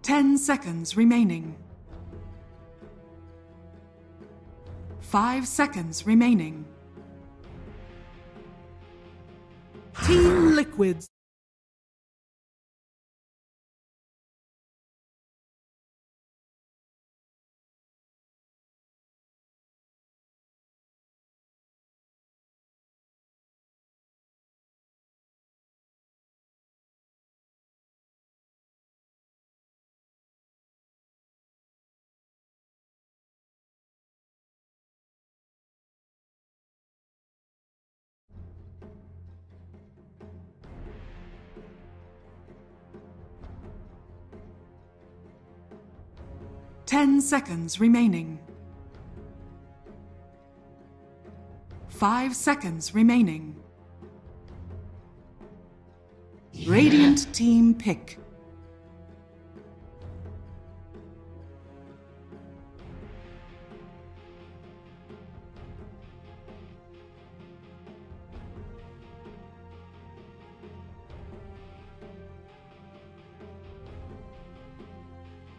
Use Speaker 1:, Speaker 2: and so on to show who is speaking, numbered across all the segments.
Speaker 1: 10 seconds remaining. 5 seconds remaining. Team Liquids. Ten seconds remaining. 5 seconds remaining. Radiant team pick.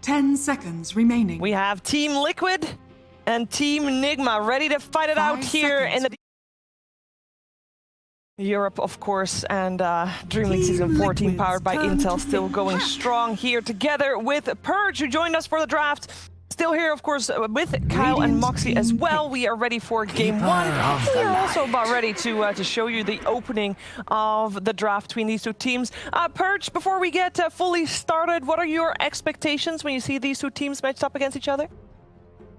Speaker 1: Ten seconds remaining.
Speaker 2: We have Team Liquid and Team Nigma ready to fight it out here in the Europe, of course, and Dream League Season 14 powered by Intel still going strong here together with Purge, who joined us for the draft. Still here, of course, with Kyle and Moxie as well. We are ready for Game 1. We are also about ready to show you the opening of the draft between these two teams. Purge, before we get fully started, what are your expectations when you see these two teams matched up against each other?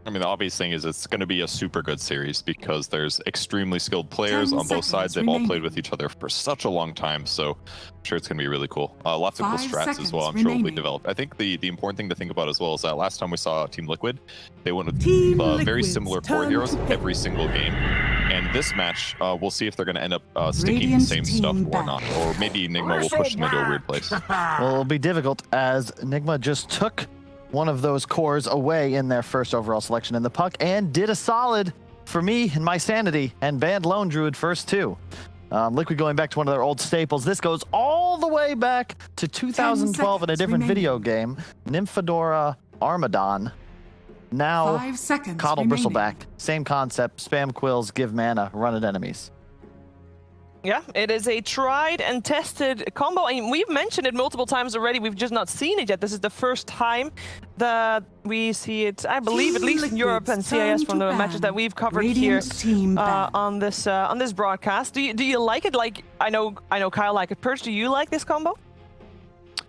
Speaker 3: I mean, the obvious thing is it's going to be a super good series because there's extremely skilled players on both sides. They've all played with each other for such a long time, so I'm sure it's going to be really cool. Lots of cool strats as well, I'm sure will be developed. I think the important thing to think about as well is that last time we saw Team Liquid, they went with very similar core heroes every single game. And this match, we'll see if they're going to end up sticking the same stuff or not. Or maybe Nigma will push them into a weird place.
Speaker 4: Well, it'll be difficult as Nigma just took one of those cores away in their first overall selection in the Puck and did a solid for me and my sanity and banned Lone Druid first too. Liquid going back to one of their old staples. This goes all the way back to 2012 in a different video game. Nymphadora Armadon. Now Coddle Bristleback. Same concept. Spam quills, give mana, run at enemies.
Speaker 2: Yeah, it is a tried and tested combo. I mean, we've mentioned it multiple times already. We've just not seen it yet. This is the first time that we see it, I believe, at least in Europe and CIS from the matches that we've covered here on this broadcast. Do you like it? Like, I know Kyle like it. Purge, do you like this combo?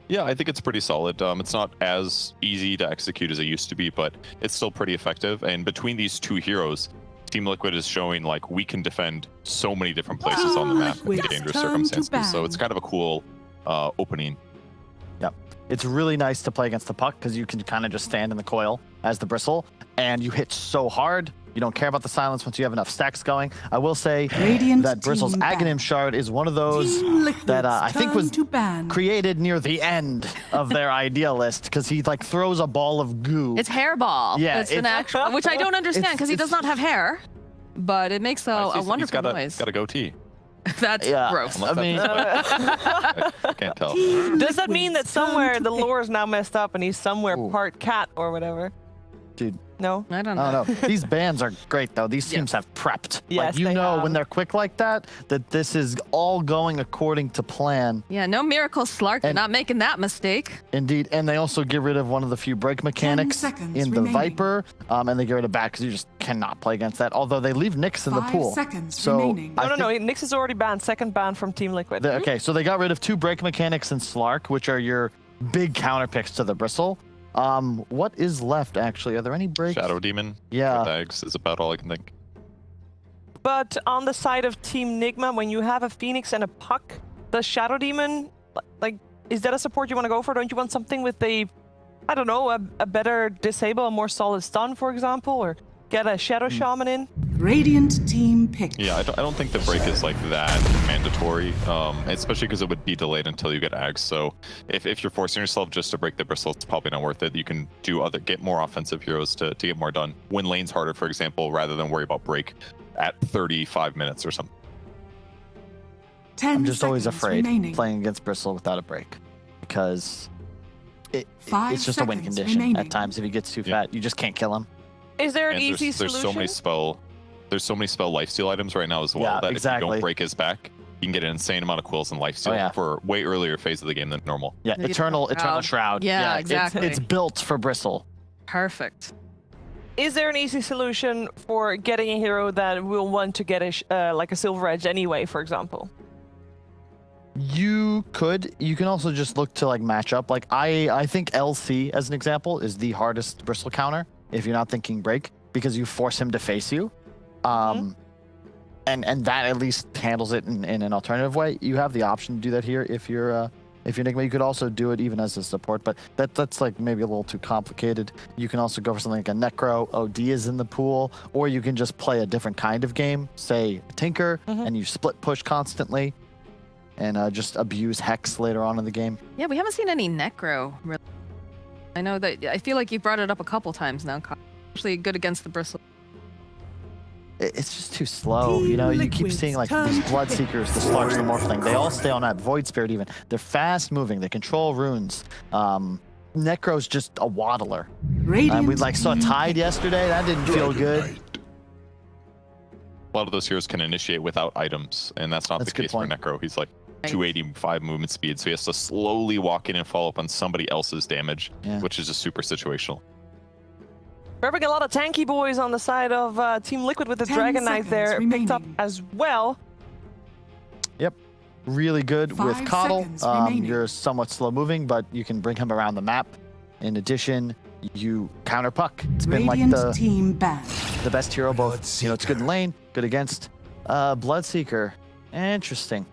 Speaker 3: Yeah, I think it's pretty solid. It's not as easy to execute as it used to be, but it's still pretty effective. And between these two heroes, Team Liquid is showing like we can defend so many different places on the map in dangerous circumstances. So it's kind of a cool opening.
Speaker 4: Yep. It's really nice to play against the Puck because you can kind of just stand in the coil as the Bristle and you hit so hard. You don't care about the silence once you have enough stacks going. I will say that Bristle's Aghanim Shard is one of those that I think was created near the end of their idea list because he like throws a ball of goo.
Speaker 5: It's hairball.
Speaker 4: Yeah,
Speaker 5: it's an actual, which I don't understand because he does not have hair, but it makes a wonderful noise.
Speaker 3: He's got a goatee.
Speaker 5: That's gross.
Speaker 4: I mean,
Speaker 3: I can't tell.
Speaker 2: Does that mean that somewhere the lore is now messed up and he's somewhere part cat or whatever?
Speaker 4: Dude.
Speaker 2: No?
Speaker 5: I don't know.
Speaker 4: I don't know. These bans are great, though. These teams have prepped.
Speaker 2: Yes,
Speaker 4: like, you know when they're quick like that this is all going according to plan.
Speaker 5: Yeah, no miracle, Slark. You're not making that mistake.
Speaker 4: Indeed. And they also get rid of one of the few break mechanics in the Viper, and they get rid of back because you just cannot play against that, although they leave Nyx in the pool.
Speaker 1: 5 seconds
Speaker 4: so
Speaker 1: remaining.
Speaker 2: No, Nyx is already banned. Second ban from Team Liquid.
Speaker 4: Okay, so they got rid of 2 break mechanics in Slark, which are your big counter picks to the Bristle. What is left, actually? Are there any breaks?
Speaker 3: Shadow Demon.
Speaker 4: Yeah.
Speaker 3: With eggs is about all I can think.
Speaker 2: But on the side of Team Nigma, when you have a Phoenix and a Puck, the Shadow Demon, like, is that a support you want to go for? Don't you want something with a, I don't know, a better disable, a more solid stun, for example, or get a Shadow Shaman in?
Speaker 1: Radiant team pick.
Speaker 3: Yeah, I don't think the break is like that mandatory, especially because it would be delayed until you get Ags. So if you're forcing yourself just to break the Bristle, it's probably not worth it. You can get more offensive heroes to get more done. Win lanes harder, for example, rather than worry about break at 35 minutes or something.
Speaker 4: I'm just always afraid playing against Bristle without a break because
Speaker 1: 5
Speaker 4: it's just a win
Speaker 1: seconds
Speaker 4: condition
Speaker 1: remaining.
Speaker 4: at times. If he gets too
Speaker 3: Yeah.
Speaker 4: fat, you just can't kill him.
Speaker 2: Is there an
Speaker 3: And
Speaker 2: easy
Speaker 3: there's
Speaker 2: solution?
Speaker 3: there's so many spell lifesteal items right now as well
Speaker 4: Yeah,
Speaker 3: that if you
Speaker 4: exactly.
Speaker 3: don't break his back, you can get an insane amount of quills and lifesteal
Speaker 4: Oh, yeah.
Speaker 3: for way earlier phase of the game than normal.
Speaker 4: Yeah,
Speaker 5: The
Speaker 4: eternal shroud.
Speaker 5: Yeah,
Speaker 4: it's-
Speaker 5: exactly.
Speaker 4: It's built for Bristle.
Speaker 5: Perfect.
Speaker 2: Is there an easy solution for getting a hero that will want to get like a silver edge anyway, for example?
Speaker 4: You can also just look to like match up. Like I think LC as an example is the hardest Bristle counter if you're not thinking break, because you force him to face you. And that at least handles it in an alternative way. You have the option to do that here if you're Enigma. You could also do it even as a support, but that's like maybe a little too complicated. You can also go for something like a Necro. OD is in the pool, or you can just play a different kind of game, say Tinker, and you split push constantly, and just abuse Hex later on in the game.
Speaker 5: Yeah, we haven't seen any Necro. Really. I know that. I feel like you brought it up a couple times now. Kyle. Actually, good against the Bristle.
Speaker 4: It's just too slow. You know, you keep seeing like these Bloodseekers, the Slarks, the Morphling. They all stay on that Void Spirit even. They're fast moving. They control runes. Necro's just a waddler.
Speaker 1: Radiant
Speaker 4: We like saw
Speaker 1: team
Speaker 4: Tide
Speaker 1: pick.
Speaker 4: yesterday. That didn't feel good.
Speaker 3: A lot of those heroes can initiate without items, and that's not
Speaker 4: That's
Speaker 3: the
Speaker 4: a good
Speaker 3: case for
Speaker 4: point.
Speaker 3: Necro. He's like
Speaker 5: Right.
Speaker 3: 285 movement speed, so he has to slowly walk in and follow up on somebody else's damage,
Speaker 4: Yeah.
Speaker 3: which is just super situational.
Speaker 2: We're having a lot of tanky boys on the side of Team Liquid with the
Speaker 1: 10
Speaker 2: Dragon Knight
Speaker 1: seconds
Speaker 2: there picked up
Speaker 1: remaining.
Speaker 2: as well.
Speaker 4: Really good with
Speaker 1: 5
Speaker 4: Coddle.
Speaker 1: seconds remaining.
Speaker 4: You're somewhat slow moving, but you can bring him around the map. In addition, you counter Puck. It's been like
Speaker 1: Radiant team banned.
Speaker 4: the best hero, both, you know, it's good in lane, good against Bloodseeker. Interesting.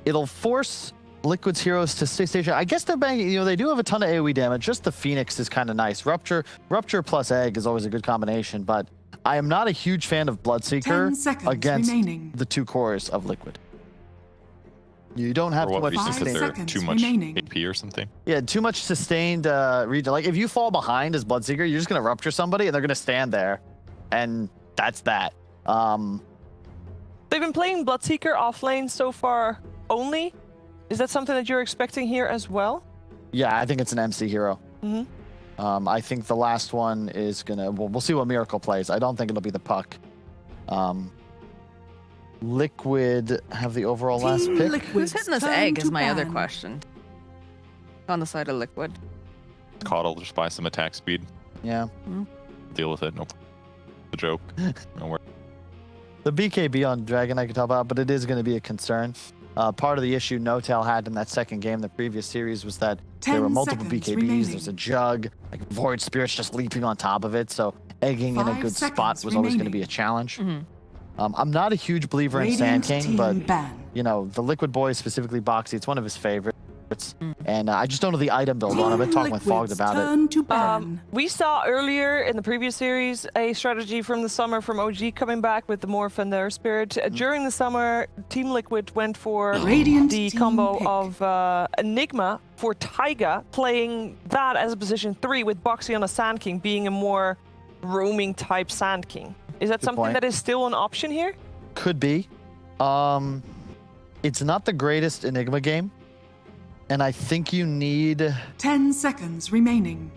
Speaker 4: It'll force Liquid's heroes to stay stationary. I guess they're banging, you know, they do have a ton of AoE damage. Just the Phoenix is kind of nice. Rupture plus Egg is always a good combination, but I am not a huge fan of
Speaker 1: 10
Speaker 4: Bloodseeker
Speaker 1: seconds
Speaker 4: against
Speaker 1: remaining.
Speaker 4: the two cores of Liquid. You don't have
Speaker 3: For
Speaker 4: too
Speaker 3: what
Speaker 4: much
Speaker 3: reason?
Speaker 1: Five
Speaker 3: Because
Speaker 4: sustain.
Speaker 3: they're
Speaker 1: seconds
Speaker 3: too much
Speaker 1: remaining.
Speaker 3: AP or something?
Speaker 4: Yeah, too much sustained region. Like if you fall behind as Bloodseeker, you're just gonna rupture somebody and they're gonna stand there, and that's that.
Speaker 2: They've been playing Bloodseeker off lane so far only. Is that something that you're expecting here as well?
Speaker 4: Yeah, I think it's an MC hero.
Speaker 2: Mhm.
Speaker 4: I think the last one is gonna. Well, we'll see what Miracle plays. I don't think it'll be the Puck. Liquid have the overall last
Speaker 1: Team
Speaker 4: pick.
Speaker 1: Liquid's
Speaker 5: Who's hitting this
Speaker 1: turn
Speaker 5: egg
Speaker 1: to
Speaker 5: is my other
Speaker 1: ban.
Speaker 5: question. On the side of Liquid.
Speaker 3: Coddle, just buy some attack speed,
Speaker 4: Yeah,
Speaker 3: deal with it. No, the joke. No worries.
Speaker 4: the BKB on Dragon I could help out, but it is going to be a concern. Part of the issue No-Tail had in that second game, the previous series, was that there
Speaker 1: 10
Speaker 4: were multiple
Speaker 1: seconds
Speaker 4: BKBs.
Speaker 1: remaining.
Speaker 4: There's a jug, like Void Spirits just leaping on top of it. So egging in a
Speaker 1: 5
Speaker 4: good spot
Speaker 1: seconds
Speaker 4: was always going to
Speaker 1: remaining.
Speaker 4: be a challenge.
Speaker 5: Mhm.
Speaker 4: I'm not a huge believer in Sand
Speaker 1: Radiant
Speaker 4: King,
Speaker 1: team
Speaker 4: but
Speaker 1: ban.
Speaker 4: you know the Liquid Boy, specifically Boxy, it's one of his favorites. And I just don't know the item build on. I've been talking with Fogged
Speaker 1: Liquid's
Speaker 4: about it.
Speaker 1: turn to ban.
Speaker 2: We saw earlier in the previous series a strategy from the summer from OG coming back with the Morph and their Spirit. During the summer, Team Liquid went for
Speaker 1: Radiant
Speaker 2: the
Speaker 1: team
Speaker 2: combo
Speaker 1: pick.
Speaker 2: of Enigma for Taiga, playing that as a position 3 with Boxy on a Sand King being a more roaming type Sand King. Is that
Speaker 4: Good
Speaker 2: something
Speaker 4: point.
Speaker 2: that is still an option here?
Speaker 4: Could be. It's not the greatest Enigma game, and I think you need.
Speaker 1: 10 seconds remaining.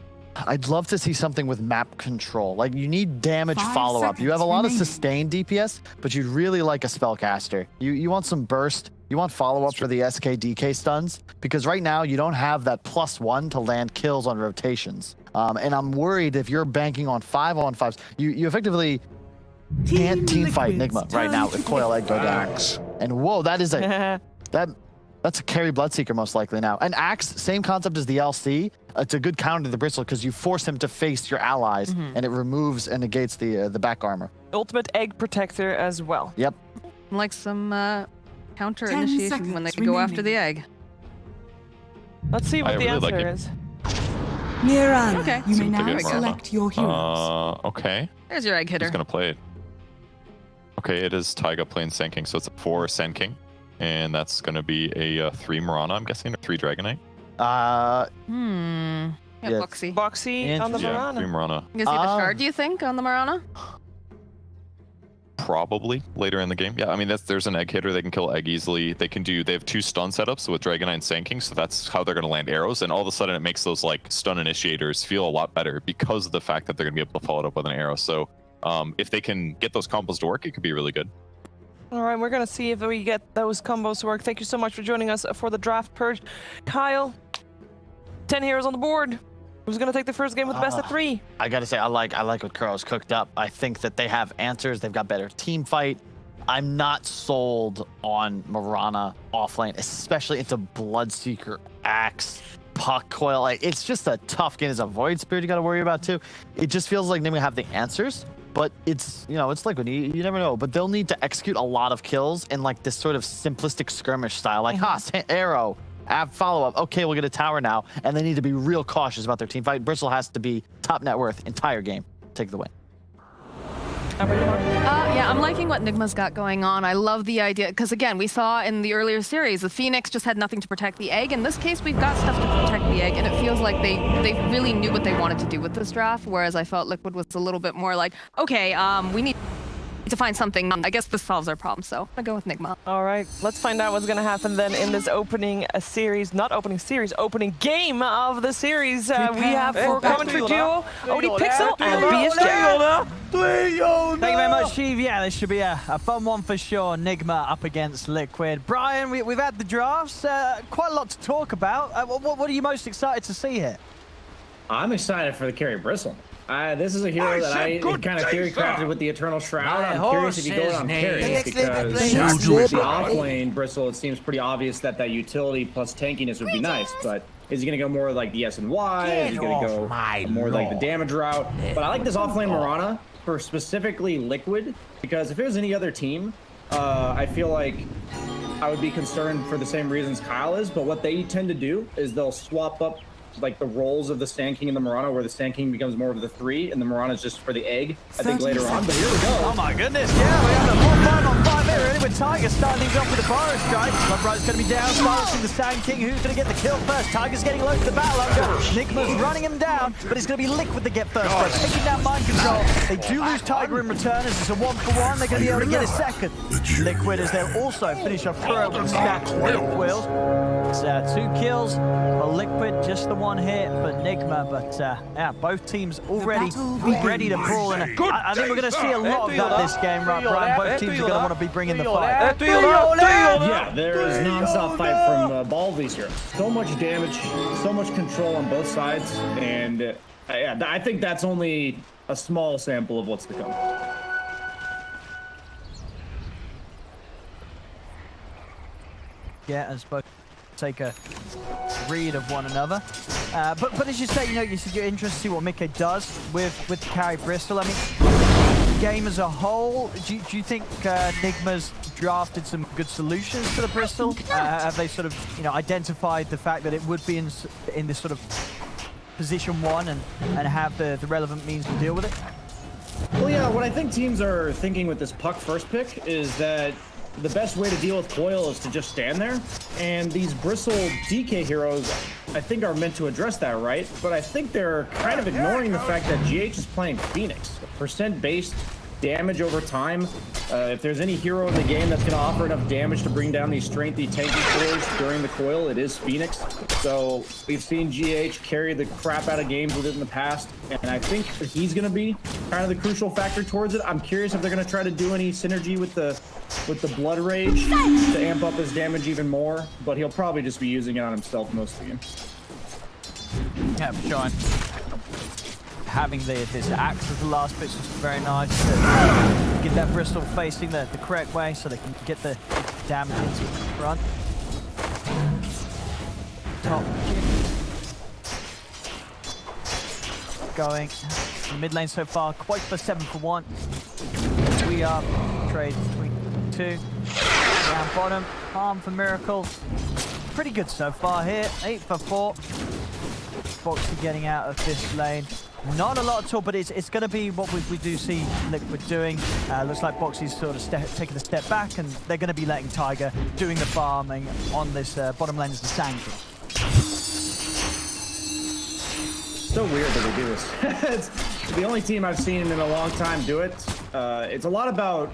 Speaker 4: I'd love to see something with map control. Like you need damage
Speaker 1: 5
Speaker 4: follow-up. You have a
Speaker 1: seconds
Speaker 4: lot of
Speaker 1: remaining.
Speaker 4: sustained DPS, but you'd really like a spellcaster. You want some burst. You want follow-up for the SK DK stuns, because right now you don't have that +1 to land kills on rotations. And I'm worried if you're banking on 5-on-5s, you effectively can't team fight
Speaker 1: Liquid's
Speaker 4: Enigma right now
Speaker 1: turn
Speaker 4: if
Speaker 1: to
Speaker 4: Coil Egg go down. And whoa, that is a that's a carry Bloodseeker most likely now. And Axe, same concept as the LC. It's a good counter to the Bristle because you force him to face your allies, and it removes and negates the back armor.
Speaker 2: Ultimate Egg Protector as well.
Speaker 4: Yep.
Speaker 5: Like some counter
Speaker 1: 10
Speaker 5: initiation when they
Speaker 1: seconds
Speaker 5: go after the
Speaker 1: remaining.
Speaker 5: egg.
Speaker 2: Let's see what
Speaker 3: I
Speaker 2: the
Speaker 3: really like
Speaker 2: answer
Speaker 3: it.
Speaker 2: is.
Speaker 1: Mirana,
Speaker 5: Okay.
Speaker 1: you may
Speaker 3: Seems
Speaker 1: now
Speaker 3: like a good
Speaker 1: select your heroes.
Speaker 3: Okay.
Speaker 5: There's your egg hitter.
Speaker 3: Who's gonna play it? Okay, it is Taiga playing Sand King, so it's a 4 Sand King, and that's gonna be a 3 Mirana, I'm guessing, or 3 Dragonite.
Speaker 5: Yeah,
Speaker 4: Yeah.
Speaker 5: Boxy.
Speaker 2: Boxy on the
Speaker 3: Yeah, 3
Speaker 2: Marana.
Speaker 3: Mirana.
Speaker 5: You can see the shard, do you think, on the Marana?
Speaker 3: probably later in the game. Yeah, I mean, there's an egg hitter. They can kill egg easily. They have 2 stun setups with Dragonite and Sand King, so that's how they're going to land arrows. And all of a sudden, it makes those like stun initiators feel a lot better because of the fact that they're going to be able to follow it up with an arrow. So if they can get those combos to work, it could be really good.
Speaker 2: All right, we're gonna see if we get those combos to work. Thank you so much for joining us for the draft, Purge. Kyle, 10 heroes on the board. Who's gonna take the first game with the best of 3?
Speaker 4: I gotta say, I like what Kuro's cooked up. I think that they have answers. They've got better team fight. I'm not sold on Mirana offlane, especially into Bloodseeker, Axe, Puck, Coil. Like, it's just a tough game. There's a Void Spirit you got to worry about too. It just feels like they're gonna have the answers, but it's, you know, it's Liquid. You never know. But they'll need to execute a lot of kills in like this sort of simplistic skirmish style, like arrow. Follow up. Okay, we'll get a tower now, and they need to be real cautious about their team fight. Bristle has to be top net worth entire game. Take the win.
Speaker 5: Yeah, I'm liking what Nigma's got going on. I love the idea, because again, we saw in the earlier series, the Phoenix just had nothing to protect the egg. In this case, we've got stuff to protect the egg, and it feels like they really knew what they wanted to do with this draft, whereas I felt Liquid was a little bit more like, okay, we need to find something. I guess this solves our problem, so I'm gonna go with Nigma.
Speaker 2: All right, let's find out what's gonna happen then in this opening game of the series. We have for commentary duo, OD Pixel and BSJ.
Speaker 6: Thank you very much, Steve. Yeah, this should be a fun one for sure. Nigma up against Liquid. Brian, we've had the drafts. Quite a lot to talk about. What are you most excited to see here?
Speaker 7: I'm excited for the carry Bristle. This is a hero that I kind of theory crafted with the Eternal Shroud. I'm curious if you go on carry, because the off-lane Bristle, it seems pretty obvious that utility plus tankiness would be nice, but is he going to go more like the S and Y? Is he going to go more like the damage route? But I like this off-lane Mirana for specifically Liquid, because if it was any other team, I feel like I would be concerned for the same reasons Kyle is, but what they tend to do is they'll swap up like the roles of the Sand King and the Mirana, where the Sand King becomes more of the 3 and the Mirana is just for the egg, I think later on. But here we go.
Speaker 6: Oh my goodness, yeah, we have a 4-5-on-5 here, really, with Tiger starting things off with the Burrow Strike. Lovebright's going to be down, silencing the Sand King. Who's going to get the kill first? Tiger's getting low to the battle under. Nigma's running him down, but it's going to be Liquid to get first. But taking down mind control. They do lose Tiger in return, as it's a 1-for-1. They're going to be able to get a second. Liquid, as they'll also finish off Kuro with stacked wheels. It's 2 kills for Liquid, just the 1 hit, but Nigma, but yeah, both teams already ready to brawl, and I think we're going to see a lot of that this game, right, Brian? Both teams are going to want to be bringing the fight.
Speaker 7: Yeah, there is non-stop fight from Balvies here. So much damage, so much control on both sides, and yeah, I think that's only a small sample of what's to come.
Speaker 6: Yeah, as both take a read of one another. But as you say, you said you're interested to see what Mickey does with carry Bristol. I mean, game as a whole, do you think Nigma's drafted some good solutions for the Bristol? Have they sort of, identified the fact that it would be in this sort of position 1 and have the relevant means to deal with it?
Speaker 7: Well, yeah, what I think teams are thinking with this Puck first pick is that the best way to deal with Coil is to just stand there, and these Bristle DK heroes, I think, are meant to address that, right? But I think they're kind of ignoring the fact that GH is playing Phoenix. Percent-based damage over time. If there's any hero in the game that's going to offer enough damage to bring down these strengthy, tanky cores during the Coil, it is Phoenix. So we've seen GH carry the crap out of games with it in the past, and I think he's going to be kind of the crucial factor towards it. I'm curious if they're going to try to do any synergy with the Blood Rage to amp up his damage even more, but he'll probably just be using it on himself most of the game.
Speaker 6: Yeah, for sure. Having this axe as the last bit is very nice to get that Bristol facing the correct way so they can get the damage into the front. Top going in the mid lane so far, quite for 7-for-1. We are trade between 2. Down bottom, Palm for Miracle. Pretty good so far here, 8-for-4. Boxy getting out of this lane. Not a lot at all, but it's going to be what we do see Liquid doing. Looks like Boxy's sort of taking a step back, and they're going to be letting Tiger doing the farming on this bottom lane as the Sand King.
Speaker 7: So weird that they do this. It's the only team I've seen in a long time do it. It's a lot about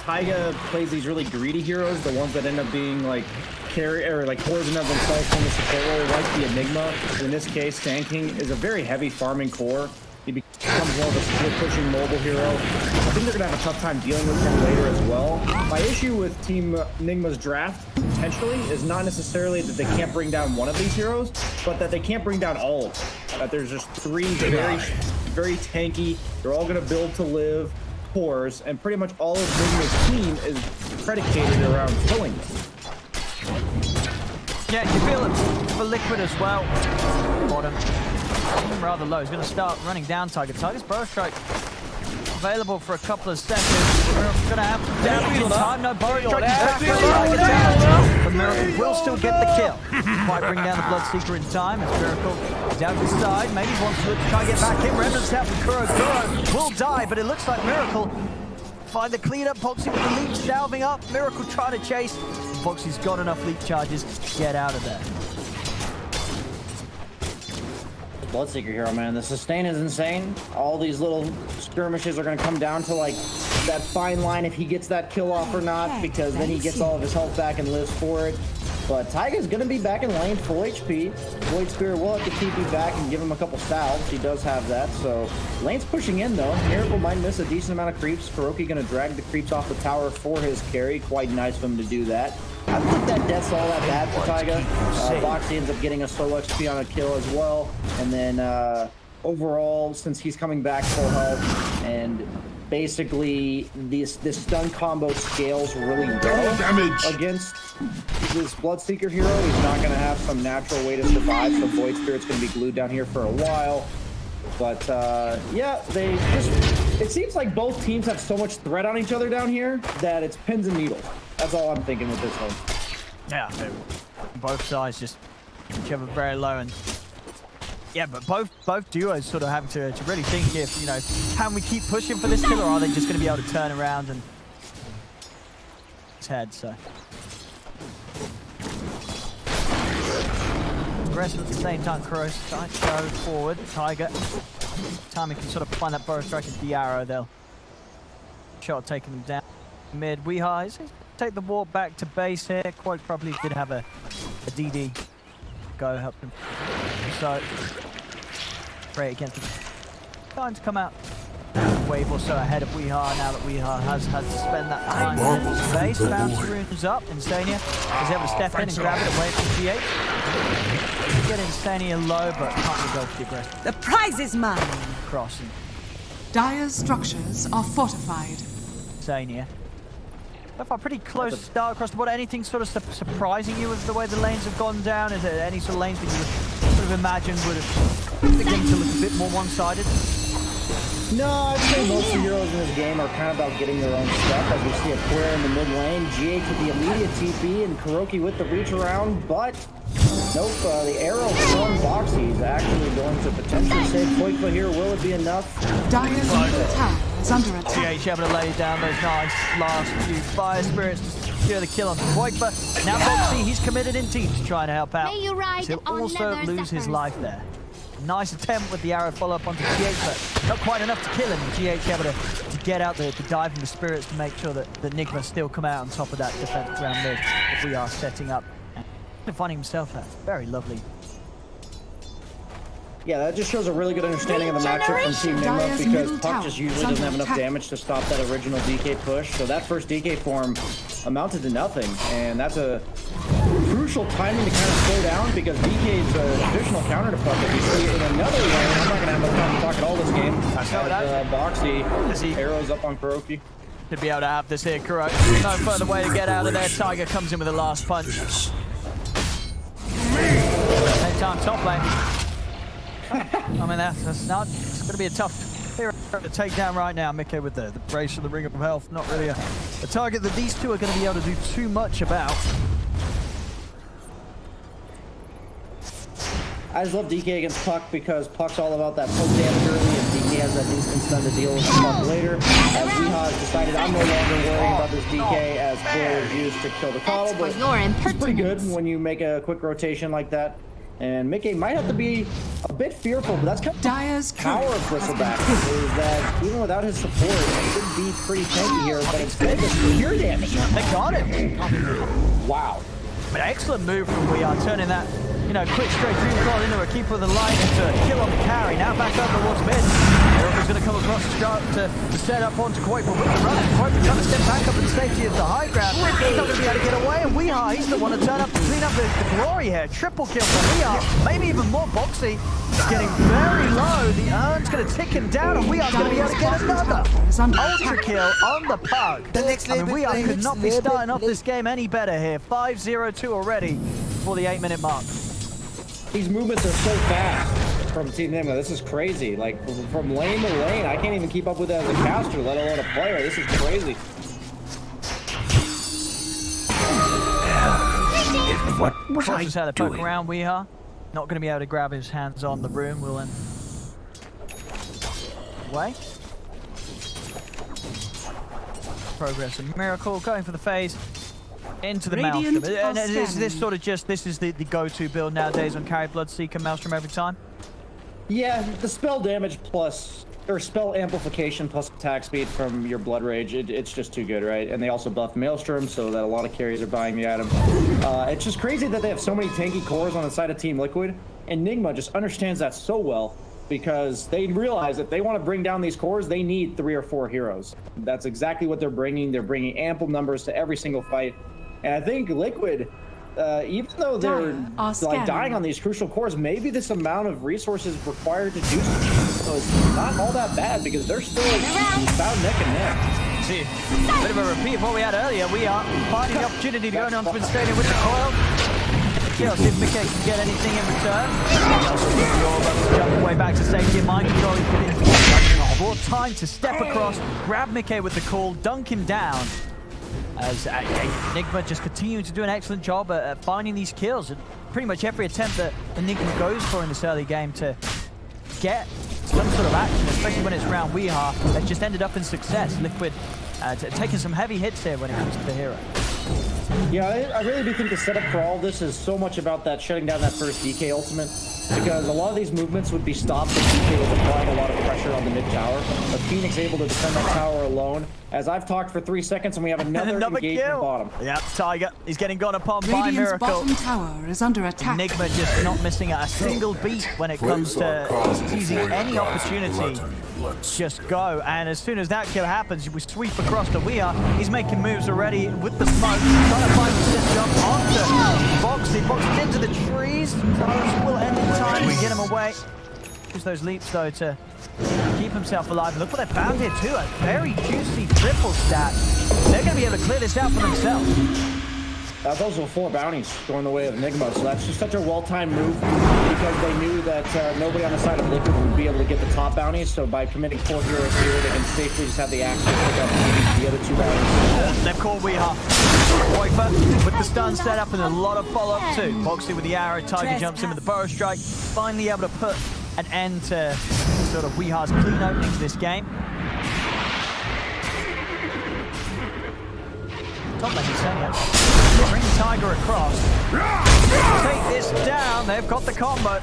Speaker 7: Taiga plays these really greedy heroes, the ones that end up being like carry or like poison of themselves from the support role, like the Enigma. In this case, Sand King is a very heavy farming core. He becomes more of a split pushing mobile hero. I think they're gonna have a tough time dealing with him later as well. My issue with Team Enigma's draft potentially is not necessarily that they can't bring down one of these heroes, but that they can't bring down all of them. That there's just three very tanky. They're all gonna build to live cores, and pretty much all of Enigma's team is predicated around killing them.
Speaker 6: Yeah, you feel it for Liquid as well. Bottom. Rather low. He's going to start running down Tiger. Tiger's Burrow Strike available for a couple of seconds. Miracle's going to have damage in time. No Burrow Strike. But Miracle will still get the kill. Might bring down the Bloodseeker in time as Miracle is out this side. Maybe he wants to try and get back in. Remnant's out with Kuro. Kuro will die, but it looks like Miracle find the clean up. Boxy with the lead salving up. Miracle trying to chase. Boxy's got enough leak charges to get out of there.
Speaker 8: Bloodseeker hero, man. The sustain is insane. All these little skirmishes are going to come down to like that fine line if he gets that kill off or not, because then he gets all of his health back and lives for it. But Taiga's going to be back in lane, full HP. Void Spirit will have to keep you back and give him a couple salves. He does have that, so lane's pushing in though. Miracle might miss a decent amount of creeps. Kuroki going to drag the creeps off the tower for his carry. Quite nice of him to do that. I don't think that death's all that bad for Taiga. Boxy ends up getting a solo XP on a kill as well. And then overall, since he's coming back full health, and basically this stun combo scales really well against this Bloodseeker hero. He's not going to have some natural way to survive, so Void Spirit's going to be glued down here for a while. But yeah, it seems like both teams have so much threat on each other down here that it's pins and needles. That's all I'm thinking with this one.
Speaker 6: Yeah, both sides just each other very low, and yeah, but both duos sort of having to really think if, you know, can we keep pushing for this kill, or are they just going to be able to turn around and his head? So aggressive at the same time. Kuro starting to go forward. Taiga, time he can sort of find that Burrow Strike into the arrow, they'll shot taking them down. Mid, Weeha take the walk back to base here. Quite probably did have a DD go help him. So great against him. Time to come out. Wave or so ahead of Weeha now that Weeha has had to spend that time in his base. Bounce runes up. Insania is able to step in and grab it away from GH. Get Insania low, but can't really go for the aggressive.
Speaker 1: The prize is mine.
Speaker 6: Crossing.
Speaker 1: Dire's structures are fortified.
Speaker 6: Insania. So far, pretty close start across the board. Anything sort of surprising you with the way the lanes have gone down? Is there any sort of lanes that you would sort of imagine would have begun to look a bit more one-sided?
Speaker 8: No, I'd say most of the heroes in this game are kind of about getting their own stuff, as we see a Queer in the mid lane, GH with the immediate TP, and Kuroki with the reach around, but nope, the arrow from Boxy is actually going to potentially save Koikba here. Will it be enough?
Speaker 1: Dire's middle tower is under attack.
Speaker 6: GH able to lay down those nice last few fire spirits to secure the kill on Koikba. Now Boxy, he's committed in team to try and help out.
Speaker 9: May you ride
Speaker 6: He'll
Speaker 9: on
Speaker 6: also
Speaker 9: leather
Speaker 6: lose his
Speaker 9: zephyrs.
Speaker 6: life there. Nice attempt with the arrow follow-up onto GH, but not quite enough to kill him. GH able to get out the dive from the spirits to make sure that the Nigma still come out on top of that defense ground mid that we are setting up. And finding himself that very lovely.
Speaker 8: Yeah, that just shows a really good understanding of the matchup from Team Nigma,
Speaker 1: Dire's
Speaker 8: because
Speaker 1: middle
Speaker 8: Puck
Speaker 1: tower
Speaker 8: just
Speaker 1: is
Speaker 8: usually
Speaker 1: under
Speaker 8: doesn't have enough
Speaker 1: attack.
Speaker 8: damage to stop that original DK push. So that first DK form amounted to nothing, and that's a crucial timing to kind of slow down, because DK is a traditional counter to Puck that we see in another lane. I'm not going to have much time to talk at all this game. Boxy arrows up on Kuroki.
Speaker 6: To be able to have this here, Kuro. No further way to get out of there. Tiger comes in with the last punch. Same time, top lane. I mean, that's not. It's going to be a tough hero to take down right now. Mikke with the brace of the Ring of Health. Not really a target that these two are going to be able to do too much about.
Speaker 8: I just love DK against Puck, because Puck's all about that poke damage early, and DK has that instant stun to deal with Puck later. As Weeha has decided, I'm no longer worrying about this DK, as Quail is used to kill the Coddle, but
Speaker 9: your
Speaker 8: it's pretty good
Speaker 9: impertinence.
Speaker 8: when you make a quick rotation like that. And Mickey might have to be a bit fearful, but that's kind of
Speaker 1: Dire's
Speaker 8: the power
Speaker 1: courier
Speaker 8: of
Speaker 1: has been
Speaker 8: Bristleback,
Speaker 1: killed.
Speaker 8: is that even without his support, he could be pretty tanky here, but instead the spear damage.
Speaker 6: They got it.
Speaker 8: Wow.
Speaker 6: But excellent move from We Are, turning that, quick straight dream call into a keeper of the line into a kill on the carry. Now back up towards mid. Miracle is going to come across the start to set up onto Quake, but with the run, Quake trying to step back up in the safety of the high ground. He's not going to be able to get away, and We Are, he's the one to turn up to clean up the glory here. Triple kill for We Are, maybe even more. Boxy getting very low. The urn's going to tick him down, and We Are going to be able to get another ultra kill on the pug. We Are could not be starting off this game any better here. 5-0-2 already for the 8-minute mark.
Speaker 8: These movements are so fast from Team Nigma. This is crazy. Like, from lane to lane, I can't even keep up with that as a caster, let alone a player. This is crazy.
Speaker 6: Just had a poke around We Are. Not going to be able to grab his hands on the room. Will end away. Progress and Miracle going for the phase into the
Speaker 1: Radiant
Speaker 6: Maelstrom. And is this
Speaker 1: scanning.
Speaker 6: sort of this is the go-to build nowadays on carry Bloodseeker Maelstrom every time?
Speaker 8: Yeah, the spell damage plus, or spell amplification plus attack speed from your Blood Rage, it's just too good, right? And they also buff Maelstrom, so that a lot of carries are buying the item. It's just crazy that they have so many tanky cores on the side of Team Liquid, and Nigma just understands that so well, because they realize if they want to bring down these cores, they need 3 or 4 heroes. That's exactly what they're bringing. They're bringing ample numbers to every single fight. And I think Liquid, even though they're like dying on these crucial cores, maybe this amount of resources required to do so is not all that bad, because they're still about neck and neck.
Speaker 6: See, a bit of a repeat of what we had earlier. We Are finding the opportunity to go onto the stadium with the coil. Kill, see if Mickey can get anything in return. Jump away back to safety. Mind control. More time to step across, grab Mickey with the call, dunk him down. As Enigma just continuing to do an excellent job at finding these kills. And pretty much every attempt that Enigma goes for in this early game to get some sort of action, especially when it's around We Are, has just ended up in success. Liquid taking some heavy hits here when it comes to the hero.
Speaker 8: Yeah, I really do think the setup for all this is so much about that shutting down that first DK ultimate, because a lot of these movements would be stopped if DK was applying a lot of pressure on the mid tower. But Phoenix able to defend that tower alone. As I've talked for 3 seconds, and we have another engagement
Speaker 6: kill.
Speaker 8: bottom.
Speaker 6: Yep, Tiger. He's getting gone upon by
Speaker 1: Radiant's
Speaker 6: Miracle.
Speaker 1: bottom tower is under attack.
Speaker 6: Enigma just not missing a single beat when it comes to seizing any opportunity. Just go, and as soon as that kill happens, we sweep across to We Are. He's making moves already with the smoke, trying to find the sit jump onto Boxy. Boxy into the trees. Those will end in time. We get him away. Use those leaps though to keep himself alive. Look what they found here too, a very juicy triple stack. They're going to be able to clear this out for themselves.
Speaker 8: Those were 4 bounties going the way of Enigma, so that's just such a well-timed move, because they knew that nobody on the side of Liquid would be able to get the top bounties, so by committing 4 heroes here, they can safely just have the action to pick up the other 2 bounties.
Speaker 6: They've called We Are. Wiper with the stun set up and a lot of follow-up too. Boxy with the arrow, Tiger jumps in with the burrow strike, finally able to put an end to sort of We Are's clean opening to this game. Top lane is saying it. Bring Tiger across. Take this down. They've got the combo.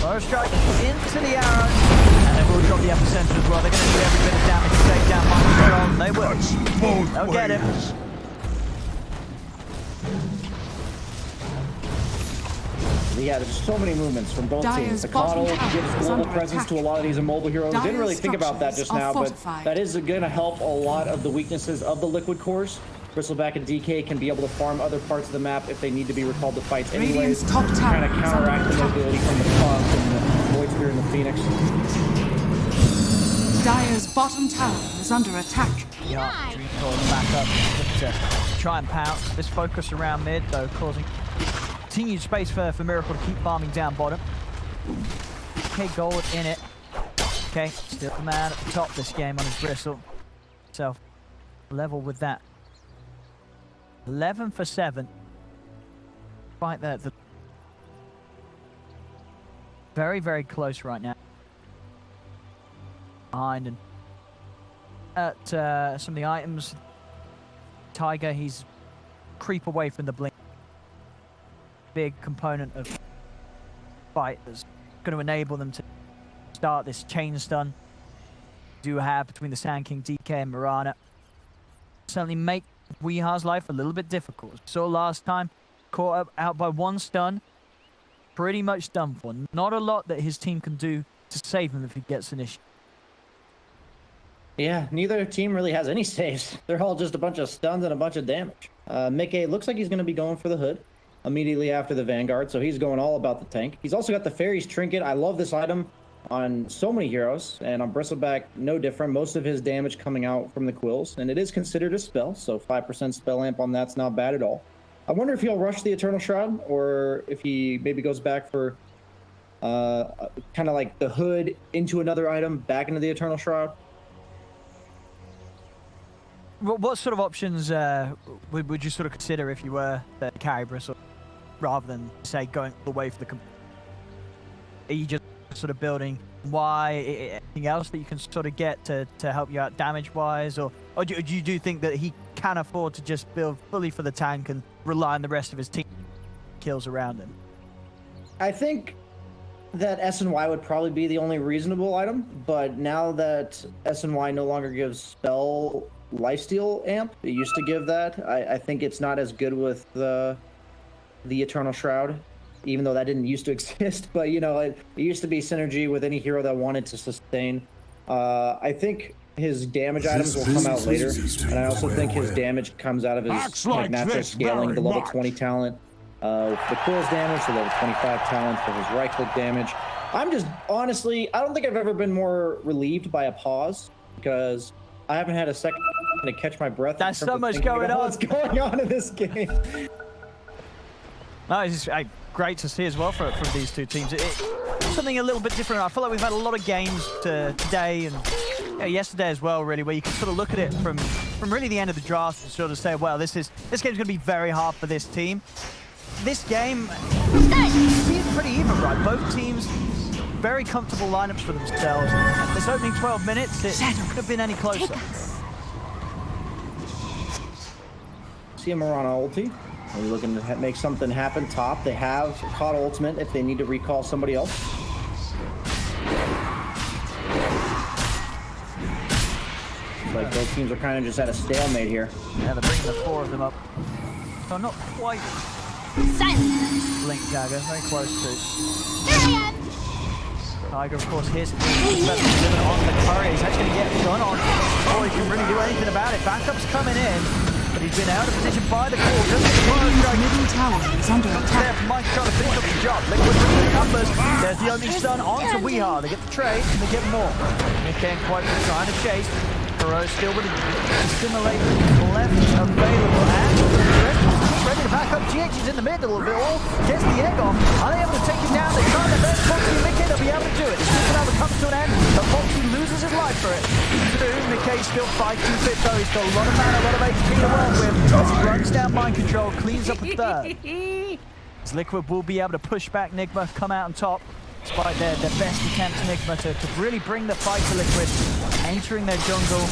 Speaker 6: Burrow strike into the arrow. And they will drop the epicenter as well. They're going to do every bit of damage to take down Mind. They will. They'll get him.
Speaker 8: Yeah, there's so many movements from both
Speaker 1: Dire's
Speaker 8: teams. The Coddle
Speaker 1: bottom tower
Speaker 8: gives
Speaker 1: is
Speaker 8: global
Speaker 1: under
Speaker 8: presence
Speaker 1: attack.
Speaker 8: to a lot of these immobile heroes.
Speaker 1: Dire's
Speaker 8: Didn't really think about that just
Speaker 1: structures
Speaker 8: now,
Speaker 1: are
Speaker 8: but
Speaker 1: fortified.
Speaker 8: that is going to help a lot of the weaknesses of the Liquid cores. Bristleback and DK can be able to farm other parts of the map if they need to be recalled to fights anyways.
Speaker 1: Radiant's top tower
Speaker 8: Kind of
Speaker 1: is
Speaker 8: counteract
Speaker 1: under
Speaker 8: the
Speaker 1: attack.
Speaker 8: mobility from the Puck and the Void Spear and the Phoenix.
Speaker 1: Dire's bottom tower is under attack.
Speaker 6: Yeah, Dream Coil back up to try and pounce. This focus around mid, though, causing continued space for Miracle to keep farming down bottom. Okay, gold in it. Okay, still the man at the top this game on his bristle. So, level with that. 11 for 7. Right there. Very, very close right now. Behind and at some of the items. Tiger, he's creep away from the blink. Big component of fight that's going to enable them to start this chain stun do have between the Sand King, DK, and Mirana. Certainly make Weeha's life a little bit difficult. As we saw last time, caught out by one stun, pretty much done for. Not a lot that his team can do to save him if he gets an issue.
Speaker 8: Yeah, neither team really has any saves. They're all just a bunch of stuns and a bunch of damage. Mickey looks like he's going to be going for the hood immediately after the Vanguard, so he's going all about the tank. He's also got the Fairy's Trinket. I love this item on so many heroes, and on Bristleback, no different. Most of his damage coming out from the quills, and it is considered a spell, so 5% spell amp on that's not bad at all. I wonder if he'll rush the Eternal Shroud, or if he maybe goes back for kind of like the hood into another item, back into the Eternal Shroud.
Speaker 6: What sort of options would you sort of consider if you were the carry Bristle, rather than, say, going all the way for the... Are you just sort of building anything else that you can sort of get to help you out damage-wise? Or do you think that he can afford to just build fully for the tank and rely on the rest of his team kills around him?
Speaker 8: I think that SNY would probably be the only reasonable item, but now that SNY no longer gives spell lifesteal amp, it used to give that, I think it's not as good with the Eternal Shroud, even though that didn't used to exist. But you know, it used to be synergy with any hero that wanted to sustain. I think his damage items will come out later, and I also think his damage comes out of his like natural scaling, the level 20 talent, the quills damage, the level 25 talent for his right click damage. I'm just honestly, I don't think I've ever been more relieved by a pause, because I haven't had a second to catch my breath.
Speaker 6: There's so much going on.
Speaker 8: What's going on in this game?
Speaker 6: No, it's just, great to see as well from these two teams. It's something a little bit different. I feel like we've had a lot of games today and yesterday as well, really, where you can sort of look at it from really the end of the draft and sort of say, well, this game's going to be very hard for this team. This game seems pretty even, right? Both teams very comfortable lineups for themselves. This opening 12 minutes, it couldn't have been any closer.
Speaker 8: See a Mirana ulti. Are we looking to make something happen top? They have caught ultimate if they need to recall somebody else. Like both teams are kind of just at a stalemate here.
Speaker 6: Yeah, they're bringing the four of them up. So not quite. Blink Dagger, very close to.
Speaker 9: Here I am.
Speaker 6: Tiger, of course, here's on the curry. He's actually going to get the gun on before he can really do anything about it. Backup's coming in, but he's been out of position by the core.
Speaker 1: Middle tower is under attack.
Speaker 6: Mike's trying to finish up the job. Liquid with the numbers. There's the only stun onto Weeha. They get the trade and they get more. Can't quite trying to chase. Hero still with a simulate left available, and ready to back up. GH is in the middle of it all. Gets the egg off. Are they able to take him down? They try their best. Foxy and Mickey, they'll be able to do it. The supernova comes to an end, but Foxy loses his life for it. Mickey still fighting fit though. He's got a lot of mana, a lot of HP to work with. As he runs down mind control, cleans up a third. As Liquid will be able to push back Nigma, come out on top. Despite their best attempt, Nigma, to really bring the fight to Liquid, entering their jungle.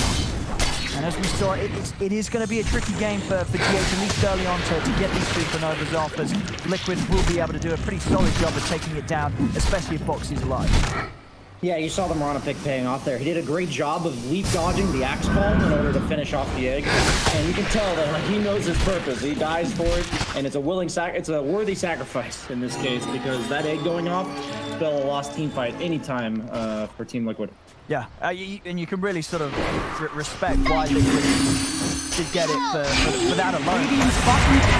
Speaker 6: And as we saw, it is going to be a tricky game for GH, at least early on, to get these supernovas off, as Liquid will be able to do a pretty solid job of taking it down, especially if Boxy's alive.
Speaker 8: Yeah, you saw the Mirana pick paying off there. He did a great job of leap dodging the axe palm in order to finish off the egg. And you can tell that he knows his purpose. He dies for it, and it's a worthy sacrifice in this case, because that egg going off spell a lost team fight anytime for Team Liquid.
Speaker 6: Yeah, and you can really sort of respect why Liquid did get it for that alone. It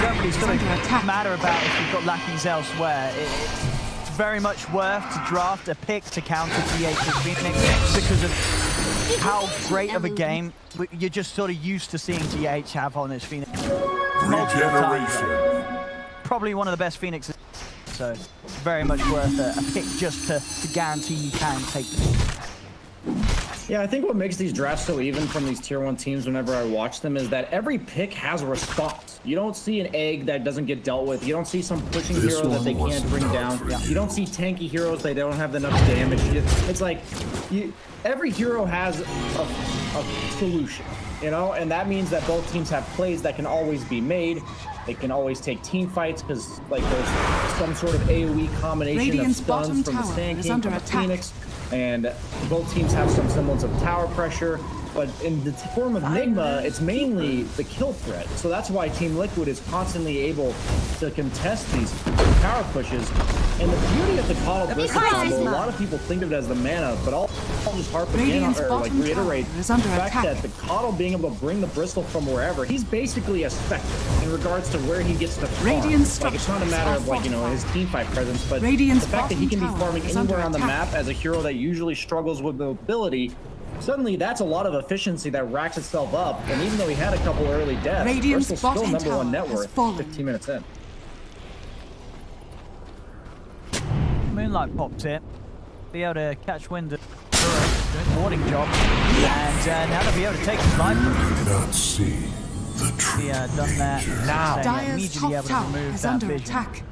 Speaker 6: doesn't really sort of matter about if you've got lackings elsewhere. It's very much worth to draft a pick to counter GH's Phoenix because of how great of a game you're just sort of used to seeing GH have on his Phoenix. Probably one of the best Phoenixes, so very much worth a pick just to guarantee you can take the.
Speaker 7: Yeah, I think what makes these drafts so even from these tier 1 teams whenever I watch them is that every pick has a response. You don't see an egg that doesn't get dealt with. You don't see some pushing hero that they can't bring down. You don't see tanky heroes that don't have enough damage. It's like every hero has a solution, you know? And that means that both teams have plays that can always be made. They can always take team fights because like there's some sort of AoE combination
Speaker 1: Radiant's
Speaker 7: of
Speaker 1: bottom
Speaker 7: stuns from the
Speaker 1: tower
Speaker 7: Sand
Speaker 1: is
Speaker 7: King,
Speaker 1: under
Speaker 7: from the
Speaker 1: attack.
Speaker 7: Phoenix, and both teams have some semblance of tower pressure. But in the form of Nigma, it's mainly the kill threat. So that's why Team Liquid is constantly able to contest these power pushes. And the beauty of the Coddle Bristle combo, a lot of people think of it as the mana, but I'll just harp again
Speaker 1: Radiant's
Speaker 7: or like
Speaker 1: bottom
Speaker 7: reiterate
Speaker 1: tower is
Speaker 7: the
Speaker 1: under
Speaker 7: fact
Speaker 1: attack.
Speaker 7: that the Coddle being able to bring the Bristle from wherever, he's basically a Spectre in regards to where he gets to farm.
Speaker 1: Radiant's
Speaker 7: Like it's not a matter of like, you know, his team fight presence, but
Speaker 1: Radiant's
Speaker 7: the fact that he can be
Speaker 1: bottom
Speaker 7: farming
Speaker 1: tower is under
Speaker 7: anywhere on the
Speaker 1: attack.
Speaker 7: map as a hero that usually struggles with mobility. Suddenly, that's a lot of efficiency that racks itself up. And even though he had a couple early deaths,
Speaker 1: Radiant's
Speaker 7: Bristol's still
Speaker 1: bottom
Speaker 7: #1 net
Speaker 1: tower has
Speaker 7: worth
Speaker 1: fallen.
Speaker 7: 15 minutes in.
Speaker 6: Moonlight popped in. Be able to catch wind of doing warding job. And now they'll be able to take his life.
Speaker 9: Cannot see the true
Speaker 6: Yeah, done that. Now.
Speaker 1: Dyer's
Speaker 6: Immediately
Speaker 1: top
Speaker 6: able to
Speaker 1: tower
Speaker 6: remove
Speaker 1: is
Speaker 6: that
Speaker 1: under
Speaker 6: vision.
Speaker 1: attack.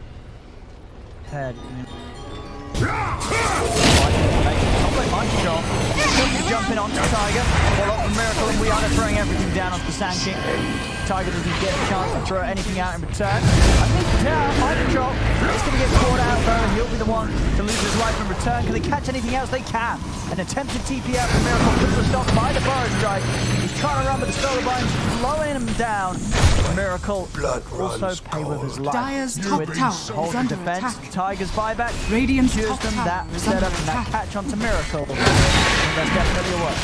Speaker 6: Head. Mind control. Jumping onto Tiger. Well, up from Miracle, and we are throwing everything down onto the Sand King. Tiger doesn't get a chance to throw anything out in return. I think now, mind control. He's going to get caught out though, and he'll be the one to lose his life in return. Can they catch anything else? They can. An attempted TP out from Miracle could be stopped by the Burrow Strike. He's trying to run with the solar bind, slowing him down. Miracle also pay with his life.
Speaker 1: Dyer's top tower is
Speaker 6: Holding
Speaker 1: under
Speaker 6: defense.
Speaker 1: attack.
Speaker 6: Tiger's buyback.
Speaker 1: Radiant's
Speaker 6: Cures
Speaker 1: top
Speaker 6: them
Speaker 1: tower
Speaker 6: that
Speaker 1: is
Speaker 6: setup
Speaker 1: under
Speaker 6: and that
Speaker 1: attack.
Speaker 6: catch onto Miracle. That's definitely a work.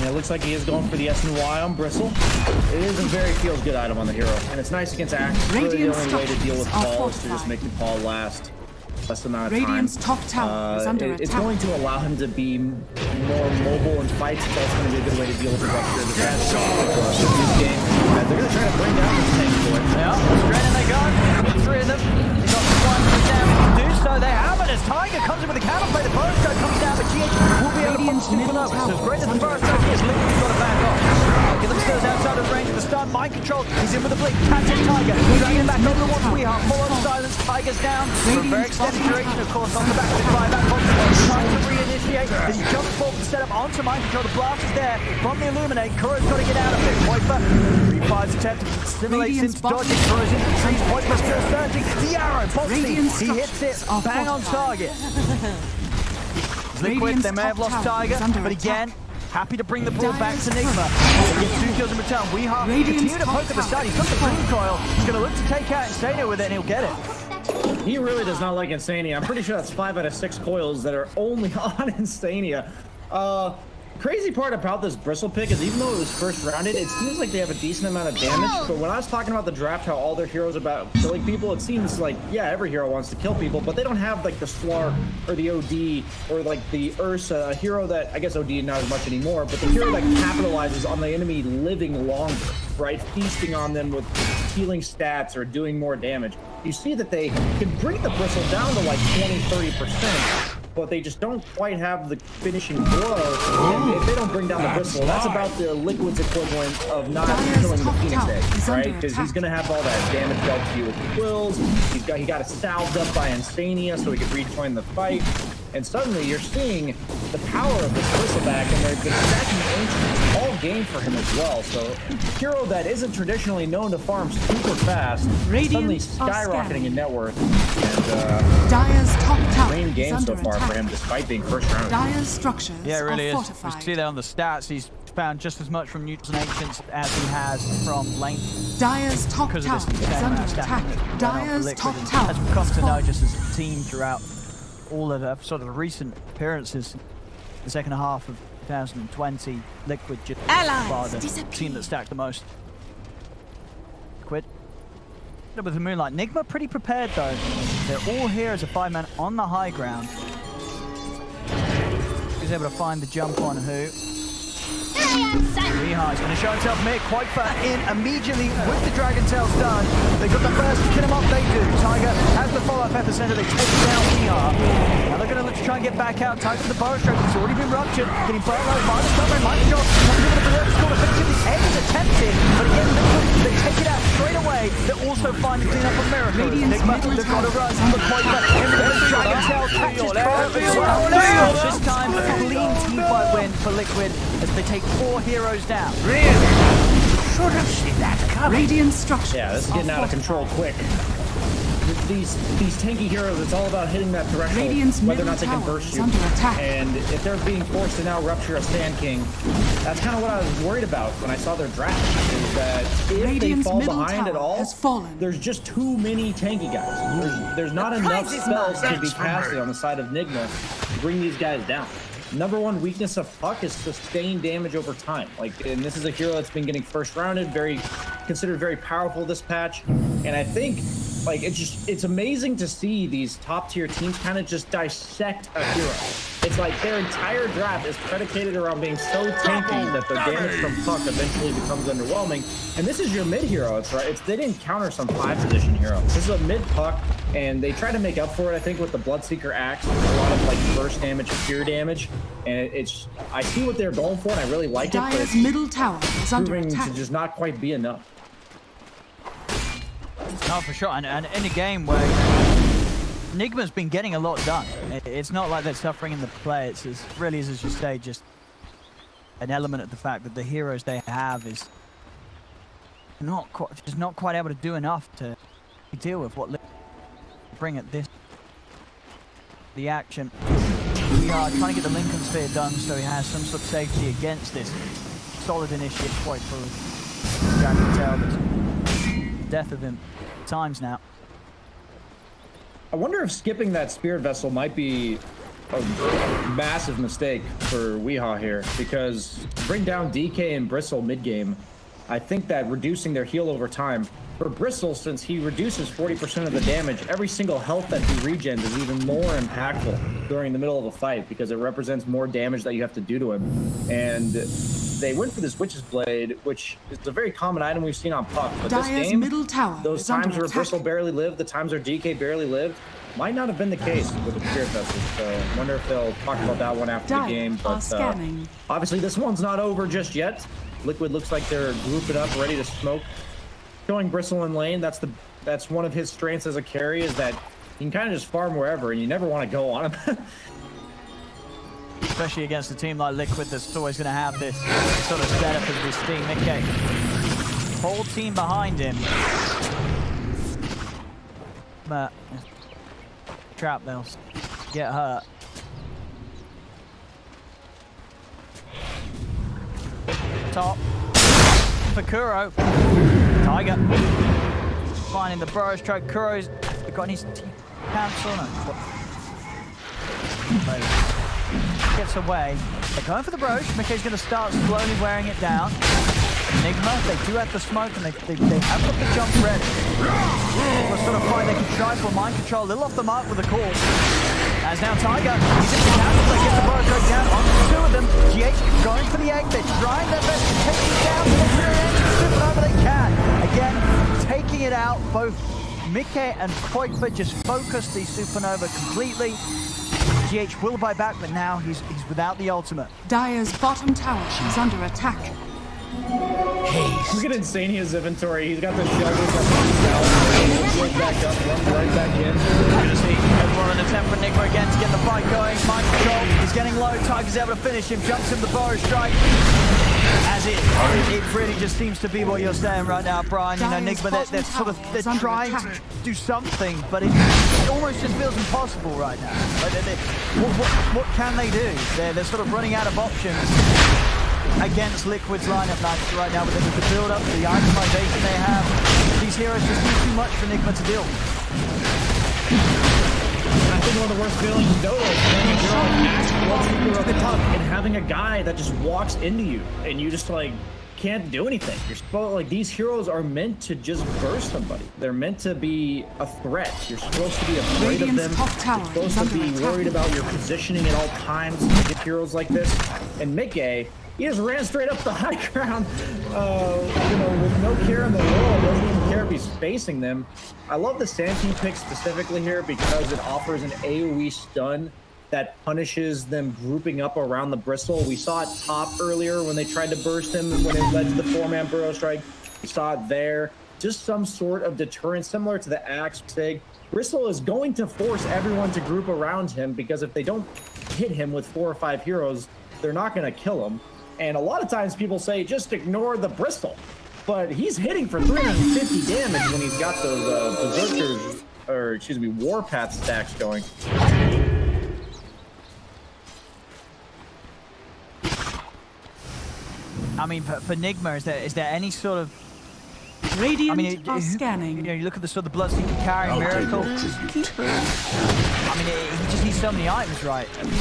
Speaker 7: Yeah, it looks like he is going for the SNY on Bristle. It is a very feels good item on the hero. And it's nice against Axe. Really the
Speaker 1: Radiant
Speaker 7: only way to deal with
Speaker 1: structures
Speaker 7: Paul
Speaker 1: are
Speaker 7: is to just
Speaker 1: fortified.
Speaker 7: make the Paul last less amount of
Speaker 1: Radiant's
Speaker 7: time.
Speaker 1: top tower is under
Speaker 7: It's
Speaker 1: attack.
Speaker 7: going to allow him to be more mobile in fights. It's also going to be a good way to deal with the Rupture. The Trash this game. They're going to try to bring down this tank for it.
Speaker 6: Yeah, straight in they go. Three of them. He's got one for damage to do so. They have it as Tiger comes in with a counterplay. The Burrow Strike comes down, but GH will be able to pop Supernova. So as great as the Burrow Strike is, Liquid's got to back off. Get them stairs outside of range of the stun. Mind control. He's in with the blink. Catches Tiger. Dragging back over towards Weeheart. Full on silence. Tiger's down. For a very extended duration, of course, on the back of the buyback. Trying to reinitiate. He jumps forward to set up onto Mind control. The blast is there from the Illuminate. Kuro's got to get out of it. Poiper. 3-5's attempt. Simulates
Speaker 1: Radiant's
Speaker 6: into dodging. Kuro's into the trees. Poiper still surging. The arrow. Boxing.
Speaker 1: Radiant's
Speaker 6: He hits it.
Speaker 1: structures are
Speaker 6: Bang on
Speaker 1: fortified.
Speaker 6: target. Liquid,
Speaker 1: Radiant's
Speaker 6: they may have
Speaker 1: top
Speaker 6: lost
Speaker 1: tower
Speaker 6: Tiger,
Speaker 1: is under
Speaker 6: but
Speaker 1: attack.
Speaker 6: again, happy to bring the ball back to
Speaker 1: Dyer's
Speaker 6: Nigma.
Speaker 1: front.
Speaker 6: He gets 2 kills in return. Weeheart
Speaker 1: Radiant's
Speaker 6: continue to
Speaker 1: top
Speaker 6: poke at the
Speaker 1: tower
Speaker 6: side. He's got the
Speaker 1: is
Speaker 6: green coil. He's going to look to take out Insania with it, and he'll get it.
Speaker 7: He really does not like Insania. I'm pretty sure that's 5 out of 6 coils that are only on Insania. Crazy part about this Bristle pick is even though it was first rounded, it seems like they have a decent amount of damage. But when I was talking about the draft, how all their heroes are about killing people, it seems like, yeah, every hero wants to kill people, but they don't have like the Slark or the OD or like the Ursa, a hero that, I guess OD not as much anymore, but the hero that capitalizes on the enemy living longer, right? Feasting on them with healing stats or doing more damage. You see that they can bring the Bristle down to like 20-30%. But they just don't quite have the finishing blow. And if they don't bring down the Bristle, that's about the Liquid's equivalent of not
Speaker 1: Dyer's
Speaker 7: killing the
Speaker 1: top
Speaker 7: Phoenix
Speaker 1: tower
Speaker 7: Egg,
Speaker 1: is under
Speaker 7: right? Because he's
Speaker 1: attack.
Speaker 7: going to have all that damage dealt to you with the quills. He got it salved up by Insania so he could rejoin the fight. And suddenly you're seeing the power of this Bristleback, and they're stacking Ancients all game for him as well. So hero that isn't traditionally known to farm super fast, suddenly
Speaker 1: Radiant are
Speaker 7: skyrocketing
Speaker 1: scanning.
Speaker 7: in net worth. And
Speaker 1: Dyer's top tower
Speaker 7: lane
Speaker 1: is
Speaker 7: game so
Speaker 1: under
Speaker 7: far for
Speaker 1: attack.
Speaker 7: him, despite being first round.
Speaker 1: Dyer's structures
Speaker 6: Yeah, it really
Speaker 1: are
Speaker 6: is. We
Speaker 1: fortified.
Speaker 6: see that on the stats. He's found just as much from neutrals and ancients as he has from lane.
Speaker 1: Dyer's top
Speaker 6: Because of
Speaker 1: tower
Speaker 6: this
Speaker 1: is
Speaker 6: insane
Speaker 1: under
Speaker 6: amount of
Speaker 1: attack.
Speaker 6: stacking that's going on for
Speaker 1: Dyer's
Speaker 6: Liquid.
Speaker 1: top
Speaker 6: And
Speaker 1: tower
Speaker 6: as we've come
Speaker 1: is
Speaker 6: to know,
Speaker 1: fallen.
Speaker 6: just as a team throughout all of the sort of recent appearances, the second half of 2020, Liquid just by the team that stacked the most. Liquid. With the Moonlight. Nigma pretty prepared though. They're all here as a 5-man on the high ground. He's able to find the jump on who. Weeheart's going to show himself mid, quite far in immediately with the Dragon Tail stun. They got the first kill him off, they do. Tiger has the follow-up epicenter, they take down Weeheart. Now they're going to look to try and get back out. Tiger with the Burrow Strike, it's already been ruptured. Getting burnt low by the Sunray, Mind Control. Comes in with the Berserk score, effectively the egg is attempted, but again, Liquid, they take it out straight away. They're also finding clean up on Miracle.
Speaker 1: Radiant's
Speaker 6: Nigma,
Speaker 1: middle
Speaker 6: they've got to run,
Speaker 1: tower
Speaker 6: but quite far. In the Dragon Tail catches Burrow as well. This time, a clean team fight win for Liquid as they take 4 heroes down. should have seen that coming.
Speaker 1: Radiant structures.
Speaker 7: Yeah, this is getting out of control quick. These tanky heroes, it's all about hitting that threshold,
Speaker 1: Radiant's
Speaker 7: whether or
Speaker 1: middle
Speaker 7: not they can
Speaker 1: tower
Speaker 7: burst
Speaker 1: is
Speaker 7: you.
Speaker 1: under attack.
Speaker 7: And if they're being forced to now rupture a Sand King, that's kind of what I was worried about when I saw their draft, is that if
Speaker 1: Radiant's
Speaker 7: they fall
Speaker 1: middle
Speaker 7: behind at
Speaker 1: tower
Speaker 7: all,
Speaker 1: has fallen.
Speaker 7: there's just too many tanky guys. There's not enough spells to be casted on the side of Nigma to bring these guys down. Number one weakness of Puck is sustained damage over time. And this is a hero that's been getting first rounded, considered very powerful this patch. And I think, it's amazing to see these top tier teams kind of just dissect a hero. It's like their entire draft is predicated around being so tanky that the damage from Puck eventually becomes underwhelming. And this is your mid hero. They didn't counter some 5 position hero. This is a mid Puck, and they try to make up for it, I think, with the Bloodseeker Axe, a lot of burst damage, fear damage. And I see what they're going for, and I really like it, but
Speaker 1: Dire's
Speaker 7: it's
Speaker 1: middle tower is under
Speaker 7: proving
Speaker 1: attack.
Speaker 7: to just not quite be enough.
Speaker 6: No, for sure. And in a game where Nigma's been getting a lot done. It's not like they're suffering in the play. It's really is, as you say, just an element of the fact that the heroes they have is not quite able to do enough to deal with what bring at this. The action. We are trying to get the Lincoln Sphere done so he has some sort of safety against this solid initiative quite fully. I can tell the death of him times now.
Speaker 7: I wonder if skipping that Spirit Vessel might be a massive mistake for Weehaw here, because to bring down DK and Bristle mid-game, I think that reducing their heal over time, for Bristle, since he reduces 40% of the damage, every single health that he regens is even more impactful during the middle of a fight, because it represents more damage that you have to do to him. And they went for this Witch's Blade, which is a very common item we've seen on Puck. But this
Speaker 1: Dire's
Speaker 7: game,
Speaker 1: middle tower
Speaker 7: those
Speaker 1: is under
Speaker 7: times where
Speaker 1: attack.
Speaker 7: Bristle barely lived, the times where DK barely lived, might not have been the case with the Spirit Vessel. So I wonder if they'll talk about that one after
Speaker 1: Dire
Speaker 7: the game.
Speaker 1: are
Speaker 7: But
Speaker 1: scanning.
Speaker 7: obviously this one's not over just yet. Liquid looks like they're grouping up, ready to smoke. Showing Bristle in lane, that's one of his strengths as a carry, is that he can kind of just farm wherever, and you never want to go on him.
Speaker 6: Especially against a team like Liquid that's always going to have this sort of setup of this team. Okay. Whole team behind him. But trap, they'll get hurt. Top for Kuro. Tiger finding the burrow stroke. Kuro's got his cancel. Gets away. They're going for the Broche. Mickey's going to start slowly wearing it down. Nigma, they do have the smoke, and they have got the jump ready. We'll sort of find they can try for mind control. A little off the mark with the call. As now Tiger, he's in the cancel. They get the burrow stroke down on the 2 of them. GH going for the egg. They're trying their best to take it down. Supernova they can. Again, taking it out. Both Mickey and Koipa just focus the Supernova completely. GH will buy back, but now he's without the ultimate.
Speaker 1: Dire's bottom tower is under attack.
Speaker 7: Look at Insane his inventory. He's got the shell, he's got the runs back up, runs right back in.
Speaker 6: You see everyone an attempt for Nigma again to get the fight going. Mind control, he's getting low. Tiger's able to finish him, jumps in the burrow strike. As it really just seems to be what you're saying right now, Brian. You know, Nigma, they're trying to do something, but it almost just feels impossible right now. What can they do? They're sort of running out of options against Liquid's lineup right now, but with the build-up, the itemization they have, these heroes just do too much for Nigma to deal.
Speaker 7: I think one of the worst feelings in Dota is playing a girl at the top and having a guy that just walks into you, and you just can't do anything. You're supposed these heroes are meant to just burst somebody. They're meant to be a threat. You're supposed to be afraid of them. You're supposed to be worried about your positioning at all times to get heroes like this. And Mickey, he just ran straight up the high ground, with no care in the world. Doesn't even care if he's facing them. I love the Sand King pick specifically here because it offers an AoE stun that punishes them grouping up around the Bristle. We saw it top earlier when they tried to burst him when it led to the 4-man burrow strike. We saw it there. Just some sort of deterrent similar to the Axe Sig. Bristle is going to force everyone to group around him because if they don't hit him with 4 or 5 heroes, they're not going to kill him. And a lot of times people say, just ignore the Bristle. but he's hitting for 350 damage when he's got those berserkers, or excuse me, warpath stacks going.
Speaker 6: I mean, for Nigma, is there any sort of...
Speaker 1: Radiant
Speaker 6: I mean,
Speaker 1: are scanning.
Speaker 6: You know, you look at the sort of Bloodseeker carry Miracle. I mean, he just needs so many items, right? I mean,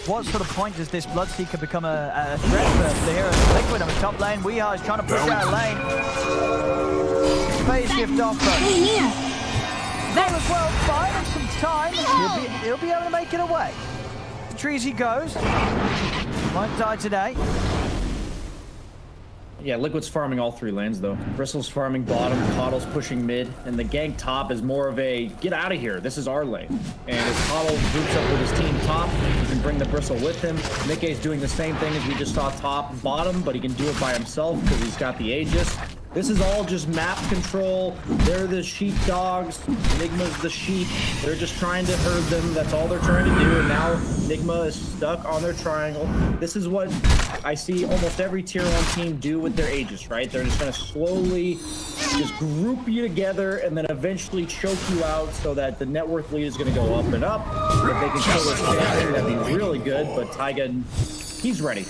Speaker 6: what sort of point does this Bloodseeker become a threat for the heroes of Liquid on the top lane? Weehaw is trying to push out lane. Phase shift off, but... There as well, buy him some time. He'll be able to make it away. The trees he goes. Won't die today.
Speaker 7: Yeah, Liquid's farming all 3 lanes, though. Bristle's farming bottom, Coddle's pushing mid, and the gank top is more of a, get out of here, this is our lane. And if Coddle groups up with his team top, he can bring the Bristle with him. Mickey's doing the same thing as we just saw top, bottom, but he can do it by himself because he's got the Aegis. This is all just map control. They're the sheepdogs. Nigma's the sheep. They're just trying to herd them. That's all they're trying to do. And now Nigma is stuck on their triangle. This is what I see almost every tier 1 team do with their Aegis, right? They're just going to slowly just group you together and then eventually choke you out so that the net worth lead is going to go up and up. If they can kill this champion, that'd be really good. But Taiga, he's ready.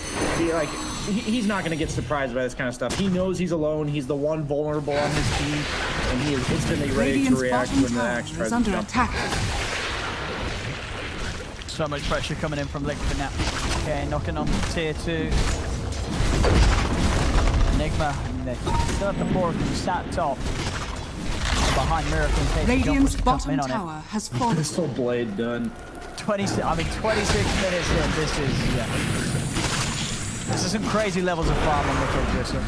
Speaker 7: He's not going to get surprised by this kind of stuff. He knows he's alone. He's the one vulnerable on his team, and he is instantly ready
Speaker 1: Radiant's
Speaker 7: to react
Speaker 1: bottom
Speaker 7: when the
Speaker 1: tower
Speaker 7: axe
Speaker 1: is
Speaker 7: tries to
Speaker 1: under
Speaker 7: jump.
Speaker 1: attack.
Speaker 6: So much pressure coming in from Liquid now. Okay, knocking on tier 2. Enigma, and they still have the 4 of them sat top. Behind Miracle in case
Speaker 1: Radiant's
Speaker 6: the jump was to come
Speaker 1: bottom
Speaker 6: in on
Speaker 1: tower has fallen.
Speaker 7: Pistol blade done.
Speaker 6: 26 minutes in, this is, yeah. This is some crazy levels of farm on Liquid Bristle.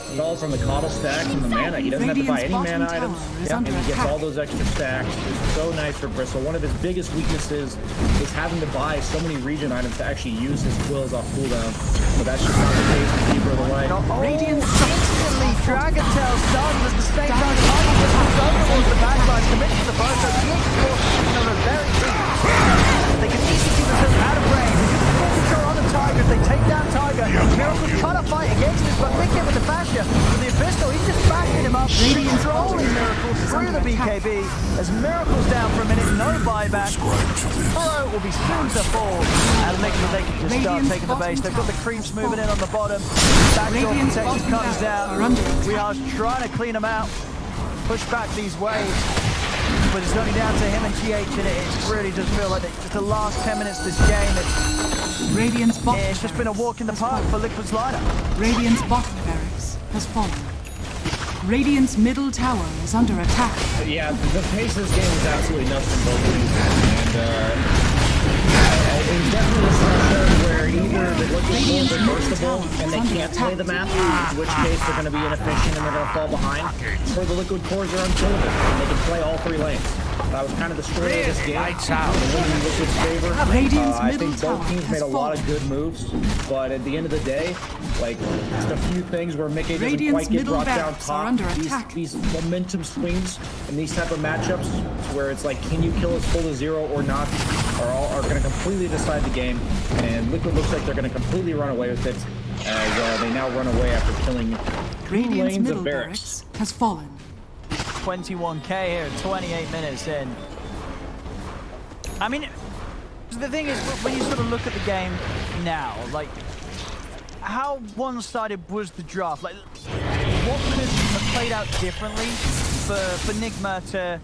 Speaker 7: It's all from the Coddle stacks and the mana. He doesn't have to buy any
Speaker 1: Radiant's
Speaker 7: mana
Speaker 1: bottom
Speaker 7: items,
Speaker 1: tower is
Speaker 7: and
Speaker 1: under
Speaker 7: he gets
Speaker 1: attack.
Speaker 7: all those extra stacks. It's so nice for Bristle. One of his biggest weaknesses is having to buy so many regen items to actually use his quills off cooldown. But that's just not the case with Keeper of the Light.
Speaker 1: Radiant
Speaker 6: Instantly, Dragon Tail stuns at the same time. Tiger just moves over towards the backline, commits to the burst, so TH are very deep. They can easily keep themselves out of range. They get the full control on the Tiger. They take down Tiger. Miracle's trying to fight against this, but Mickey with the basher. With the Abyssal, he's just backing him up. Controlling Miracle through the BKB. As Miracle's down for a minute, no buyback. Burrow will be soon to fall. And Liquid, they can just start taking the base. They've got the creeps moving in on the bottom. Backdoor protection comes down. We are trying to clean them out. Push back these waves. But it's only down to him and GH, and it really does feel like just the last 10 minutes of this game.
Speaker 1: Radiant's bottom
Speaker 6: It's just been a walk in the park for Liquid's lineup.
Speaker 1: Radiant's bottom barracks has fallen. Radiant's middle tower is under attack.
Speaker 7: Yeah, the pace of this game is absolutely nuts from both teams. And it's definitely a threshold where either the Liquid Wolves are burstable and they can't play the map, in which case they're going to be inefficient and they're going to fall behind, or the Liquid Cores are unkillable and they can play all 3 lanes. That was kind of the story of this game. In Liquid's favor. I think both teams made a lot of good moves, but at the end of the day, like, just a few things where Mickey doesn't quite get brought down top. These momentum swings in these type of matchups where it's like, can you kill us full to 0 or not, are going to completely decide the game. And Liquid looks like they're going to completely run away with it as they now run away after killing 2
Speaker 1: Radiant's
Speaker 7: lanes
Speaker 1: middle
Speaker 7: of barracks.
Speaker 1: has fallen.
Speaker 6: 21k here, 28 minutes in. I mean, the thing is, when you sort of look at the game now, like, how one-sided was the draft? Like, what could have played out differently for Nigma to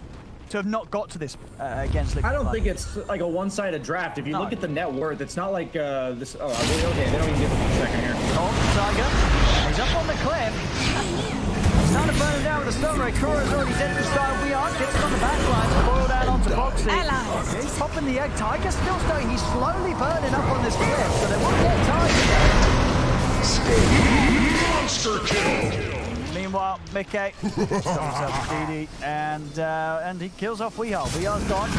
Speaker 6: have not got to this against Liquid?
Speaker 7: I don't think it's like a one-sided draft. If you look at the net worth, it's not like this. Oh, okay, they don't even give us a second here.
Speaker 6: Oh, Tiger, he's up on the cliff. Time to burn him down with a stun ray. Krora's already dead this time. We are gets on the back line to boil down onto Boxy. He's popping the egg. Tiger's still staying. He's slowly burning up on this cliff, so they won't get Tiger.
Speaker 9: Monster kill!
Speaker 6: Meanwhile, Mickey stops himself with DD, and he kills off Weehaw. Weeha's gone.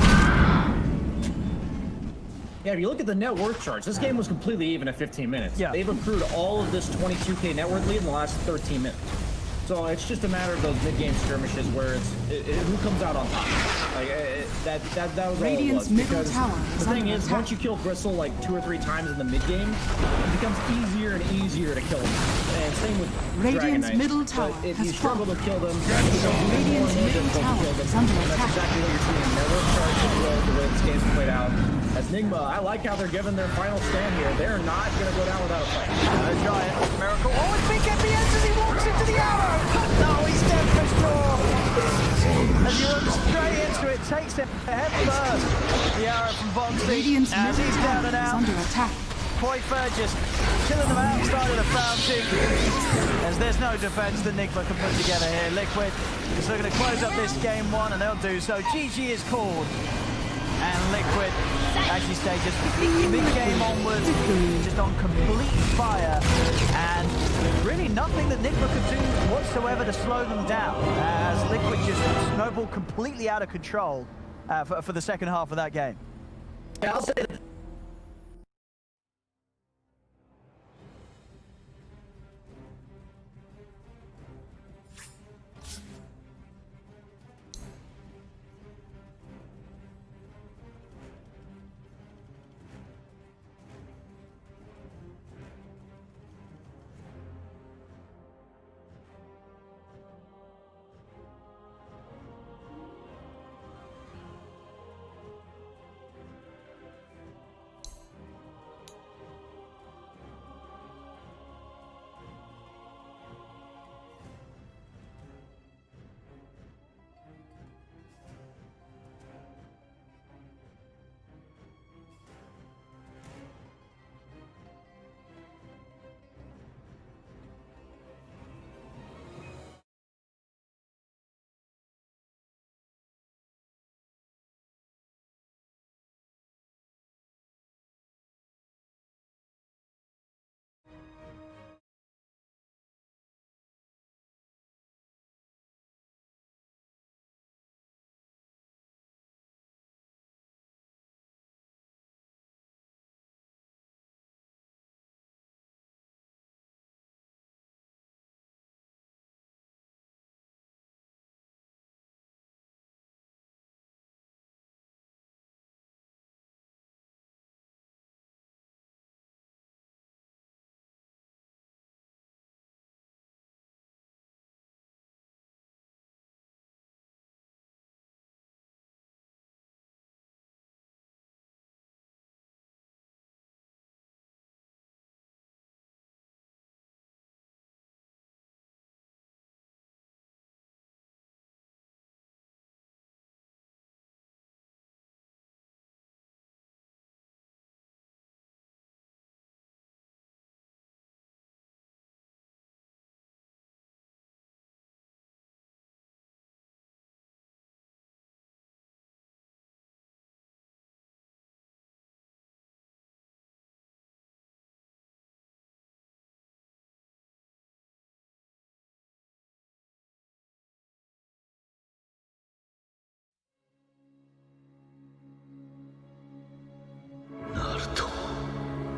Speaker 7: Yeah, if you look at the net worth charts, this game was completely even at 15 minutes.
Speaker 6: Yeah.
Speaker 7: They've accrued all of this 22k net worth lead in the last 13 minutes. So it's just a matter of those mid-game skirmishes where who comes out on top. Like that was all it
Speaker 1: Radiant's
Speaker 7: was.
Speaker 1: middle
Speaker 7: Because
Speaker 1: tower is
Speaker 7: the thing
Speaker 1: under
Speaker 7: is,
Speaker 1: attack.
Speaker 7: once you kill Bristle like 2 or 3 times in the mid-game, it becomes easier and easier to kill them. And same with Dragon
Speaker 1: Radiant's
Speaker 7: Knight.
Speaker 1: middle
Speaker 7: But
Speaker 1: tower
Speaker 7: if
Speaker 1: has
Speaker 7: you struggle
Speaker 1: fallen.
Speaker 7: to kill them, it becomes even more
Speaker 1: Radiant's
Speaker 7: and more
Speaker 1: middle
Speaker 7: difficult
Speaker 1: tower
Speaker 7: to kill them.
Speaker 1: is under
Speaker 7: And that's
Speaker 1: attack.
Speaker 7: exactly what you're seeing. They're really starting to build the way this game's played out. As Nigma, I like how they're giving their final stand here. They're not going to go down without a fight.
Speaker 6: Giant Miracle. Oh, it's big MBS as he walks into the arrow. No, he's dead for sure. As you look straight into it, takes it head first. The arrow from Boxy
Speaker 1: Radiant's
Speaker 6: as
Speaker 1: middle
Speaker 6: he's down
Speaker 1: tower
Speaker 6: and
Speaker 1: is
Speaker 6: out.
Speaker 1: under attack.
Speaker 6: Poifer just killing them outside of the fountain. As there's no defense that Nigma can put together here. Liquid is looking to close up this game 1, and they'll do so. GG is called. And Liquid, as you say, just mid-game onwards, just on complete fire, and really nothing that Nigma could do whatsoever to slow them down, as Liquid just snowballed completely out of control for the second half of that game.
Speaker 8: Yeah, I'll say that.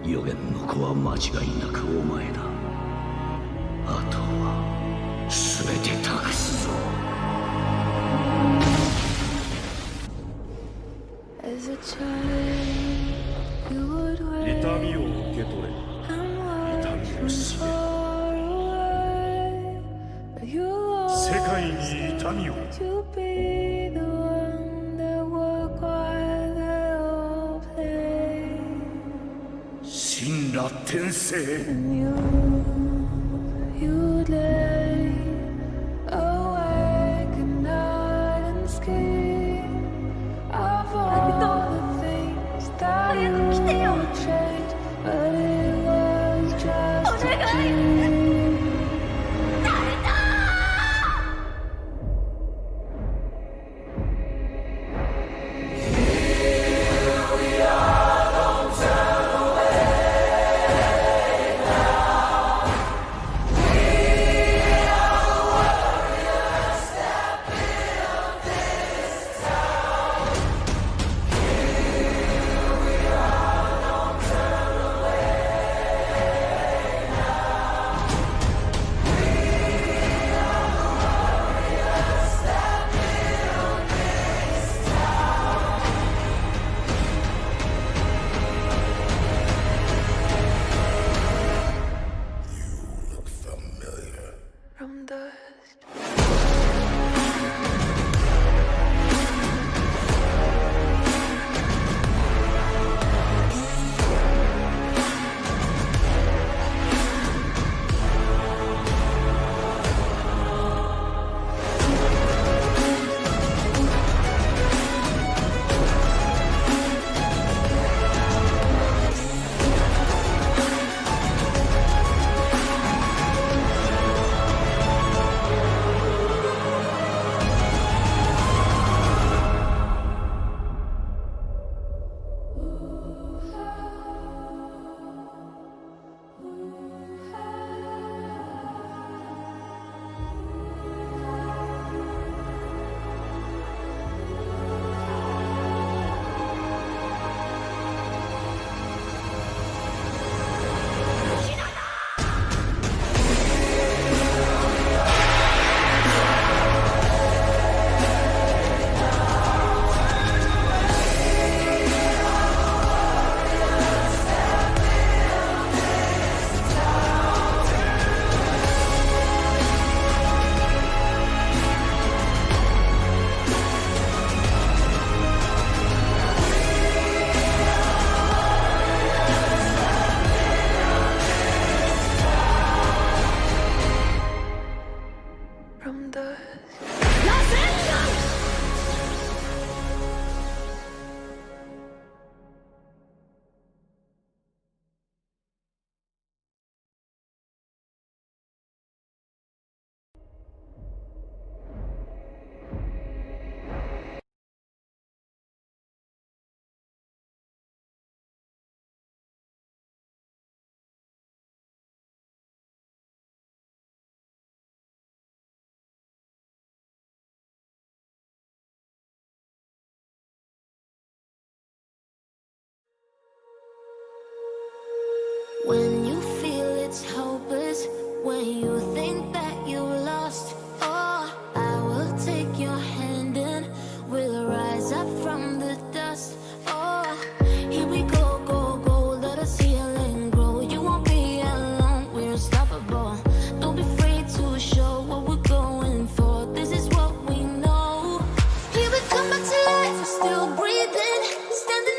Speaker 9: 予言の子は間違いなくお前だ。あとは全て託すぞ。痛みを受け取れ。痛みを知れ。世界に痛みを。神羅転生。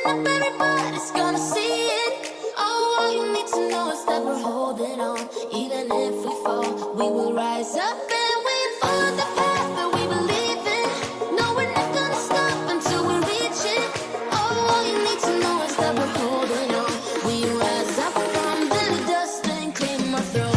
Speaker 10: up, everybody's gonna see it. Oh, all you need to know is that we're holding on. Even if we fall, we will rise up and we follow the path that we believe in. No, we're not gonna stop until we reach it. Oh, all you need to know is that we're holding on. We rise up from the dust and clear my throat.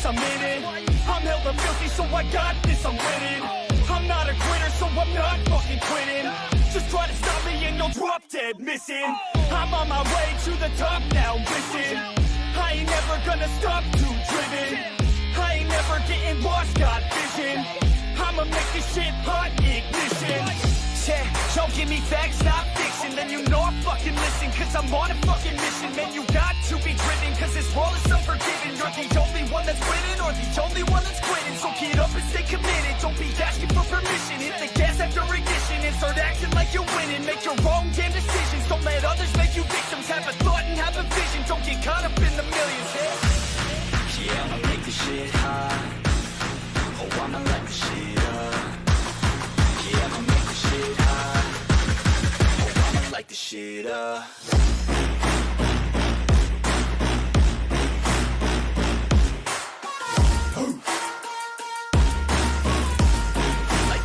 Speaker 11: I'm in it. I'm hella filthy, so I got this, I'm winning. I'm not a quitter, so I'm not fucking quitting. Just try to stop me and you'll drop dead missing. I'm on my way to the top now, listen. I ain't never gonna stop, too driven. I ain't never getting lost, got vision. I'ma make this shit hot, ignition. Yeah, don't give me facts, not fiction. Then you know I fucking listen, cause I'm on a fucking mission. Man, you got to be driven, cause this world is unforgiving. You're the only one that's winning, or the only one that's quitting. So get up and stay committed, don't be asking for permission. Hit the gas after ignition and start acting like you're winning. Make your own damn decisions, don't let others make you victims. Have a thought and have a vision, don't get caught up in the millions. Yeah, I'ma make this shit hot. Oh, I'ma light this shit up. Yeah, I'ma make this shit hot. Oh, I'ma light this shit up. Like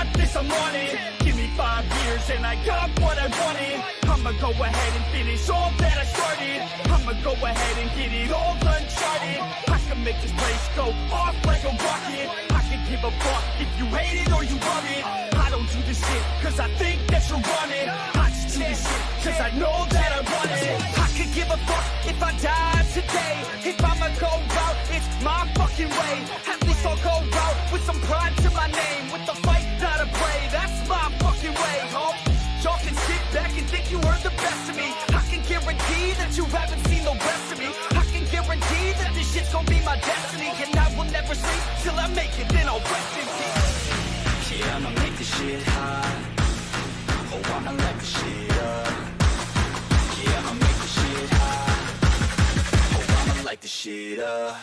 Speaker 11: got this, I'm on it. Give me 5 years and I got what I wanted. I'ma go ahead and finish all that I started. I'ma go ahead and get it all uncharted. I can make this place go off like a rocket. I can give a fuck if you hate it or you love it. I don't do this shit cause I think that you're running. I just do this shit cause I know that I want it. I could give a fuck if I die today. If I'ma go out, it's my fucking way. At least I'll go out with some pride to my name. With the fight, not a play, that's my fucking way, ho. Y'all can sit back and think you heard the best of me. I can guarantee that you haven't seen the rest of me. I can guarantee that this shit's gonna be my destiny. And I will never sleep till I make it, then I'll rest in peace.
Speaker 9: Yeah, I'ma make this shit hot. Oh, I'ma light the shit up. Yeah, I'ma make this shit hot. Oh, I'ma light the shit up.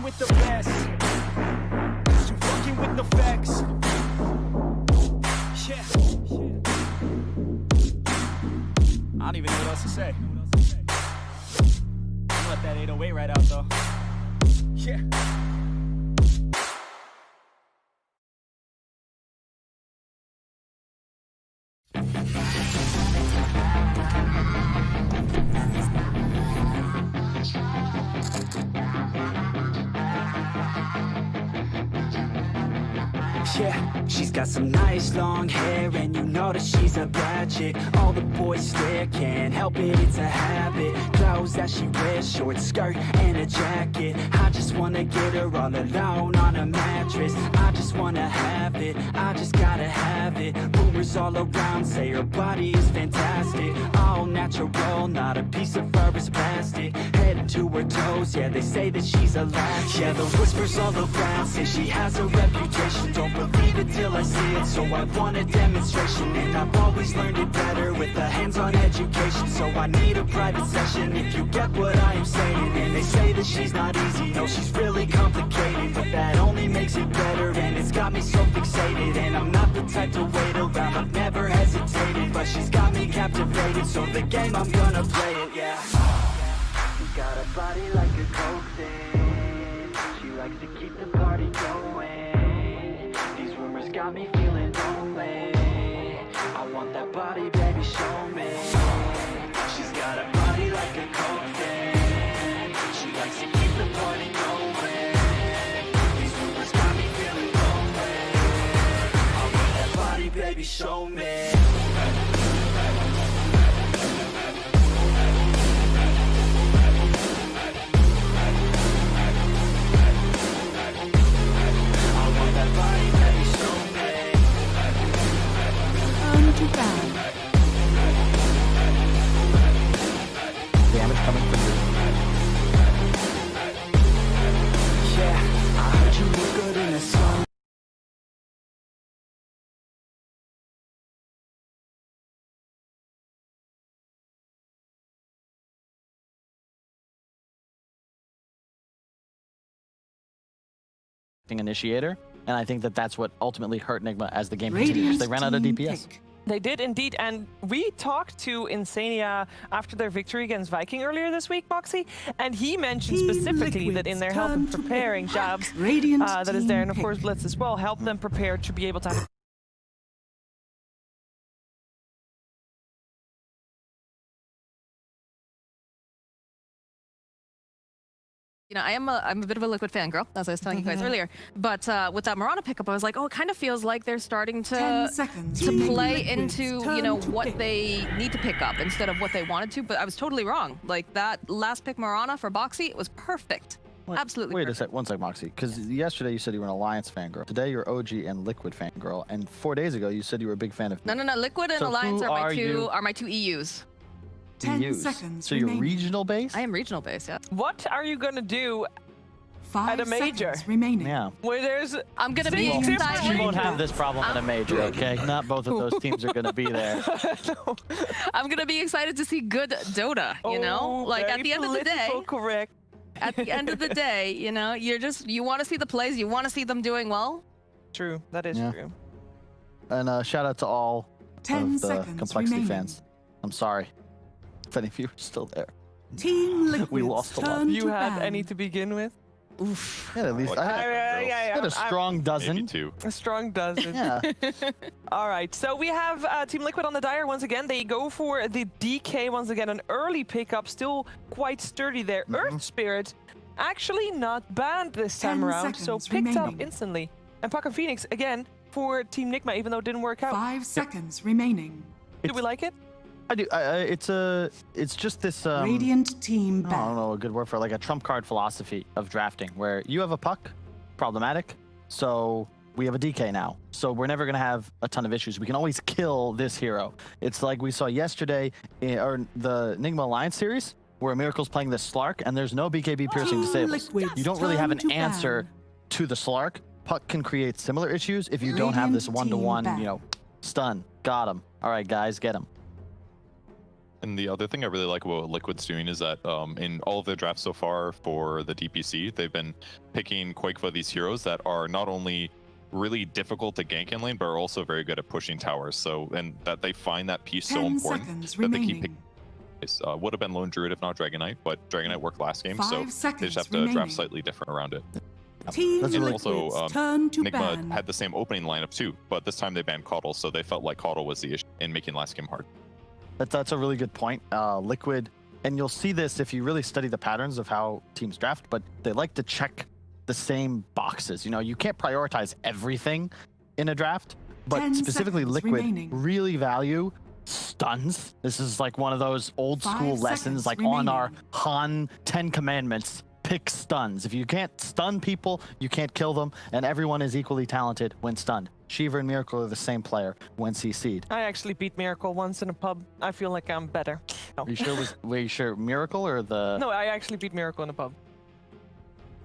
Speaker 11: With the best, you fucking with the facts. Yeah. I don't even know what else to say. I'm let that 808 right out though. Yeah.
Speaker 12: Yeah, she's got some nice long hair, and you know that she's a bad chick. All the boys stare, can't help it, it's a habit. Clothes that she wears, short skirt and a jacket. I just wanna get her all alone on a mattress. I just wanna have it, I just gotta have it. Rumors all around say her body is fantastic. All natural, not a piece of fur is plastic. Head to her toes, yeah, they say that she's a latch. Yeah, the whispers all around say she has a reputation. Don't believe it till I see it, so I want a demonstration. And I've always learned it better with a hands-on education. So I need a private session if you get what I am saying. And they say that she's not easy, no, she's really complicated. But that only makes it better, and it's got me so fixated. And I'm not the type to wait around, I've never hesitated. But she's got me captivated, so the game, I'm gonna play it, yeah. She's got a body like a coke thing. She likes to keep the party going. These rumors got me feeling lonely. I want that body, baby, show me. She's got a body like a coke thing. She likes to keep the party going. These rumors got me feeling lonely. I want that body, baby, show me.
Speaker 4: Damage coming from you.
Speaker 12: Yeah, I heard you look good in a song.
Speaker 4: Initiator, and I think that that's what ultimately hurt Nigma as the game continues. They ran out of DPS.
Speaker 2: They did indeed, and we talked to Insania after their victory against Viking earlier this week, Moxie, and he mentioned specifically that in their help in preparing jobs, that is there, and of course Blitz as well, help them prepare to be able to
Speaker 5: You know, I'm a bit of a Liquid fangirl, as I was telling you guys earlier. But with that Mirana pickup, I was like, oh, it kind of feels like they're starting to play into, you know, what they need to pick up instead of what they wanted to. But I was totally wrong. Like, that last pick Mirana for Boxy, it was perfect. Absolutely
Speaker 4: Wait
Speaker 5: perfect.
Speaker 4: a sec, one sec, Moxie. Because yesterday you said you were an Alliance fangirl. Today you're OG and Liquid fangirl. And 4 days ago you said you were a big fan of.
Speaker 5: No. Liquid and
Speaker 4: So
Speaker 5: Alliance
Speaker 4: who
Speaker 5: are my two EUs.
Speaker 1: 10
Speaker 4: EUs.
Speaker 1: seconds
Speaker 4: So you're
Speaker 1: remaining.
Speaker 4: regional based?
Speaker 5: I am regional based, yeah.
Speaker 2: What are you going to do
Speaker 1: 5
Speaker 2: at a major.
Speaker 1: seconds remaining.
Speaker 4: Yeah.
Speaker 2: Where there's
Speaker 5: I'm gonna be
Speaker 2: Six different
Speaker 5: excited.
Speaker 4: She won't have this problem in a major, okay? Not both of those teams are going to be there.
Speaker 5: I'm gonna be excited to see good Dota. You know,
Speaker 2: Oh,
Speaker 5: like at
Speaker 2: very
Speaker 5: the end of the day.
Speaker 2: political correct.
Speaker 5: At the end of the day, you know, you want to see the plays, you want to see them doing well.
Speaker 2: True, that is
Speaker 4: Yeah.
Speaker 2: true.
Speaker 4: And shout out to all
Speaker 1: 10
Speaker 4: of the
Speaker 1: seconds
Speaker 4: Complexity
Speaker 1: remaining.
Speaker 4: fans. I'm sorry if any of you are still there.
Speaker 1: Team Liquid's
Speaker 4: We lost a lot.
Speaker 1: turn
Speaker 2: You
Speaker 1: to
Speaker 2: had
Speaker 1: ban.
Speaker 2: any to begin with?
Speaker 4: Yeah, at least I had a strong
Speaker 3: Maybe
Speaker 4: dozen.
Speaker 3: 2.
Speaker 2: A strong dozen.
Speaker 4: Yeah.
Speaker 2: All right, so we have Team Liquid on the Dire once again. They go for the DK once again, an early pickup, still quite sturdy there. Earth Spirit, actually not banned this
Speaker 1: 10
Speaker 2: time around, so
Speaker 1: seconds
Speaker 2: picked up
Speaker 1: remaining.
Speaker 2: instantly. And Puck and Phoenix again for Team Nigma, even though it didn't work out.
Speaker 1: 5 seconds remaining.
Speaker 2: Do we like it?
Speaker 4: I do. It's just this.
Speaker 1: Radiant team
Speaker 4: I
Speaker 1: ban.
Speaker 4: don't know a good word for it, like a trump card philosophy of drafting, where you have a puck, problematic, so we have a DK now. So we're never going to have a ton of issues. We can always kill this hero. It's like we saw yesterday or the Nigma Alliance series, where Miracle's playing the Slark, and there's no BKB piercing disables.
Speaker 1: Liquid's
Speaker 4: You don't really have an
Speaker 1: turn to
Speaker 4: answer
Speaker 1: ban.
Speaker 4: to the Slark. Puck can create similar issues if you don't have this
Speaker 1: Radiant
Speaker 4: one-to-one,
Speaker 1: team
Speaker 4: you know, stun. Got him. All right, guys, get him.
Speaker 3: And the other thing I really like about what Liquid's doing is that in all of their drafts so far for the DPC, they've been picking quite for these heroes that are not only really difficult to gank in lane, but are also very good at pushing towers. So, and that they find that piece so
Speaker 1: 10
Speaker 3: important
Speaker 1: seconds
Speaker 3: that they keep
Speaker 1: remaining.
Speaker 3: picking. Would have been Lone Druid if not Dragon Knight, but Dragon Knight worked last game,
Speaker 1: 5
Speaker 3: so they
Speaker 1: seconds
Speaker 3: just have to
Speaker 1: remaining.
Speaker 3: draft slightly different around it.
Speaker 1: Team
Speaker 4: That's
Speaker 3: And
Speaker 4: really-
Speaker 1: Liquid's
Speaker 3: also,
Speaker 1: turn to
Speaker 3: Nigma
Speaker 1: ban.
Speaker 3: had the same opening lineup too, but this time they banned Caudle, so they felt like Caudle was the issue in making last game hard.
Speaker 4: That's a really good point. Liquid, and you'll see this if you really study the patterns of how teams draft, but they like to check the same boxes. You know, you can't prioritize everything in a draft, but
Speaker 1: 10
Speaker 4: specifically
Speaker 1: seconds
Speaker 4: Liquid
Speaker 1: remaining.
Speaker 4: really value stuns. This is like one of those old
Speaker 1: 5
Speaker 4: school
Speaker 1: seconds
Speaker 4: lessons, like on our
Speaker 1: remaining.
Speaker 4: Han 10 Commandments. Pick stuns. If you can't stun people, you can't kill them, and everyone is equally talented when stunned. Shiva and Miracle are the same player when CC'd.
Speaker 2: I actually beat Miracle once in a pub. I feel like I'm better. No,
Speaker 4: Were you sure Miracle or the...
Speaker 2: no, I actually beat Miracle in a pub.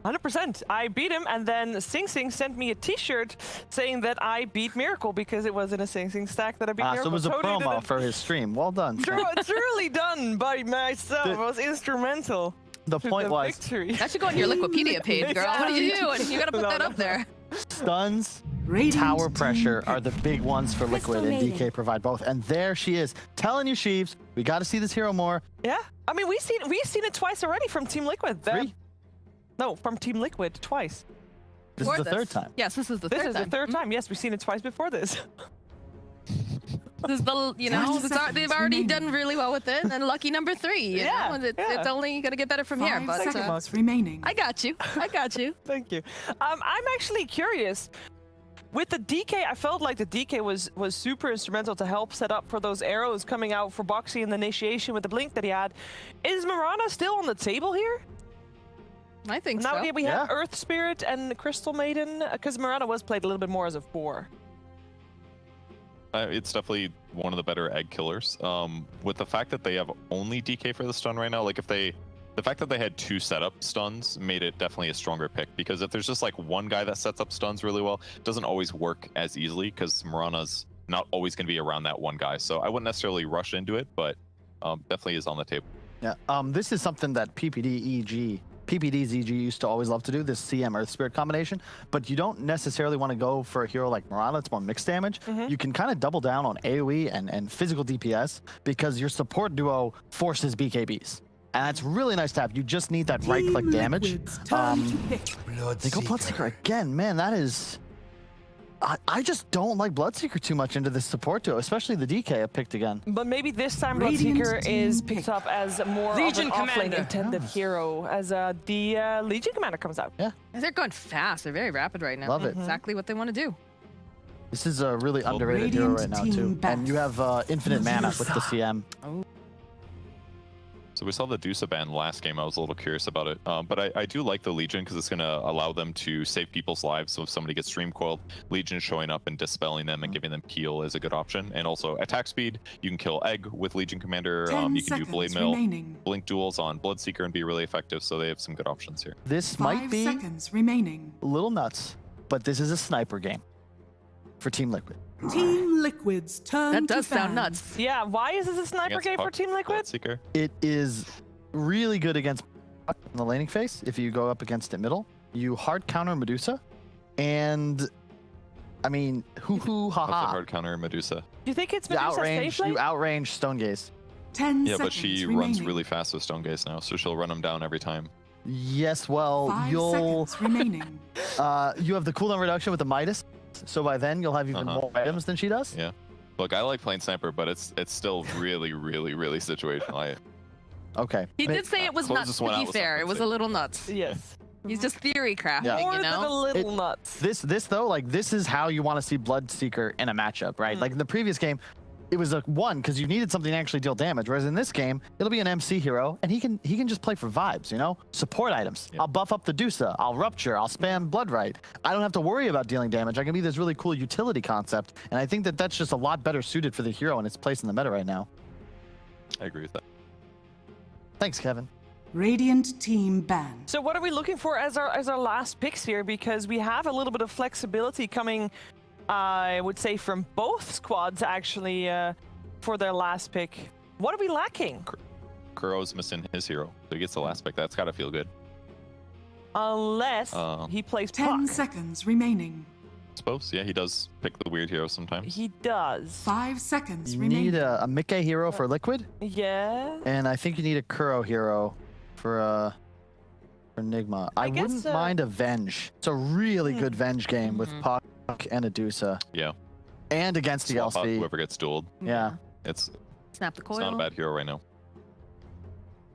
Speaker 2: 100%. I beat him, and then Sing Sing sent me a T-shirt saying that I beat Miracle because it was in a Sing Sing stack that I beat
Speaker 4: So
Speaker 2: Miracle.
Speaker 4: it was a
Speaker 2: Totally
Speaker 4: promo
Speaker 2: didn't-
Speaker 4: for his stream. Well done.
Speaker 2: Truly done by myself. It was instrumental.
Speaker 4: The
Speaker 2: to
Speaker 4: point
Speaker 2: the
Speaker 4: was,
Speaker 2: victory.
Speaker 5: That should go on your Wikipedia page, girl. What are you doing? You gotta put that up there.
Speaker 4: stuns,
Speaker 1: Radiant
Speaker 4: tower
Speaker 1: team
Speaker 4: pressure
Speaker 1: pick.
Speaker 4: are the big ones for Liquid, and
Speaker 10: Crystal
Speaker 4: DK provide both. And there she is, telling you, Sheaves, we got to see this hero more.
Speaker 2: Yeah, I mean we've seen it twice already from Team Liquid.
Speaker 4: Three?
Speaker 2: No, from Team Liquid twice.
Speaker 4: This
Speaker 5: Before
Speaker 4: is the third time.
Speaker 5: Yes, this is the
Speaker 2: This
Speaker 5: third
Speaker 2: is
Speaker 5: time.
Speaker 2: the third time. Yes, we've seen it twice before this.
Speaker 5: This is the, you know,
Speaker 1: 10
Speaker 5: they've
Speaker 1: seconds
Speaker 5: already
Speaker 1: remaining.
Speaker 5: done really well with it, and lucky number 3. You
Speaker 2: Yeah,
Speaker 5: know, and
Speaker 2: yeah.
Speaker 5: it's only gonna get better from here.
Speaker 1: 5
Speaker 5: But
Speaker 1: seconds remaining.
Speaker 5: I got you. I got you.
Speaker 2: Thank you. I'm actually curious. With the DK, I felt like the DK was super instrumental to help set up for those arrows coming out for Boxy in the initiation with the blink that he had. Is Mirana still on the table here?
Speaker 5: I think
Speaker 2: Now
Speaker 5: so.
Speaker 2: we have
Speaker 4: Yeah.
Speaker 2: Earth Spirit and Crystal Maiden, because Mirana was played a little bit more as a 4.
Speaker 3: It's definitely one of the better egg killers. With the fact that they have only DK for the stun right now, like the fact that they had 2 setup stuns made it definitely a stronger pick. Because if there's just like one guy that sets up stuns really well, it doesn't always work as easily because Mirana's not always going to be around that one guy. So I wouldn't necessarily rush into it, but definitely is on the table.
Speaker 4: Yeah. This is something that PPD-ZG used to always love to do, this CM Earth Spirit combination, but you don't necessarily want to go for a hero like Mirana. It's more mixed damage. You can kind of double down on AoE and physical DPS because your support duo forces BKBs. And that's really nice to have. You just need that right-click
Speaker 1: Team
Speaker 4: damage.
Speaker 1: Liquid's turn to pick.
Speaker 4: They go Bloodseeker again. Man, that is... I just don't like Bloodseeker too much into this support duo, especially the DK I picked again.
Speaker 2: But maybe this time
Speaker 1: Radiant
Speaker 2: Bloodseeker
Speaker 1: team
Speaker 2: is
Speaker 1: pick.
Speaker 2: picked up as more
Speaker 11: Legion
Speaker 2: of an offlane
Speaker 11: Commander.
Speaker 2: intended hero as the Legion Commander comes out.
Speaker 5: They're going fast. They're very rapid right now.
Speaker 4: Love it.
Speaker 5: Exactly what they want to do.
Speaker 4: This is a really underrated hero
Speaker 1: Radiant
Speaker 4: right now,
Speaker 1: team
Speaker 4: too.
Speaker 1: back.
Speaker 4: And you have infinite mana with the CM.
Speaker 3: So we saw the Dusa ban last game. I was a little curious about it, but I do like the Legion because it's going to allow them to save people's lives. So if somebody gets stream coiled, Legion showing up and dispelling them and giving them heal is a good option. And also attack speed, you can kill Egg with Legion Commander.
Speaker 1: 10
Speaker 3: You can do Blade Mill,
Speaker 1: remaining.
Speaker 3: Blink duels on Bloodseeker and be really effective. So they have some good options here.
Speaker 4: This
Speaker 1: 5
Speaker 4: might be
Speaker 1: seconds remaining.
Speaker 4: a little nuts, but this is a sniper game for Team Liquid.
Speaker 1: Team Liquid's turn
Speaker 5: That does
Speaker 1: to
Speaker 5: sound
Speaker 1: ban.
Speaker 5: nuts.
Speaker 2: Yeah, why is this a sniper
Speaker 3: Against
Speaker 2: game for
Speaker 3: Puck,
Speaker 2: Team Liquid?
Speaker 3: Bloodseeker.
Speaker 4: It is really good against in the laning phase. If you go up against it middle, you hard counter Medusa, and I mean, hoo hoo ha
Speaker 3: That's a
Speaker 4: ha.
Speaker 3: hard counter Medusa.
Speaker 2: Do you think it's
Speaker 4: You
Speaker 2: Medusa's
Speaker 4: outrange,
Speaker 2: safe lane?
Speaker 4: you outrange Stonegaze.
Speaker 1: 10
Speaker 3: Yeah,
Speaker 1: seconds
Speaker 3: but she
Speaker 1: remaining.
Speaker 3: runs really fast with Stonegaze now, so she'll run them down every time.
Speaker 4: Yes, well,
Speaker 1: 5
Speaker 4: you'll
Speaker 1: seconds remaining.
Speaker 4: you have the cooldown reduction with the Midas, so by then you'll have even more items than she does.
Speaker 3: Yeah. Look, I like playing sniper, but it's still really, really, really situational.
Speaker 4: Okay.
Speaker 5: He did say it was
Speaker 3: close
Speaker 5: nuts,
Speaker 3: this
Speaker 5: to
Speaker 3: one out
Speaker 5: be
Speaker 3: with
Speaker 5: fair. It
Speaker 3: something
Speaker 5: was a
Speaker 3: safe.
Speaker 5: little nuts.
Speaker 2: Yes.
Speaker 5: He's just theory crafting,
Speaker 4: Yeah.
Speaker 2: More
Speaker 5: you
Speaker 2: than a
Speaker 5: know?
Speaker 2: little nuts.
Speaker 4: This though, like this is how you want to see Bloodseeker in a matchup, right? Like in the previous game, it was a 1 because you needed something to actually deal damage. Whereas in this game, it'll be an MC hero, and he can just play for vibes, you know? Support items.
Speaker 3: Yep.
Speaker 4: I'll buff up the Dusa. I'll rupture. I'll spam Bloodright. I don't have to worry about dealing damage. I can be this really cool utility concept, and I think that that's just a lot better suited for the hero and its place in the meta right now.
Speaker 3: I agree with that.
Speaker 4: Thanks, Kevin.
Speaker 1: Radiant team ban.
Speaker 2: So what are we looking for as our last picks here? Because we have a little bit of flexibility coming, I would say, from both squads actually for their last pick. What are we lacking?
Speaker 3: Kuro's missing his hero, so he gets the last pick. That's got to feel good.
Speaker 2: Unless he plays
Speaker 1: 10
Speaker 2: Puck.
Speaker 1: seconds remaining.
Speaker 3: I suppose. Yeah, he does pick the weird hero sometimes.
Speaker 2: He does.
Speaker 1: 5 seconds
Speaker 4: You
Speaker 1: remaining.
Speaker 4: need a Mickey hero for Liquid,
Speaker 2: Yeah.
Speaker 4: and I think you need a Kuro hero for Enigma. I
Speaker 2: guess,
Speaker 4: wouldn't mind a Venge. It's a really good Venge game with Puck and a Dusa.
Speaker 3: Yeah.
Speaker 4: And against
Speaker 3: Swap out
Speaker 4: DLC.
Speaker 3: whoever gets dueled.
Speaker 4: Yeah.
Speaker 3: It's
Speaker 5: Snap the coil.
Speaker 3: not a bad hero right now.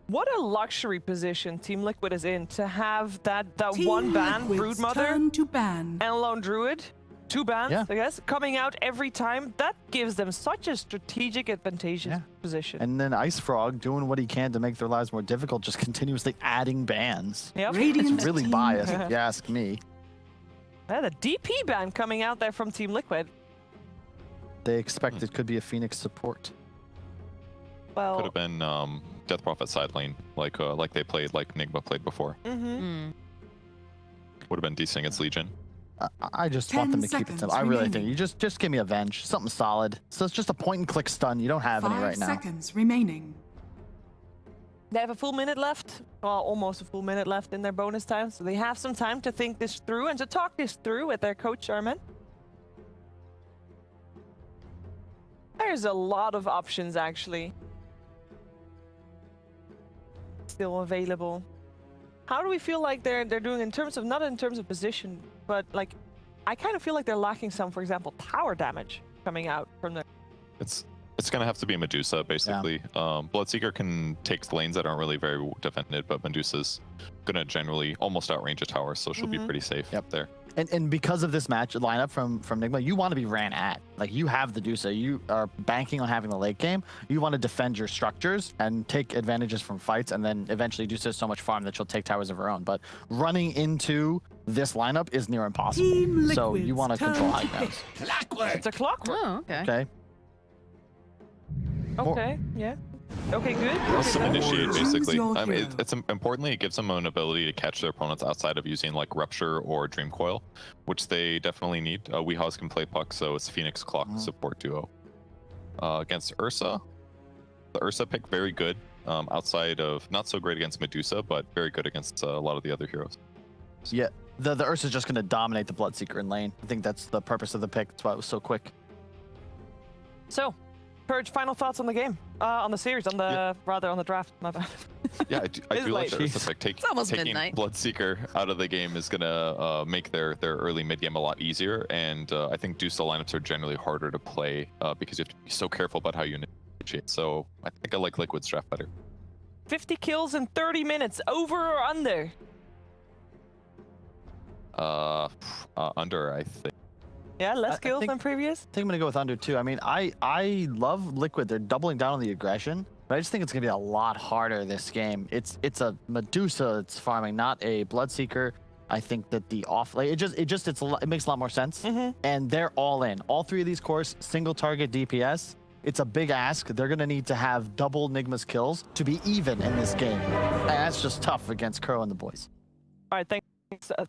Speaker 2: What a luxury position Team Liquid is in to have that
Speaker 1: Team
Speaker 2: one ban,
Speaker 1: Liquid's
Speaker 2: Broodmother
Speaker 1: turn to ban.
Speaker 2: and Lone Druid. 2 bans,
Speaker 4: Yeah.
Speaker 2: I guess, coming out every time. That gives them such a strategic advantageous
Speaker 4: Yeah.
Speaker 2: position.
Speaker 4: And then Ice Frog doing what he can to make their lives more difficult, just continuously adding bans.
Speaker 2: Yep.
Speaker 1: Radiant
Speaker 4: It's really
Speaker 1: team
Speaker 4: biased, if you ask me.
Speaker 2: Yeah, the DP ban coming out there from Team Liquid.
Speaker 4: They expect it could be a Phoenix support.
Speaker 2: Well,
Speaker 3: Could have been Death Prophet side lane, like they played, like Nigma played before.
Speaker 2: mhm.
Speaker 3: Would have been decent against Legion.
Speaker 4: I just
Speaker 1: 10
Speaker 4: want them to keep it
Speaker 1: seconds
Speaker 4: simple. I really think
Speaker 1: remaining.
Speaker 4: you just give me a Venge, something solid. So it's just a point and click stun. You don't have any
Speaker 1: 5
Speaker 4: right now.
Speaker 1: seconds remaining.
Speaker 2: They have a full minute left. Well, almost a full minute left in their bonus time. So they have some time to think this through and to talk this through with their coach, Armin. There's a lot of options, actually, still available. How do we feel like they're doing in terms of, not in terms of position, but like, I kind of feel like they're lacking some, for example, tower damage coming out from the...
Speaker 3: It's gonna have to be Medusa basically. Bloodseeker can take lanes that aren't really very defended, but Medusa's gonna generally almost outrange a tower, so she'll be pretty safe there.
Speaker 4: And because of this match lineup from Nigma, you want to be ran at. Like, you have the Dusa. You are banking on having the late game. You want to defend your structures and take advantages from fights, and then eventually Dusa has so much farm that she'll take towers of her own. But running into this lineup is near impossible.
Speaker 1: Team
Speaker 4: So you
Speaker 1: Liquid's
Speaker 4: want to
Speaker 1: turn
Speaker 4: control
Speaker 1: to
Speaker 4: high grounds.
Speaker 2: It's a clockwork.
Speaker 5: Oh, okay.
Speaker 4: Okay.
Speaker 2: Okay, yeah. Okay, good.
Speaker 3: It's
Speaker 2: Okay,
Speaker 3: an
Speaker 2: good.
Speaker 3: initiate,
Speaker 1: Choose
Speaker 3: basically.
Speaker 1: your
Speaker 3: I mean,
Speaker 1: hero.
Speaker 3: it's importantly, it gives them an ability to catch their opponents outside of using like Rupture or Dream Coil, which they definitely need. Weehaws can play Puck, so it's Phoenix Clock support duo. Against Ursa, the Ursa pick very good. Outside of, not so great against Medusa, but very good against a lot of the other heroes.
Speaker 4: Yeah, the Ursa's just going to dominate the Bloodseeker in lane. I think that's the purpose of the pick. That's why it was so quick.
Speaker 2: So, Purge, final thoughts on the game, on the series, on the rather on the draft. My bad.
Speaker 3: Yeah, I do
Speaker 2: It's
Speaker 3: like the
Speaker 2: late.
Speaker 3: Ursa pick.
Speaker 5: It's almost
Speaker 3: Taking
Speaker 5: midnight.
Speaker 3: Bloodseeker out of the game is gonna make their early mid game a lot easier, and I think Dusa lineups are generally harder to play because you have to be so careful about how you initiate. So I think I like Liquid's draft better.
Speaker 2: 50 kills in 30 minutes, over or under?
Speaker 3: Under, I think.
Speaker 2: Yeah, less
Speaker 4: I
Speaker 2: kills
Speaker 4: think-
Speaker 2: than previous.
Speaker 4: I think I'm going to go with under 2. I mean, I love Liquid. They're doubling down on the aggression, But I just think it's gonna be a lot harder this game. It's a Medusa it's farming, not a Bloodseeker. I think that the it makes a lot more sense. And they're all in. All three of these cores, single target DPS. It's a big ask. They're gonna need to have double Nigma's kills to be even in this game. And that's just tough against Crow and the boys.
Speaker 2: All right, thanks,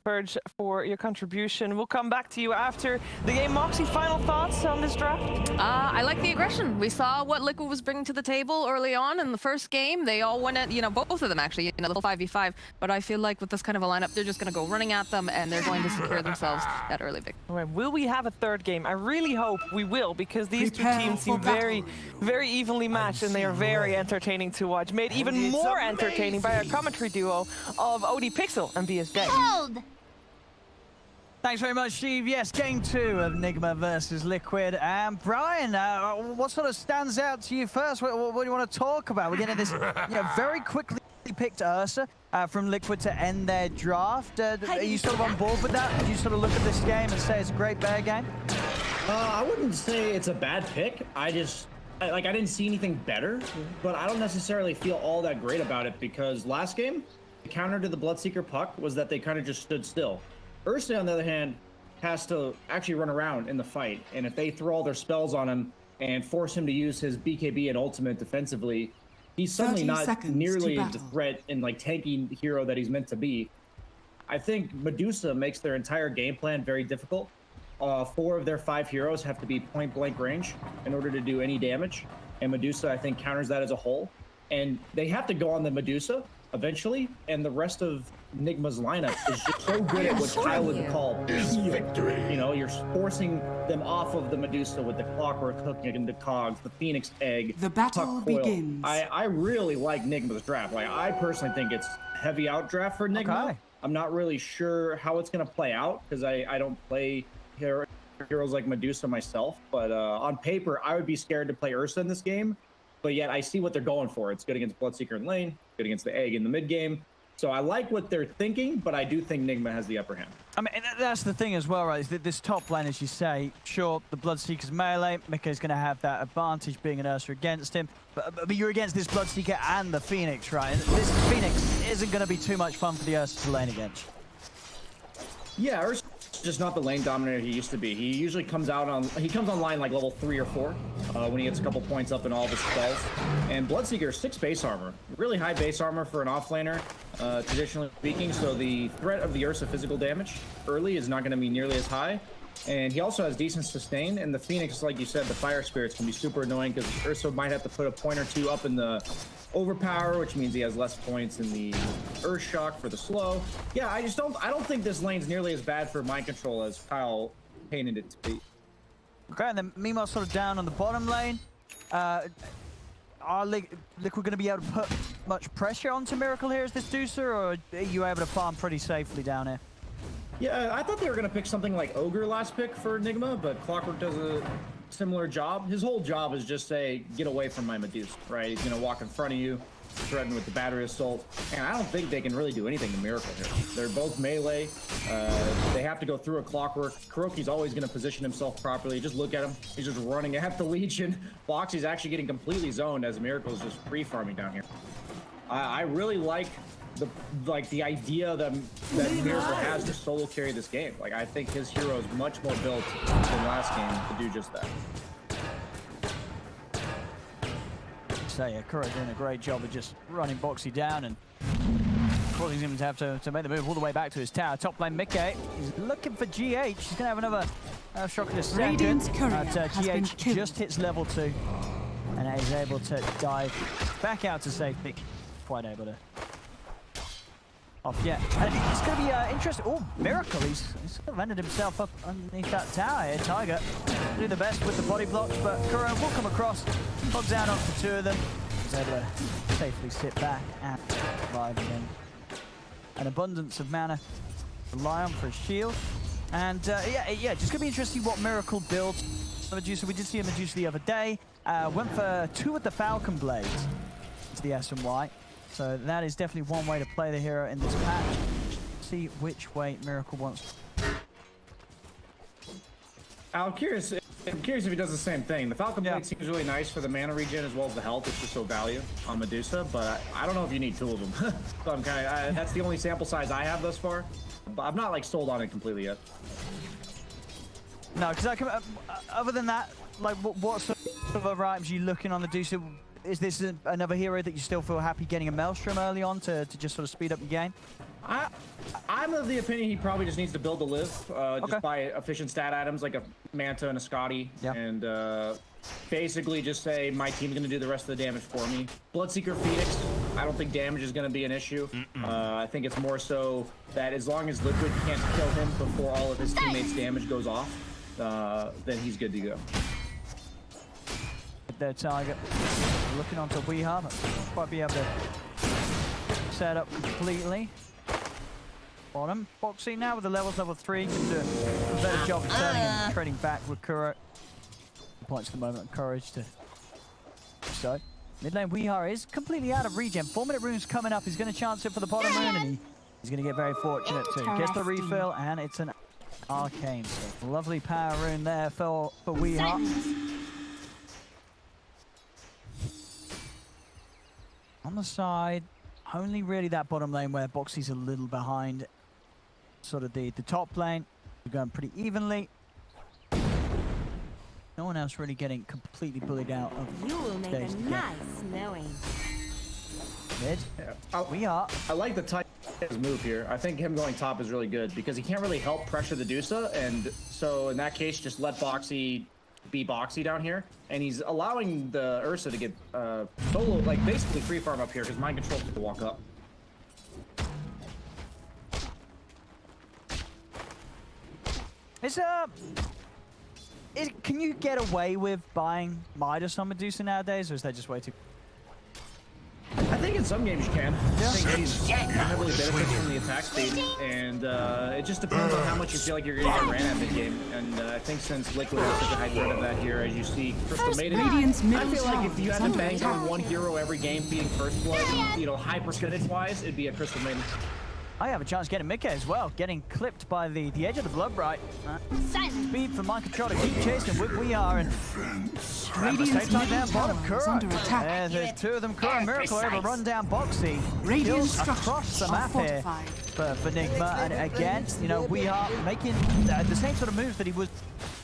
Speaker 2: Purge, for your contribution. We'll come back to you after the game. Moxie, final thoughts on this draft?
Speaker 5: I like the aggression. We saw what Liquid was bringing to the table early on in the first game. They all went at, both of them actually, in a little 5v5. But I feel like with this kind of a lineup, they're just going to go running at them and they're going to secure themselves that early victory.
Speaker 2: All right, will we have a third game? I really hope we will, because these two teams seem very, very evenly matched and they are very entertaining to watch. Made even more entertaining by our commentary duo of OD Pixel and VSJ.
Speaker 6: Thanks very much, Steve. Yes, game 2 of Nigma versus Liquid. And Brian, what sort of stands out to you first? What do you want to talk about? We're getting this very quickly picked Ursa from Liquid to end their draft. Are you sort of on board with that? Did you sort of look at this game and say it's a great bear game?
Speaker 7: I wouldn't say it's a bad pick. I didn't see anything better, but I don't necessarily feel all that great about it because last game, the counter to the Bloodseeker puck was that they kind of just stood still. Ursa, on the other hand, has to actually run around in the fight, and if they throw all their spells on him and force him to use his BKB and ultimate defensively, he's suddenly not nearly the threat and tanky hero that he's meant to be. I think Medusa makes their entire game plan very difficult. 4 of their 5 heroes have to be point-blank range in order to do any damage, and Medusa, I think, counters that as a whole. And they have to go on the Medusa eventually, and the rest of Nigma's lineup is just so good at what Kyle would call victory. You're forcing them off of the Medusa with the Clockwork hooking into Cogs, the Phoenix Egg,
Speaker 1: The battle
Speaker 7: Puck Coil.
Speaker 1: begins.
Speaker 7: I really like Nigma's draft. I personally think it's heavy out draft for Nigma.
Speaker 6: Okay.
Speaker 7: I'm not really sure how it's going to play out because I don't play heroes like Medusa myself, but on paper, I would be scared to play Ursa in this game. But yet I see what they're going for. It's good against Bloodseeker in lane, good against the Egg in the mid game. So I like what they're thinking, but I do think Nigma has the upper hand.
Speaker 6: I mean, that's the thing as well, right? Is that this top lane, as you say, sure, the Bloodseeker's melee, Mika's going to have that advantage being an Ursa against him, but you're against this Bloodseeker and the Phoenix, right? And this Phoenix isn't going to be too much fun for the Ursa to lane against.
Speaker 7: Yeah, Ursa's just not the lane dominator he used to be. He usually comes online like level 3 or 4 when he gets a couple points up in all of his spells. And Bloodseeker, 6 base armor. Really high base armor for an offlaner, traditionally speaking, so the threat of the Ursa physical damage early is not going to be nearly as high. And he also has decent sustain, and the Phoenix, like you said, the Fire Spirits can be super annoying because Ursa might have to put a point or 2 up in the Overpower, which means he has less points in the Earth Shock for the slow. Yeah, I don't think this lane's nearly as bad for mind control as Kyle painted it to be.
Speaker 6: Okay, and then meanwhile, sort of down on the bottom lane, are Liquid going to be able to put much pressure onto Miracle here as this Medusa, or are you able to farm pretty safely down here?
Speaker 7: Yeah, I thought they were going to pick something like Ogre last pick for Nigma, but Clockwork does a similar job. His whole job is just say, get away from my Medusa, right? He's going to walk in front of you, threaten with the battery assault, and I don't think they can really do anything to Miracle here. They're both melee. They have to go through a Clockwork. Kuroki's always going to position himself properly. Just look at him. He's just running at the Legion. Boxy's actually getting completely zoned as Miracle's just free farming down here. I really like the idea that Miracle has to solo carry this game. I think his hero is much more built than last game to do just that.
Speaker 6: So yeah, Kuro doing a great job of just running Boxy down and causing him to have to make the move all the way back to his tower. Top lane Mika, he's looking for GH. He's going to have another shock in a second.
Speaker 1: Radiant's courier has been
Speaker 6: GH
Speaker 1: killed.
Speaker 6: just hits level 2 and is able to dive back out to safety. Quite able to off yet. And it's going to be interesting. Oh, Miracle, he's sort of ended himself up underneath that tower here. Tiger do the best with the body blocks, but Kuro will come across, hogs down onto 2 of them. He's able to safely sit back and revive again. An abundance of mana to rely on for his shield. And yeah, just going to be interesting what Miracle builds. Medusa, we did see a Medusa the other day. Went for 2 of the Falcon Blades into the S and Y. So that is definitely one way to play the hero in this patch. See which way Miracle wants.
Speaker 7: I'm curious, I'm curious if he does the same thing. The Falcon Blade seems really nice for the mana regen as well as the health. It's just so value on Medusa, but I don't know if you need 2 of them. So I'm kind of that's the only sample size I have thus far. But I'm not like sold on it completely yet.
Speaker 6: No, because other than that, like what sort of other items are you looking on Medusa? Is this another hero that you still feel happy getting a Maelstrom early on to just sort of speed up your game?
Speaker 7: I'm of the opinion he probably just needs to build to live, just buy efficient stat items like a Manta and a Scotty, and basically just say my team's going to do the rest of the damage for me. Bloodseeker Phoenix, I don't think damage is going to be an issue. I think it's more so that as long as Liquid can't kill him before all of his teammates' damage goes off, then he's good to go.
Speaker 6: Their target looking onto Weehaw, but quite be able to set up completely. Bottom. Boxy now with the level 3 can do a better job of turning and trading back with Kuro. Points at the moment, courage to so. Mid lane Weehaw is completely out of regen. 4-minute rune's coming up. He's going to chance it for the bottom rune, and he's going to get very fortunate too. Gets the refill, and it's an arcane. So lovely power rune there for Weehaw. On the side, only really that bottom lane where Boxy's a little behind sort of the top lane. We're going pretty evenly. No one else really getting completely bullied out of
Speaker 10: You will make a nice knowing.
Speaker 6: mid.
Speaker 7: I like the Tiger's move here. I think him going top is really good because he can't really help pressure the Dusa, and so in that case, just let Boxy be Boxy down here, and he's allowing the Ursa to get solo, like basically free farm up here because mind control to walk up.
Speaker 6: Can you get away with buying Midas on Medusa nowadays, or is that just way too?
Speaker 7: I think in some games you can. I think he's heavily benefits from the attack speed, and it just depends on how much you feel like you're going to get ran at mid-game. And I think since Liquid has such a high threat of that here, as you see, Crystal Maiden, I feel like if you had to bank on one hero every game being first blood, you know, high percentage-wise, it'd be a Crystal Maiden.
Speaker 6: I have a chance getting mid as well, getting clipped by the edge of the blood bright. Speed for mind control to keep chasing with Weehaw, and at the same time down bottom, Kuro. There's 2 of them. Kuro and Miracle able to run down Boxy. Kills across the map here for Nigma, and again, you know, Weehaw making the same sort of moves that he was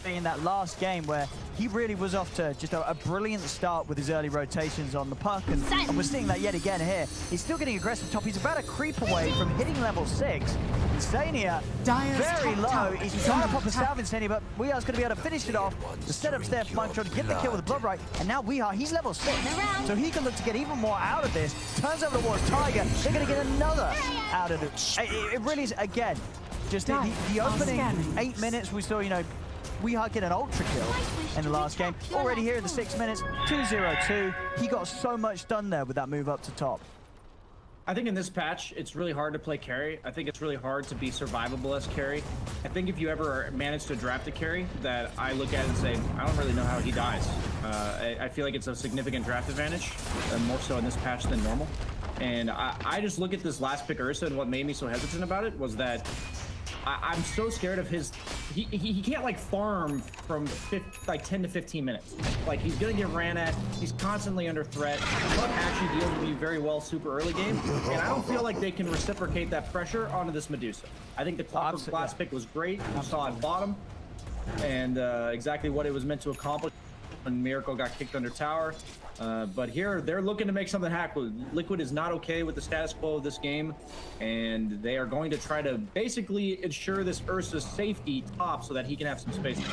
Speaker 6: in that last game where he really was off to just a brilliant start with his early rotations on the puck, and we're seeing that yet again here. He's still getting aggressive top. He's about a creep away from hitting level 6. Insania, very low. He's trying to pop a salve Insania, but Weehaw's going to be able to finish it off. The setup's there for Mind Control to get the kill with the Blood Right, and now Weehaw, he's level 6, so he can look to get even more out of this. Turns over towards Tiger. They're going to get another out of it. It really is, again, just the opening 8 minutes we saw, you know, Weehaw get an ultra kill in the last game. Already here in the 6 minutes, 2-0-2. He got so much done there with that move up to top.
Speaker 7: I think in this patch, it's really hard to play carry. I think it's really hard to be survivable as carry. I think if you ever manage to draft a carry, that I look at and say, I don't really know how he dies. I feel like it's a significant draft advantage, more so in this patch than normal. And I just look at this last pick Ursa, and what made me so hesitant about it was that I'm so scared of his. He can't like farm from 10 to 15 minutes. Like he's gonna get ran at. He's constantly under threat. Puck actually deals with me very well super early game, and I don't feel like they can reciprocate that pressure onto this Medusa. I think the last pick was great. You saw it bottom, and exactly what it was meant to accomplish when Miracle got kicked under tower. But here, they're looking to make something happen. Liquid is not okay with the status quo of this game, and they are going to try to basically ensure this Ursa's safety top so that he can have some space to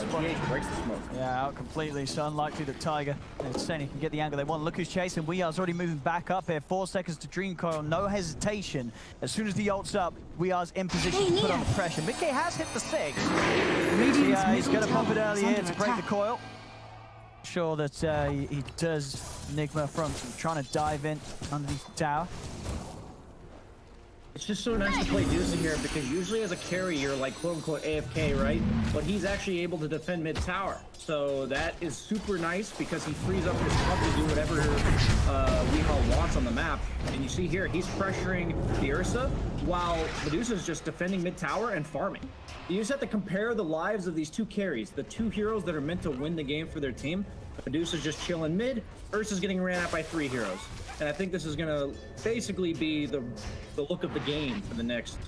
Speaker 7: play. GH breaks the smoke.
Speaker 6: Yeah, out completely, so unlikely that Tiger and Seni can get the angle they want. Look who's chasing. Weeha's already moving back up here. 4 seconds to Dream Coil, no hesitation. As soon as the ult's up, Weeha's in position to put on the pressure. Mickey has hit the 6. He's going to pump it early here to break the coil. Sure that he does Nigma from trying to dive in underneath the tower.
Speaker 7: It's just so nice to play Deuce here because usually as a carry you're like quote-unquote AFK, right? But he's actually able to defend mid tower. So that is super nice because he frees up his puck to do whatever Weehaw wants on the map. And you see here, he's pressuring the Ursa while Medusa's just defending mid tower and farming. You just have to compare the lives of these two carries, the two heroes that are meant to win the game for their team. Medusa's just chilling mid, Ursa's getting ran at by 3 heroes. And I think this is gonna basically be the look of the game for the next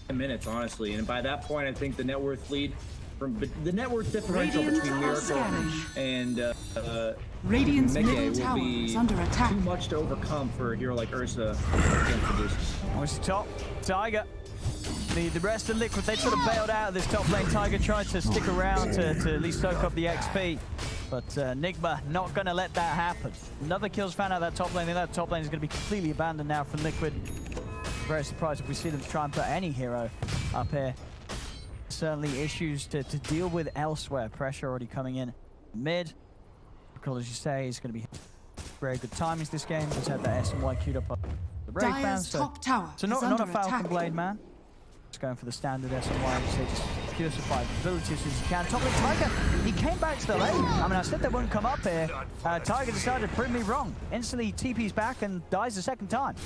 Speaker 7: 10 minutes, honestly. And by that point, I think the net worth lead from the net worth differential between Miracle and
Speaker 1: Radiant's
Speaker 7: Mege
Speaker 1: middle
Speaker 7: will
Speaker 1: tower
Speaker 7: be
Speaker 1: is under attack.
Speaker 7: too much to overcome for a hero like Ursa against Medusa.
Speaker 6: What's the top? Tiger. The rest of Liquid, they sort of bailed out of this top lane. Tiger tried to stick around to at least soak up the XP. But Nigma not going to let that happen. Another kill's found out that top lane. That top lane is going to be completely abandoned now for Liquid. Very surprised if we see them try and put any hero up here. Certainly issues to deal with elsewhere. Pressure already coming in mid. Because as you say, it's going to be very good timings this game. Just had that SMY queued up the Brave fans.
Speaker 1: Dyer's top tower
Speaker 6: So
Speaker 1: is
Speaker 6: not
Speaker 1: under
Speaker 6: a Falcon
Speaker 1: attack.
Speaker 6: Blade, man. Just going for the standard SMY, so just purify ability as soon as he can. Top lane Tiger, he came back to the lane. I mean, I said they wouldn't come up here. Tiger decided to prove me wrong. Instantly TP's back and dies the second time.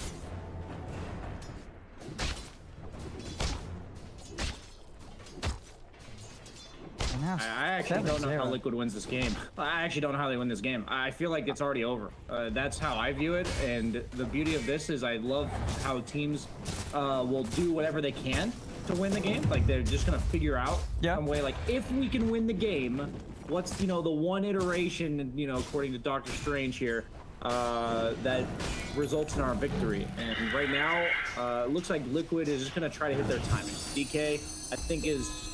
Speaker 7: I actually don't know how Liquid wins this game. I actually don't know how they win this game. I feel like it's already over. That's how I view it. And the beauty of this is I love how teams will do whatever they can to win the game. Like they're just gonna figure out some way. Like if we can win the game, what's the one iteration, according to Doctor Strange here, that results in our victory. And right now, it looks like Liquid is just gonna try to hit their timing. DK, I think, is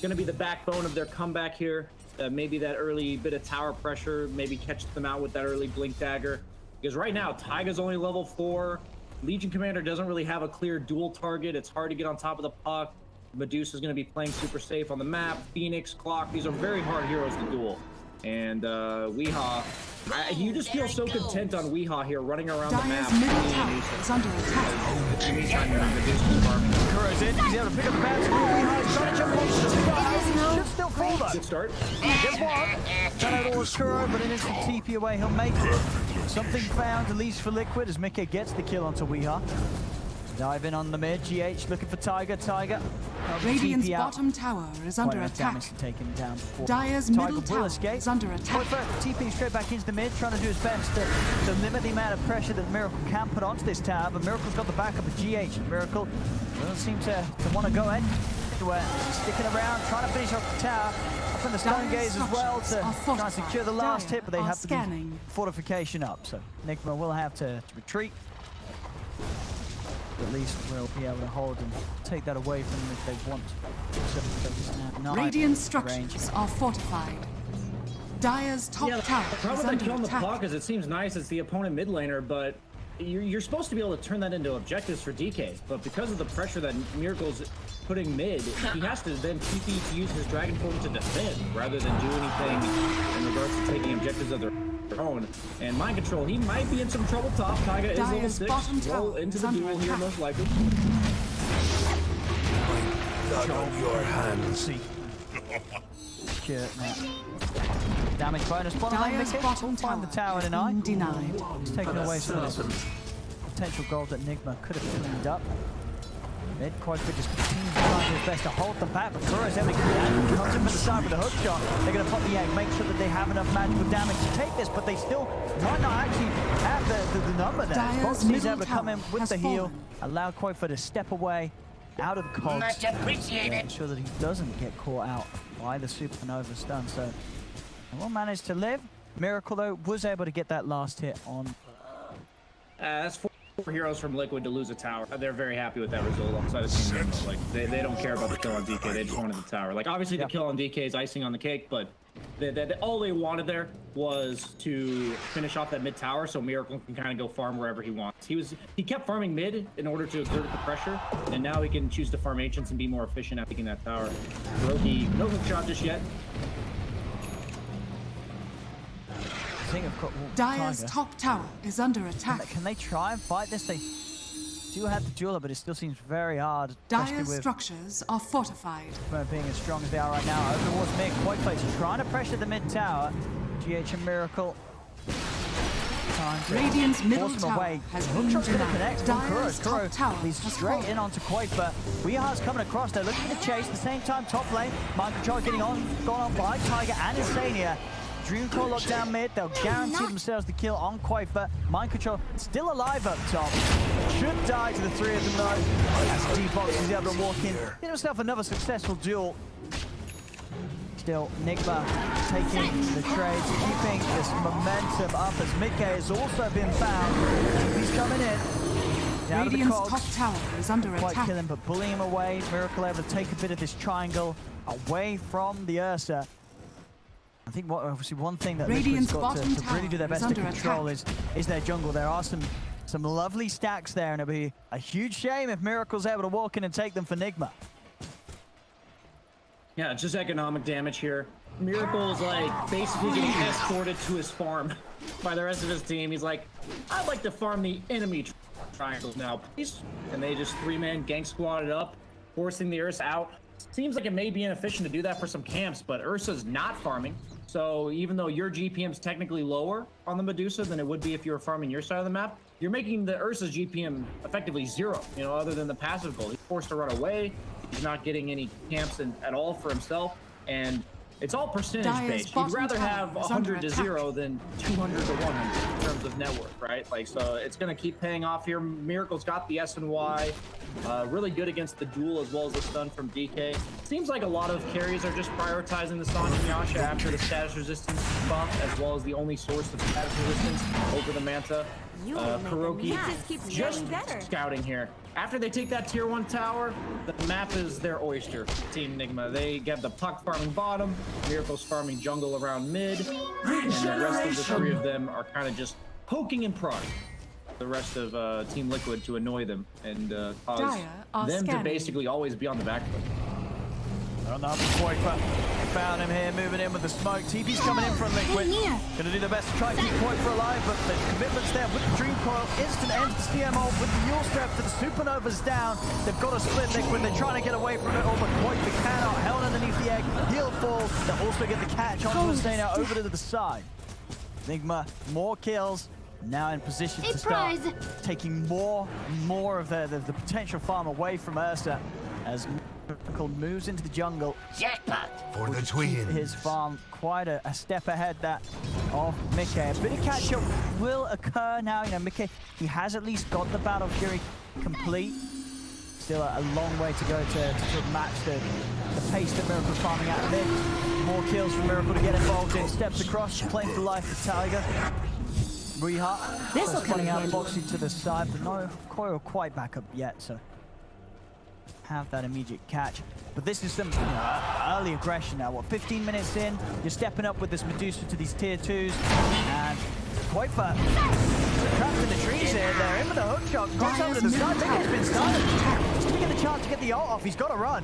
Speaker 7: going to be the backbone of their comeback here. Maybe that early bit of tower pressure, maybe catch them out with that early blink dagger. Because right now, Taiga's only level 4. Legion Commander doesn't really have a clear dual target. It's hard to get on top of the puck. Medusa's going to be playing super safe on the map. Phoenix, Clock, these are very hard heroes to duel. And Weehaw, you just feel so content on Weehaw here, running around the map.
Speaker 1: Dyer's middle tower is under attack.
Speaker 7: Anytime Medusa's farming.
Speaker 6: Kuro's in, he's able to pick up the bounce. Weehaw trying to jump on the sky. Should still fall though.
Speaker 7: Good start.
Speaker 6: Good one. Trying out all Kuro, but an instant TP away, he'll make it. Something found, at least for Liquid, as Mickey gets the kill onto Weehaw. Dive in on the mid, GH looking for Tiger. Tiger.
Speaker 1: Radiant's bottom tower is under
Speaker 6: Quite enough
Speaker 1: attack.
Speaker 6: damage to take him down before
Speaker 1: Dyer's
Speaker 6: Tiger
Speaker 1: middle
Speaker 6: will
Speaker 1: tower
Speaker 6: escape.
Speaker 1: is under attack.
Speaker 6: TP straight back into the mid, trying to do his best to limit the amount of pressure that Miracle can put onto this tower, but Miracle's got the backup of GH. Miracle doesn't seem to want to go anywhere. Sticking around, trying to finish off the tower. Up in the stone gaze as well to try and secure the last hit, but they have to be fortification up. So Nigma will have to retreat. At least we'll be able to hold and take that away from them if they want.
Speaker 1: Radiant structures are fortified. Dyer's top tower
Speaker 7: the problem
Speaker 1: is
Speaker 7: with
Speaker 1: under
Speaker 7: killing the
Speaker 1: attack.
Speaker 7: puck is it seems nice as the opponent mid laner, but you're supposed to be able to turn that into objectives for DK. But because of the pressure that Miracle's putting mid, he has to then TP to use his Dragon Form to defend rather than do anything in regards to taking objectives of their own. And Mind Control, he might be in some trouble top. Taiga is level 6. Roll into the duel here most likely.
Speaker 9: Blood on your hands.
Speaker 6: Damage bonus. Bottom lane,
Speaker 1: Dyer's
Speaker 6: Mickey.
Speaker 1: bottom tower
Speaker 6: Find the tower
Speaker 1: has
Speaker 6: tonight.
Speaker 1: been denied.
Speaker 6: He's taking away some of this potential gold that Nigma could have cleaned up. Mid quite quick, just continues trying his best to hold them back, but Kuro's able to comes in from the side with a hook shot. They're going to pop the egg, make sure that they have enough magical damage to take this, but they still might not actually have the number there. Boxy's able to come in with the heal, allow Koifa to step away out of the cogs.
Speaker 10: Much appreciated.
Speaker 6: Ensure that he doesn't get caught out by the supernova stun. So he will manage to live. Miracle though was able to get that last hit on.
Speaker 7: That's 4 heroes from Liquid to lose a tower. They're very happy with that result outside of Team Nigma. Like they don't care about the kill on DK. They just wanted the tower. Like obviously the kill on DK is icing on the cake, but all they wanted there was to finish off that mid tower so Miracle can kind of go farm wherever he wants. He kept farming mid in order to exert the pressure, and now he can choose to farm ancients and be more efficient at taking that tower. Roki, no hook shot just yet.
Speaker 1: Dyer's top tower is under attack.
Speaker 6: Can they try and fight this? do have the jeweler, but it still seems very hard. especially
Speaker 1: Dire's
Speaker 6: with
Speaker 1: structures are fortified.
Speaker 6: being as strong as they are right now. Over towards mid, Quakeface trying to pressure the mid tower. GH and Miracle. Time to
Speaker 1: Radiant's middle
Speaker 6: force him
Speaker 1: tower
Speaker 6: away.
Speaker 1: has
Speaker 6: Hook
Speaker 1: been
Speaker 6: shot's gonna
Speaker 1: denied.
Speaker 6: connect from Kuro.
Speaker 1: Dire's
Speaker 6: Kuro
Speaker 1: top tower
Speaker 6: leads
Speaker 1: has
Speaker 6: straight
Speaker 1: fallen.
Speaker 6: in onto Quake, but Weehar's coming across. They're looking to chase. At the same time, top lane, Mind Control getting gone on by Tiger and Insania. Dreamcore locked down mid. They'll guarantee themselves the kill on Quake, but Mind Control still alive up top. Should die to the three of them though. As D-Box is able to walk in. Get himself another successful duel. Still, Nigma taking the trades, keeping this momentum up as Mickey has also been found. He's coming in. Down to the
Speaker 1: Radiant's
Speaker 6: cogs.
Speaker 1: top tower is under
Speaker 6: Quite
Speaker 1: attack.
Speaker 6: kill him, but bullying him away. Miracle able to take a bit of this triangle away from the Ursa. I think obviously one thing that
Speaker 1: Radiant's
Speaker 6: Liquid's got
Speaker 1: bottom
Speaker 6: to really do their
Speaker 1: tower is
Speaker 6: best to
Speaker 1: under
Speaker 6: control
Speaker 1: attack.
Speaker 6: is their jungle. There are some lovely stacks there, and it'll be a huge shame if Miracle's able to walk in and take them for Nigma.
Speaker 7: Yeah, it's just economic damage here. Miracle's like basically getting escorted to his farm by the rest of his team. He's like, I'd like to farm the enemy triangles now, please. And they just three-man gang squatted up, forcing the Ursa out. Seems like it may be inefficient to do that for some camps, but Ursa's not farming. So even though your GPM's technically lower on the Medusa than it would be if you were farming your side of the map, you're making the Ursa's GPM effectively 0, you know, other than the passive goal. He's forced to run away. He's not getting any camps at all for himself. And it's all percentage based. You'd rather have 100 to 0 than 200 to 100 in terms of net worth, right? Like, so it's going to keep paying off here. Miracle's got the SNY. Really good against the duel as well as the stun from DK. Seems like a lot of carries are just prioritizing the Sange and Yasha after the status resistance buff, as well as the only source of status resistance over the Manta. Kuroki just scouting here. After they take that tier 1 tower, the map is their oyster, Team Nigma. They get the Puck farming bottom, Miracle's farming jungle around mid, and the rest of the three of them are kind of just poking and prodding the rest of Team Liquid to annoy them and cause them to basically always be on the back foot.
Speaker 6: On the Quaker. Found him here, moving in with the smoke. TP's coming in from Liquid. Gonna do their best to try and keep Quaker alive, but the commitment's there with the Dream Coil. Instant ends the CMO with the Yule Strap for the Supernova's down. They've got to split Liquid. They're trying to get away from it all, but Quaker cannot. Held underneath the egg. He'll fall. They'll also get the catch onto Insania over to the side. Nigma, more kills. Now in position to start taking more of the potential farm away from Ursa as Miracle moves into the jungle.
Speaker 13: Jackpot for the twins.
Speaker 6: His farm quite a step ahead that of Mickey. A bit of catch-up will occur now. You know, Mickey, he has at least got the Battle Fury complete. Still a long way to go to sort of match the pace that Miracle's farming out mid. More kills from Miracle to get involved in. Steps across, playing for life for Tiger. Weeha just running out boxing to the side, but no Coil quite back up yet, so have that immediate catch. But this is some early aggression now. What, 15 minutes in, you're stepping up with this Medusa to these tier 2s, and Quaker trapped in the trees here. They're in with a hook shot, cross over to the side. Mickey's been stunned. He's going to get the chance to get the ult off. He's got to run.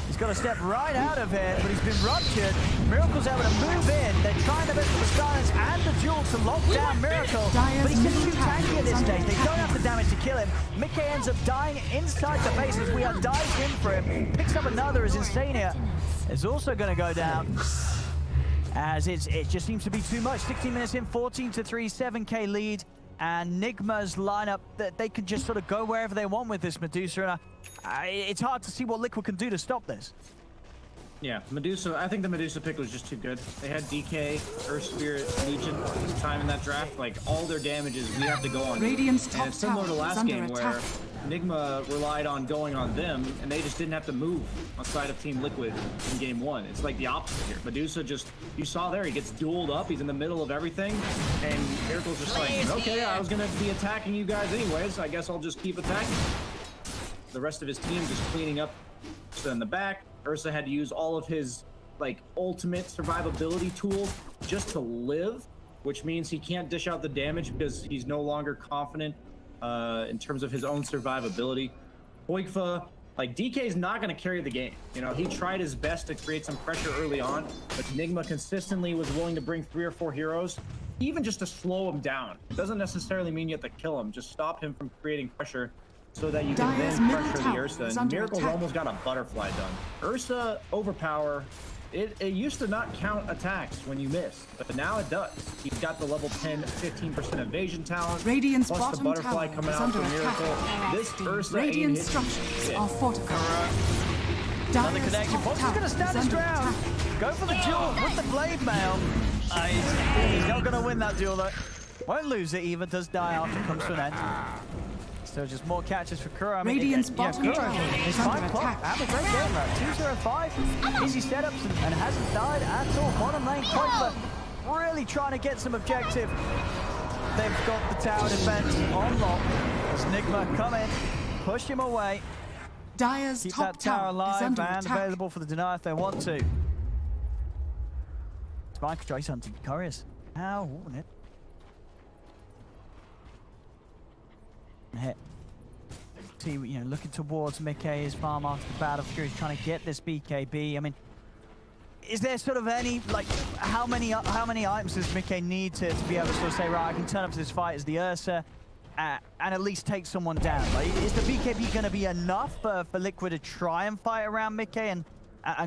Speaker 6: He's got to step right out of here, but he's been ruptured. Miracle's able to move in. They're trying their best for the silence and the duel to lock down Miracle. But he's just too tanky at this stage. They don't have the damage to kill him. Mickey ends up dying inside the base as we are dives in for him. Picks up another as Insania is also going to go down. As it just seems to be too much. 16 minutes in, 14-3, 7k lead. And Nigma's lineup, that they can just sort of go wherever they want with this Medusa. And it's hard to see what Liquid can do to stop this.
Speaker 7: Yeah, Medusa, I think the Medusa pick was just too good. They had DK, Earth Spirit, Legion time in that draft. Like, all their damages, we have to go on.
Speaker 1: Radiant's top
Speaker 7: and it's similar to
Speaker 1: tower is
Speaker 7: last
Speaker 1: under
Speaker 7: game
Speaker 1: attack.
Speaker 7: where Nigma relied on going on them, and they just didn't have to move outside of Team Liquid in game 1. It's like the opposite here. Medusa just, you saw there, he gets dueled up, he's in the middle of everything, and Miracle's just like, okay, I was gonna be attacking you guys anyways, I guess I'll just keep attacking. The rest of his team just cleaning up in the back. Ursa had to use all of his like ultimate survivability tools just to live, which means he can't dish out the damage because he's no longer confident in terms of his own survivability. Poikfa, like DK's not going to carry the game. You know, he tried his best to create some pressure early on, but Nigma consistently was willing to bring 3 or 4 heroes, even just to slow him down. It doesn't necessarily mean you have to kill him, just stop him from creating pressure so that you can
Speaker 1: Dire's
Speaker 7: then
Speaker 1: middle
Speaker 7: pressure the
Speaker 1: tower
Speaker 7: Ursa.
Speaker 1: is
Speaker 7: And
Speaker 1: under
Speaker 7: Miracle's
Speaker 1: attack.
Speaker 7: almost got a butterfly done. Ursa overpower. It used to not count attacks when you missed, but now it does. He's got the level 10, 15% evasion talent.
Speaker 1: Radiant's
Speaker 7: plus the
Speaker 1: bottom
Speaker 7: butterfly
Speaker 1: tower
Speaker 7: coming
Speaker 1: is
Speaker 7: out
Speaker 1: under
Speaker 7: for
Speaker 1: attack.
Speaker 7: Miracle. This Ursa
Speaker 1: Radiant
Speaker 7: ain't hitting
Speaker 1: structures
Speaker 7: shit.
Speaker 1: are fortified.
Speaker 6: Another
Speaker 1: Dire's
Speaker 6: connection.
Speaker 1: top
Speaker 6: Box is
Speaker 1: tower
Speaker 6: going to stand
Speaker 1: is
Speaker 6: his
Speaker 1: under
Speaker 6: ground.
Speaker 1: attack.
Speaker 6: Go for the duel with the blade mail. He's not going to win that duel though. Won't lose it even. Does die after it comes to an end. So just more catches for Kuro. I mean,
Speaker 1: Radiant's bottom
Speaker 6: Kuro
Speaker 1: tower
Speaker 6: is
Speaker 1: is under
Speaker 6: 5 o'clock.
Speaker 1: attack.
Speaker 6: Have a great game though. 205. Easy setups and hasn't died at all. Bottom lane, Quakeler really trying to get some objective. They've got the tower defense on lock. As Nigma come in, push him away.
Speaker 1: Dire's
Speaker 6: Keep
Speaker 1: top
Speaker 6: that tower
Speaker 1: tower is
Speaker 6: alive
Speaker 1: under
Speaker 6: and
Speaker 1: attack.
Speaker 6: available for the deny if they want to. Spike tries hunting Couriers. How? Hit. See, you know, looking towards Mickey's farm after the battle. Fury's trying to get this BKB. I mean, is there sort of any, like, how many items does Mickey need to be able to sort of say, right, I can turn up to this fight as the Ursa and at least take someone down? Like, is the BKB going to be enough for Liquid to try and fight around Mickey and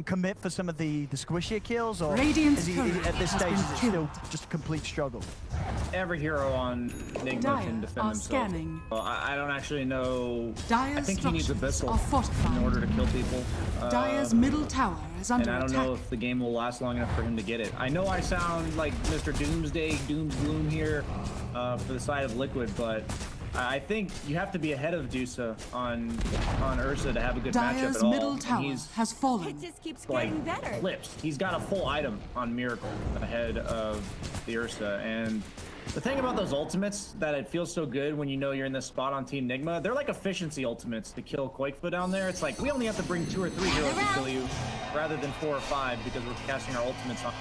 Speaker 6: commit for some of the squishier kills, or
Speaker 1: Radiant's
Speaker 6: is he
Speaker 1: turret
Speaker 6: at this
Speaker 1: has
Speaker 6: stage
Speaker 1: been
Speaker 6: is it
Speaker 1: killed.
Speaker 6: still just a complete struggle?
Speaker 7: Every hero on Nigma
Speaker 1: Dire
Speaker 7: can defend
Speaker 1: are
Speaker 7: himself.
Speaker 1: scanning.
Speaker 7: Well, I don't actually know. I
Speaker 1: Dire's
Speaker 7: think he needs
Speaker 1: structures
Speaker 7: Abyssal
Speaker 1: are fortified.
Speaker 7: in order to kill people.
Speaker 1: Dire's middle tower is
Speaker 7: And
Speaker 1: under
Speaker 7: I don't
Speaker 1: attack.
Speaker 7: know if the game will last long enough for him to get it. I know I sound like Mr. Doomsday, Doomsgloom here for the side of Liquid, but I think you have to be ahead of Dusa on Ursa to have a good matchup
Speaker 1: Dire's
Speaker 7: at all.
Speaker 1: middle
Speaker 7: And
Speaker 1: tower
Speaker 7: he's
Speaker 1: has fallen.
Speaker 14: It just keeps
Speaker 7: like
Speaker 14: getting better.
Speaker 7: flips. He's got a full item on Miracle ahead of the Ursa. And the thing about those ultimates that it feels so good when you know you're in this spot on Team Nigma, they're like efficiency ultimates to kill Quakefoot down there. It's like we only have to bring 2 or 3 heroes to kill you rather than 4 or 5 because we're casting our ultimates on.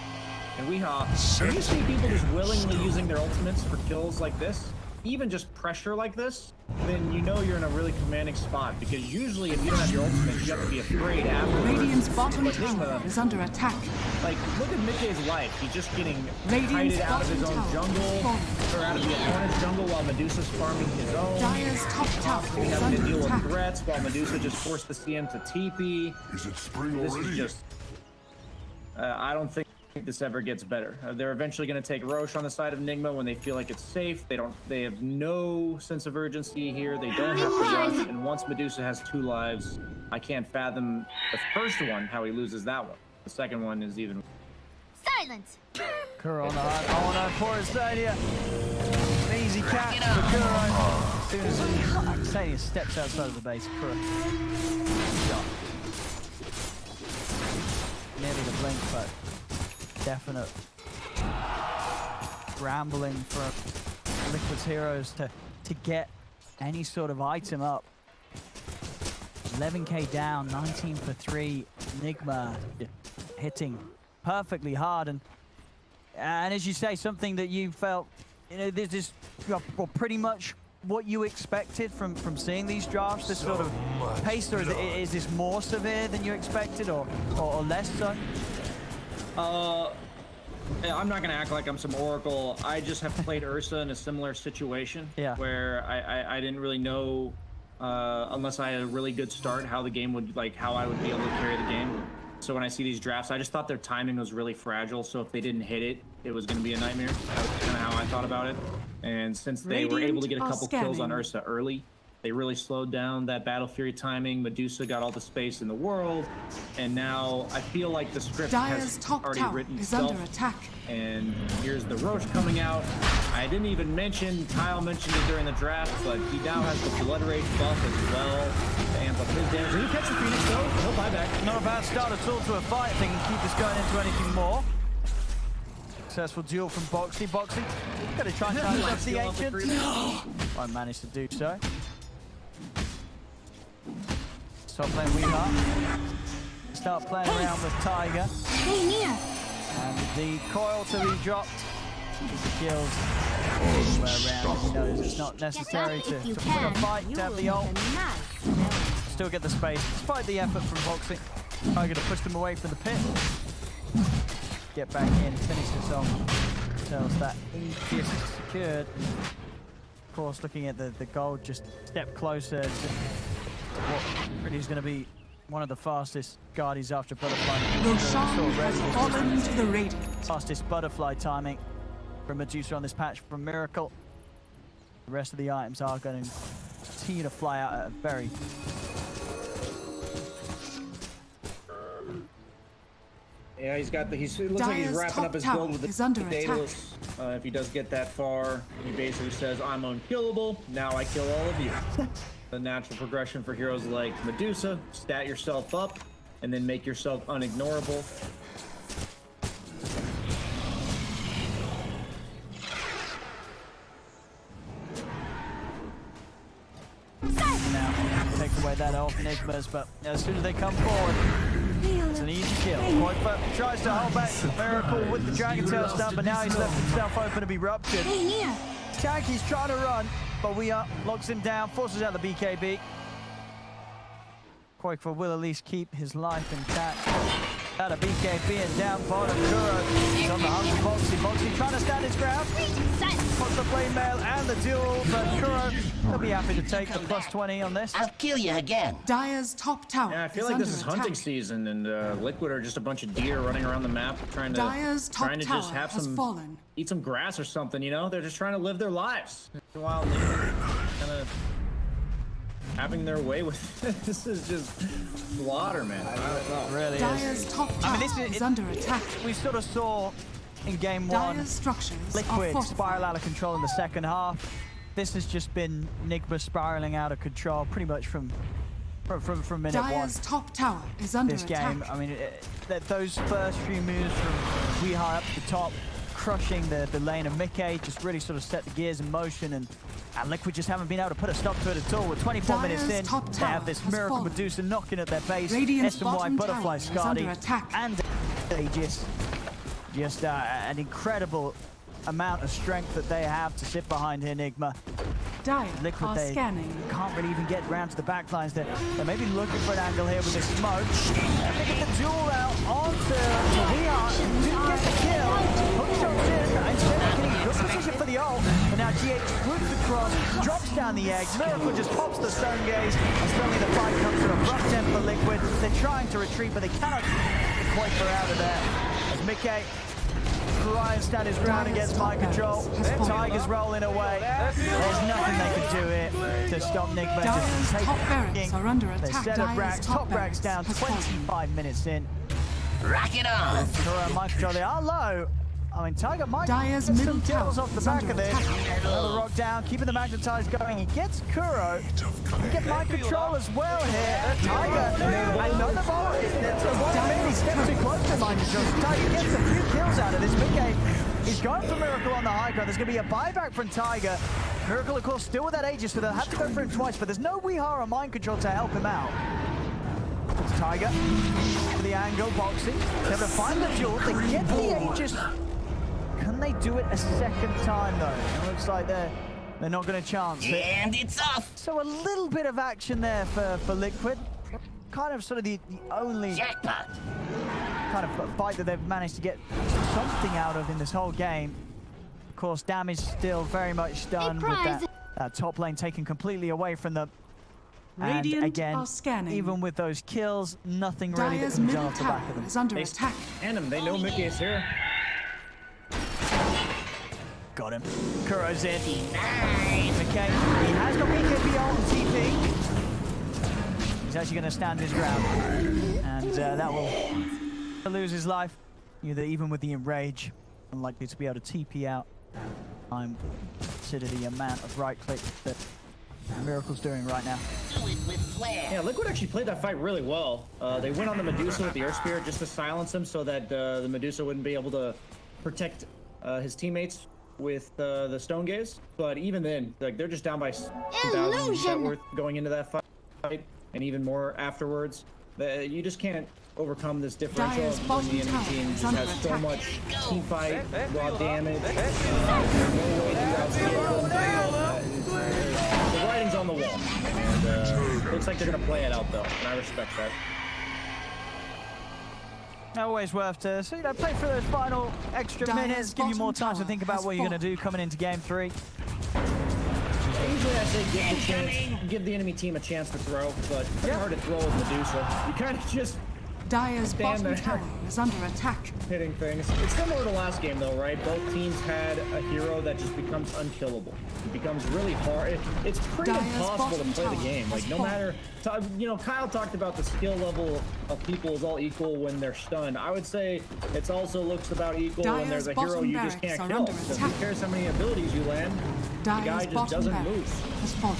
Speaker 7: And when you see people just willingly using their ultimates for kills like this, even just pressure like this, then you know you're in a really commanding spot, because usually if you don't have your ultimate, you have to be afraid afterwards.
Speaker 1: Radiant's bottom
Speaker 7: But
Speaker 1: tower
Speaker 7: Nigma,
Speaker 1: is under attack.
Speaker 7: like, look at Mickey's life. He's just getting
Speaker 1: Radiant's
Speaker 7: kited out of his
Speaker 1: bottom
Speaker 7: own
Speaker 1: tower
Speaker 7: jungle,
Speaker 1: is falling.
Speaker 7: or out of the opponent's jungle while Medusa's farming his own.
Speaker 1: Dire's top tower
Speaker 7: Constantly
Speaker 1: is
Speaker 7: having to
Speaker 1: under
Speaker 7: deal
Speaker 1: attack.
Speaker 7: with threats while Medusa just forced the CM to TP.
Speaker 13: Is it spring
Speaker 7: This
Speaker 13: already?
Speaker 7: is just... I don't think this ever gets better. They're eventually going to take Roche on the side of Nigma when they feel like it's safe. They have no sense of urgency here. They don't have to rush. And once Medusa has 2 lives, I can't fathom the first one, how he loses that one. The second one is even...
Speaker 10: Silence!
Speaker 6: Kuro on the hunt. Poor Stadia. An easy catch for Kuro. As soon as Stadia steps outside of the base, Kuro. Shot. Nearly the blink, but definite rambling for Liquid's heroes to get any sort of item up. 11k down, 19 for 3. Nigma hitting perfectly hard, and as you say, something that you felt, you know, this is well, pretty much what you expected from seeing these drafts, this sort of pace, or is this more severe than you expected, or less so?
Speaker 7: I'm not going to act like I'm some oracle. I just have played Ursa in a similar situation where I didn't really know, unless I had a really good start, how the game would, like, how I would be able to carry the game. So when I see these drafts, I just thought their timing was really fragile. So if they didn't hit it, it was going to be a nightmare. That was kind of how I thought about it. And since they were able to get a couple kills on Ursa early, they really slowed down that Battle Fury timing. Medusa got all the space in the world, and now I feel like the script
Speaker 1: Dire's
Speaker 7: has
Speaker 1: top
Speaker 7: already
Speaker 1: tower
Speaker 7: written
Speaker 1: is
Speaker 7: itself.
Speaker 1: under attack.
Speaker 7: And here's the Roche coming out. I didn't even mention, Kyle mentioned it during the draft, but he now has the Blood Rage buff as well to amp up his damage. Will he catch the Phoenix though? He'll buy back.
Speaker 6: Not a bad start at all to a fight. If they can keep this going into anything more. Successful duel from Boxy. Boxy gonna try and touch up the Ancient. Won't manage to do so. Top lane Weeheart. Start playing around with Tiger.
Speaker 10: Stay near.
Speaker 6: And the coil to be dropped. The kills everywhere around. He knows it's not necessary to win a fight, to have the ult. Still get the space, despite the effort from Boxy. Tiger to push them away from the pit. Get back in, finish this off. Tells that Aegis is secured. course, looking at the gold, just step closer to what really is going to be one of the fastest Guardians after Butterfly.
Speaker 1: Roshan has fallen to the Radiant.
Speaker 6: Fastest Butterfly timing from Medusa on this patch from Miracle. The rest of the items are going to continue to fly out at a very...
Speaker 7: Yeah, he's got the. It looks like he's
Speaker 1: Dire's
Speaker 7: wrapping up his
Speaker 1: top
Speaker 7: build with
Speaker 1: tower is
Speaker 7: the
Speaker 1: under
Speaker 7: Daedalus. If he does get that far, he basically says, "I'm unkillable. Now I kill all of you." The natural progression for heroes like Medusa: stat yourself up, and then make yourself unignorable.
Speaker 6: Now, take away that off Nigmas, but as soon as they come forward, it's an easy kill. Koifa tries to hold back Miracle with the Dragon Tail stun, but now he's left himself open to be ruptured. Shanky's trying to run, but locks him down, forces out the BKB. Koifa will at least keep his life intact. Out of BKB and down bottom, Kuro is on the hunt for Boxy. Boxy trying to stand his ground. Puts the flame mail and the duel, but Kuro will be happy to take the +20 on this.
Speaker 13: I'll kill you again.
Speaker 1: Dire's top tower.
Speaker 7: Yeah, I feel
Speaker 1: is
Speaker 7: like this
Speaker 1: under
Speaker 7: is hunting
Speaker 1: attack.
Speaker 7: season, and Liquid are just a bunch of deer running around the map, trying to
Speaker 1: Dire's top
Speaker 7: just
Speaker 1: tower
Speaker 7: have
Speaker 1: has
Speaker 7: some
Speaker 1: fallen.
Speaker 7: eat some grass or something. You know, they're just trying to live their lives. While kind of having their way with it. This is just slaughter, man. I don't know.
Speaker 6: It really
Speaker 1: Dire's
Speaker 6: is.
Speaker 1: top tower is under attack.
Speaker 6: We sort of saw in game one,
Speaker 1: Dire's structures are
Speaker 6: Liquid
Speaker 1: fortified.
Speaker 6: spiral out of control in the second half. This has just been Nigma spiraling out of control pretty much from minute
Speaker 1: Dire's
Speaker 6: one.
Speaker 1: top tower is under
Speaker 6: This
Speaker 1: attack.
Speaker 6: game, I mean, those first few moves from Weehar up to the top, crushing the lane of Mickey, just really sort of set the gears in motion, and Liquid just haven't been able to put a stop to it at all. We're 24 minutes in,
Speaker 1: top
Speaker 6: they have
Speaker 1: tower
Speaker 6: this
Speaker 1: has
Speaker 6: Miracle
Speaker 1: fallen.
Speaker 6: Medusa knocking at their base,
Speaker 1: Radiant's
Speaker 6: SMY
Speaker 1: bottom
Speaker 6: Butterfly
Speaker 1: tower is under
Speaker 6: Skadi,
Speaker 1: attack.
Speaker 6: and Aegis. Just an incredible amount of strength that they have to sit behind here, Nigma.
Speaker 1: Dire
Speaker 6: Liquid,
Speaker 1: are
Speaker 6: they
Speaker 1: scanning.
Speaker 6: can't really even get round to the back lines. They're maybe looking for an angle here with this smoke. And they get the duel out onto Weehar. Didn't get the kill. Hook shots in. Instead of getting good position for the ult. And now GH swoops across, drops down the egg. Miracle just pops the stone gaze. And suddenly the fight comes to an abrupt end for Liquid. They're trying to retreat, but they cannot quite get out of there. As Mickey tries to stand his ground against mind control. Tiger's rolling away. There's nothing they can do here to stop Nigma.
Speaker 1: Dire's
Speaker 6: Just take
Speaker 1: top barracks are under
Speaker 6: They
Speaker 1: attack.
Speaker 6: set up
Speaker 1: Dire's
Speaker 6: racks, top racks down,
Speaker 1: has fallen.
Speaker 6: 25 minutes in.
Speaker 13: Rock it on.
Speaker 6: Kuro mind control, they are low. I mean, Tiger might
Speaker 1: Dire's
Speaker 6: get some
Speaker 1: middle
Speaker 6: kills
Speaker 1: tower
Speaker 6: off the
Speaker 1: is
Speaker 6: back
Speaker 1: under
Speaker 6: of this.
Speaker 1: attack.
Speaker 6: Another rock down, keeping the magnetize going. He gets Kuro. He get mind control as well here. Tiger, another ball. It's a 1 minute. He steps too close to mind control. So Tiger gets a few kills out of this. Mickey, he's going for Miracle on the high ground. There's going to be a buyback from Tiger. Miracle, of course, still with that Aegis, so they'll have to go for him twice, but there's no Weehar on mind control to help him out. It's Tiger for the angle, boxing. They're able to find the duel. They get the Aegis. Can they do it a second time, though? It looks like they're not going to chance it.
Speaker 13: And it's off.
Speaker 6: So a little bit of action there for Liquid. Kind of sort of the only
Speaker 13: Jackpot.
Speaker 6: kind of fight that they've managed to get something out of in this whole game. Of course, damage still very much done with that top lane taken completely away from them. And
Speaker 1: Radiant
Speaker 6: again,
Speaker 1: are scanning.
Speaker 6: even with those kills, nothing really that
Speaker 1: Dire's
Speaker 6: can be done
Speaker 1: middle
Speaker 6: off the back of
Speaker 1: tower
Speaker 6: them.
Speaker 1: is under
Speaker 7: They
Speaker 1: attack.
Speaker 7: stand him. They know Mickey is here.
Speaker 6: Got him. Kuro's in. Okay, he has got BKB on TP. He's actually going to stand his ground. And that will lose his life. Even with the enrage, unlikely to be able to TP out. I'm consider the amount of right click that Miracle's doing right now.
Speaker 7: Yeah, Liquid actually played that fight really well. They went on the Medusa with the Earth Spirit just to silence him so that the Medusa wouldn't be able to protect his teammates with the Stone Gaze. But even then, like, they're just down by 2,000 net worth going into that fight, and even more afterwards. You just can't overcome this differential
Speaker 1: Dire's
Speaker 7: when
Speaker 1: bottom
Speaker 7: the enemy
Speaker 1: tower
Speaker 7: team
Speaker 1: is
Speaker 7: just
Speaker 1: under
Speaker 7: has so
Speaker 1: attack.
Speaker 7: much team fight, raw damage. There's no way to outscale them. The writing's on the wall, and looks like they're gonna play it out though, and I respect that.
Speaker 6: Always worth to play for those final extra
Speaker 1: Dire's
Speaker 6: minutes, give you more
Speaker 1: bottom
Speaker 6: time to think about
Speaker 1: tower
Speaker 6: what you're
Speaker 1: has
Speaker 6: going to do coming into game 3.
Speaker 7: say give the enemy team a chance to throw, but it's kind of hard to throw with Medusa. You kind of just
Speaker 1: Dire's
Speaker 7: stand
Speaker 1: bottom
Speaker 7: there.
Speaker 1: tower is under attack.
Speaker 7: Hitting things. It's similar to last game though, right? Both teams had a hero that just becomes unkillable. It becomes really hard. It's pretty
Speaker 1: Dire's
Speaker 7: impossible to
Speaker 1: bottom
Speaker 7: play the
Speaker 1: tower
Speaker 7: game. Like
Speaker 1: has
Speaker 7: no
Speaker 1: fallen.
Speaker 7: matter, you know, Kyle talked about the skill level of people is all equal when they're stunned. I would say it's also looks about equal when there's a hero
Speaker 1: bottom
Speaker 7: you just
Speaker 1: barracks
Speaker 7: can't
Speaker 1: are
Speaker 7: kill.
Speaker 1: under
Speaker 7: So
Speaker 1: attack.
Speaker 7: who cares how many abilities you land? The guy
Speaker 1: Dire's
Speaker 7: just
Speaker 1: bottom
Speaker 7: doesn't
Speaker 1: barracks
Speaker 7: move.
Speaker 1: has fallen.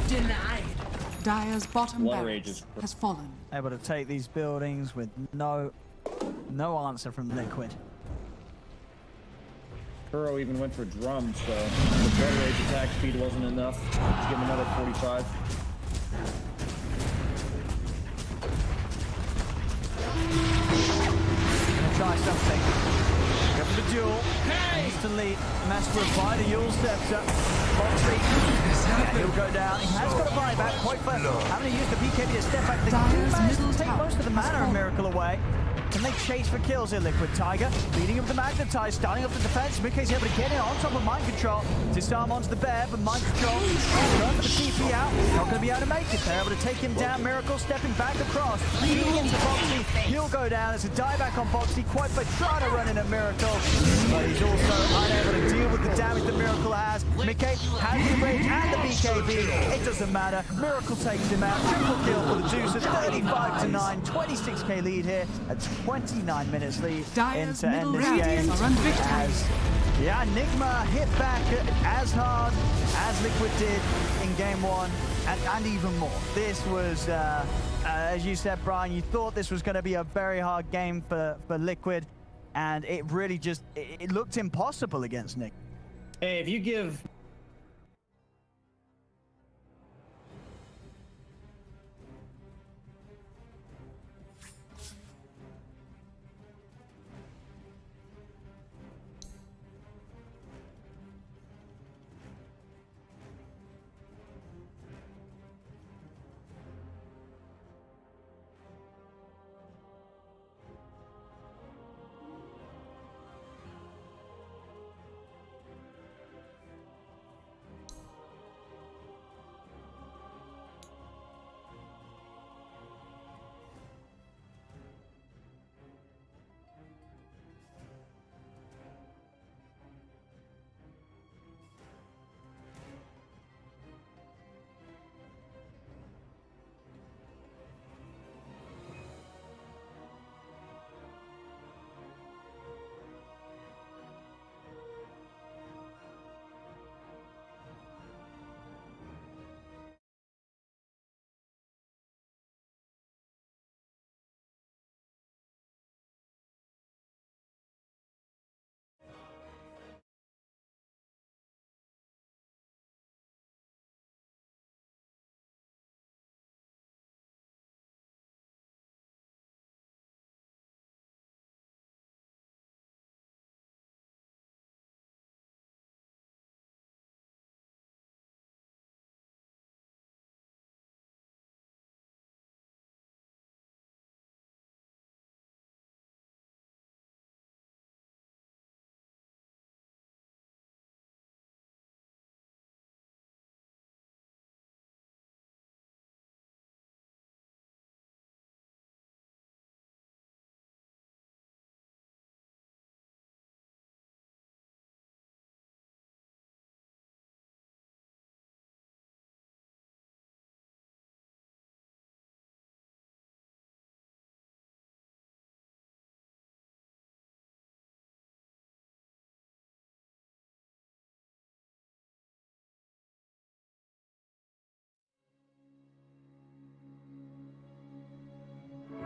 Speaker 13: Denied.
Speaker 1: Dire's bottom
Speaker 7: Blood Rage
Speaker 1: barracks
Speaker 7: is-
Speaker 1: has fallen.
Speaker 6: Able to take these buildings with no answer from Liquid.
Speaker 7: Kuro even went for drums, so the Blood Rage attack speed wasn't enough to give him another 45.
Speaker 6: Gonna try something. Go for the duel. Instantly master by the Yule Scepter. Foxy. And he'll go down. He has got a buyback. Quite fast. Having to use the BKB to step back. They do
Speaker 1: Dire's
Speaker 6: manage
Speaker 1: middle
Speaker 6: to take
Speaker 1: tower
Speaker 6: most of the
Speaker 1: has
Speaker 6: mana of
Speaker 1: fallen.
Speaker 6: Miracle away. Can they chase for kills here, Liquid? Tiger leading up the Magnetize, starting up the defense. Mickey's able to get in on top of Mind Control. Disarm onto the bear, but Mind Control going for the TP out. Not going to be able to make it. They're able to take him down. Miracle stepping back across. Shooting into Foxy. He'll go down. There's a dieback on Foxy. Quite by trying to run in at Miracle. But he's also unable to deal with the damage that Miracle has. Mickey has the range and the BKB. It doesn't matter. Miracle takes him out. Triple kill for the Juicer. 35-9. 26k lead here at 29 minutes lead
Speaker 1: Dire's
Speaker 6: to end
Speaker 1: middle
Speaker 6: this
Speaker 1: radius
Speaker 6: game.
Speaker 1: are under victory.
Speaker 6: As Enigma hit back as hard as Liquid did in game one, and even more. This was, as you said, Brian, you thought this was going to be a very hard game for Liquid, and it really just, it looked impossible against Nick.
Speaker 7: Hey, if you give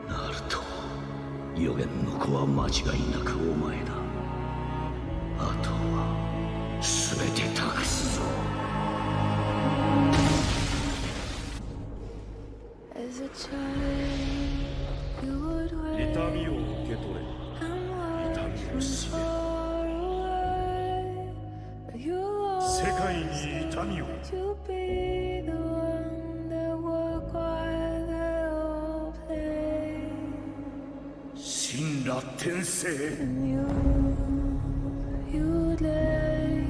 Speaker 9: ナルト、予言の子は間違いなくお前だ。あとは全て託すぞ。
Speaker 11: 痛みを受け取れ。痛みを知れ。世界に痛みを。神羅転生。
Speaker 10: You lay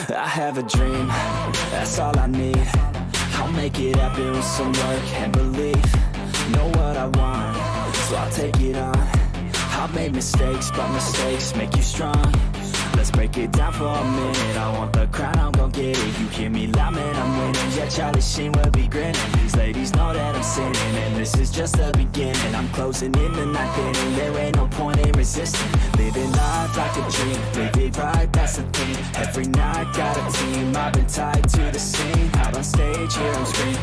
Speaker 12: I have a dream, that's all I need. I'll make it happen with some work and belief. Know what I want, so I'll take it on. I've made mistakes, but mistakes make you strong. Let's break it down for a minute. I want the crown, I'm gon' get it. You hear me loud, man, I'm winning. Yeah, Charlie Sheen will be grinning. These ladies know that I'm sinning, and this is just the beginning. I'm closing in the ninth inning. There ain't no point in resisting. Living life like a dream, live it right, that's the thing. Every night got a team, I've been tied to the scene. Out on stage, here I'm screaming.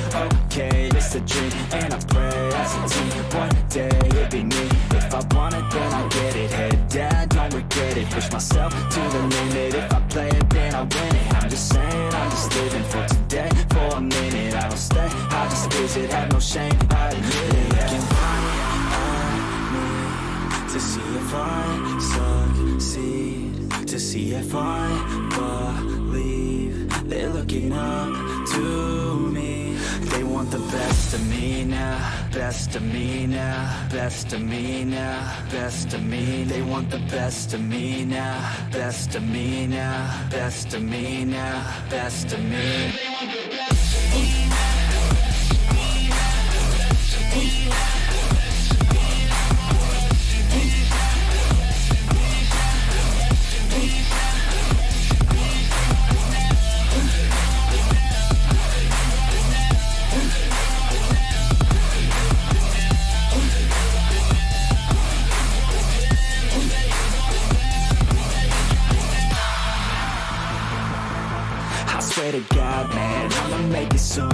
Speaker 12: Okay, it's a dream, and I pray as a team. One day it'll be me. If I want it, then I'll get it. Head down, don't regret it. Push myself to the limit. If I play it, then I win it. I'm just saying, I'm just living for today. For a minute, I don't stay, I just visit. Have no shame, I admit it. Looking right at me to see if I succeed, to see if I believe. They're looking up to me. They want the best of me now, best of me now, best of me now, best of me. They want the best of me now, best of me now, best of me now, best of me. They want the best of me now. To God, man, I'ma make it soon.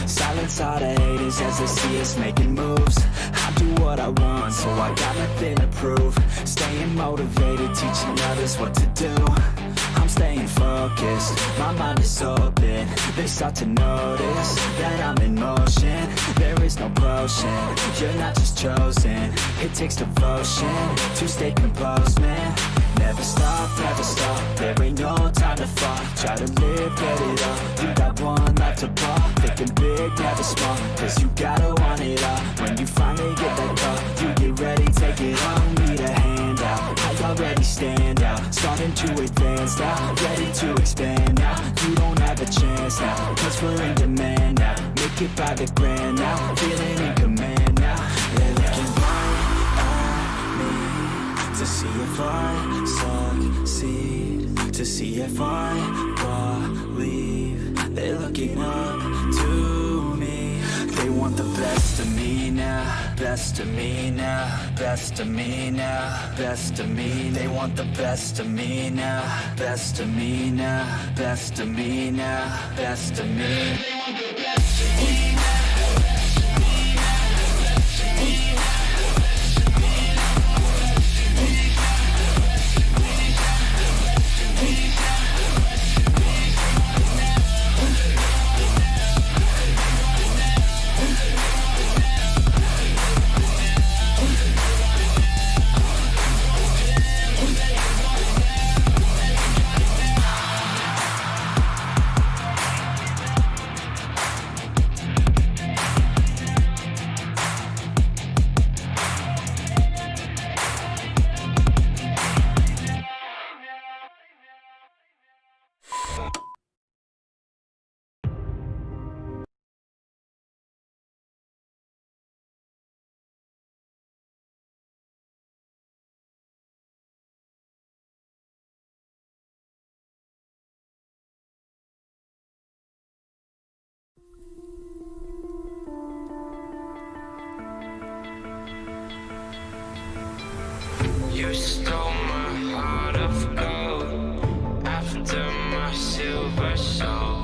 Speaker 12: Silence all the haters as they see us making moves. I do what I want, so I got nothing to prove. Staying motivated, teaching others what to do. I'm staying focused, my mind is open. They start to notice that I'm in motion. There is no potion, you're not just chosen. It takes devotion to stay composed, man. Never stop, there ain't no time to fall. Try to live, get it all. You got one life to ball. Thinking big, never small, cause you gotta want it all. When you finally get that call, you get ready, take it on. Need a hand out, I already stand out. Starting to advance now, ready to expand now. You don't have a chance now, cause we're in demand now. Make it by the grand now, feeling in command now. They're looking right at see if I succeed, to see if I believe. They're looking up to me. They want the best of me now, best of me now, best of me now, best of me. They want the best of me now, best of me now, best of me now, best of me. They want the best of me now.
Speaker 14: You stole my heart of gold after my silver soul.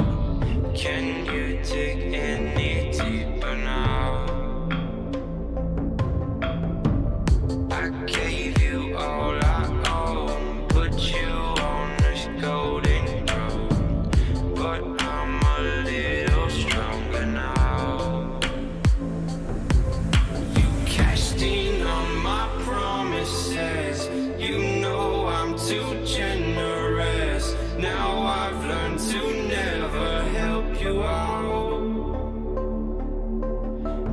Speaker 14: Can you dig any deeper now? I gave you all I own, put you on this golden throne, but I'm a little stronger now. You cashed in on my promises. You know I'm too generous. Now I've learned to never help you out,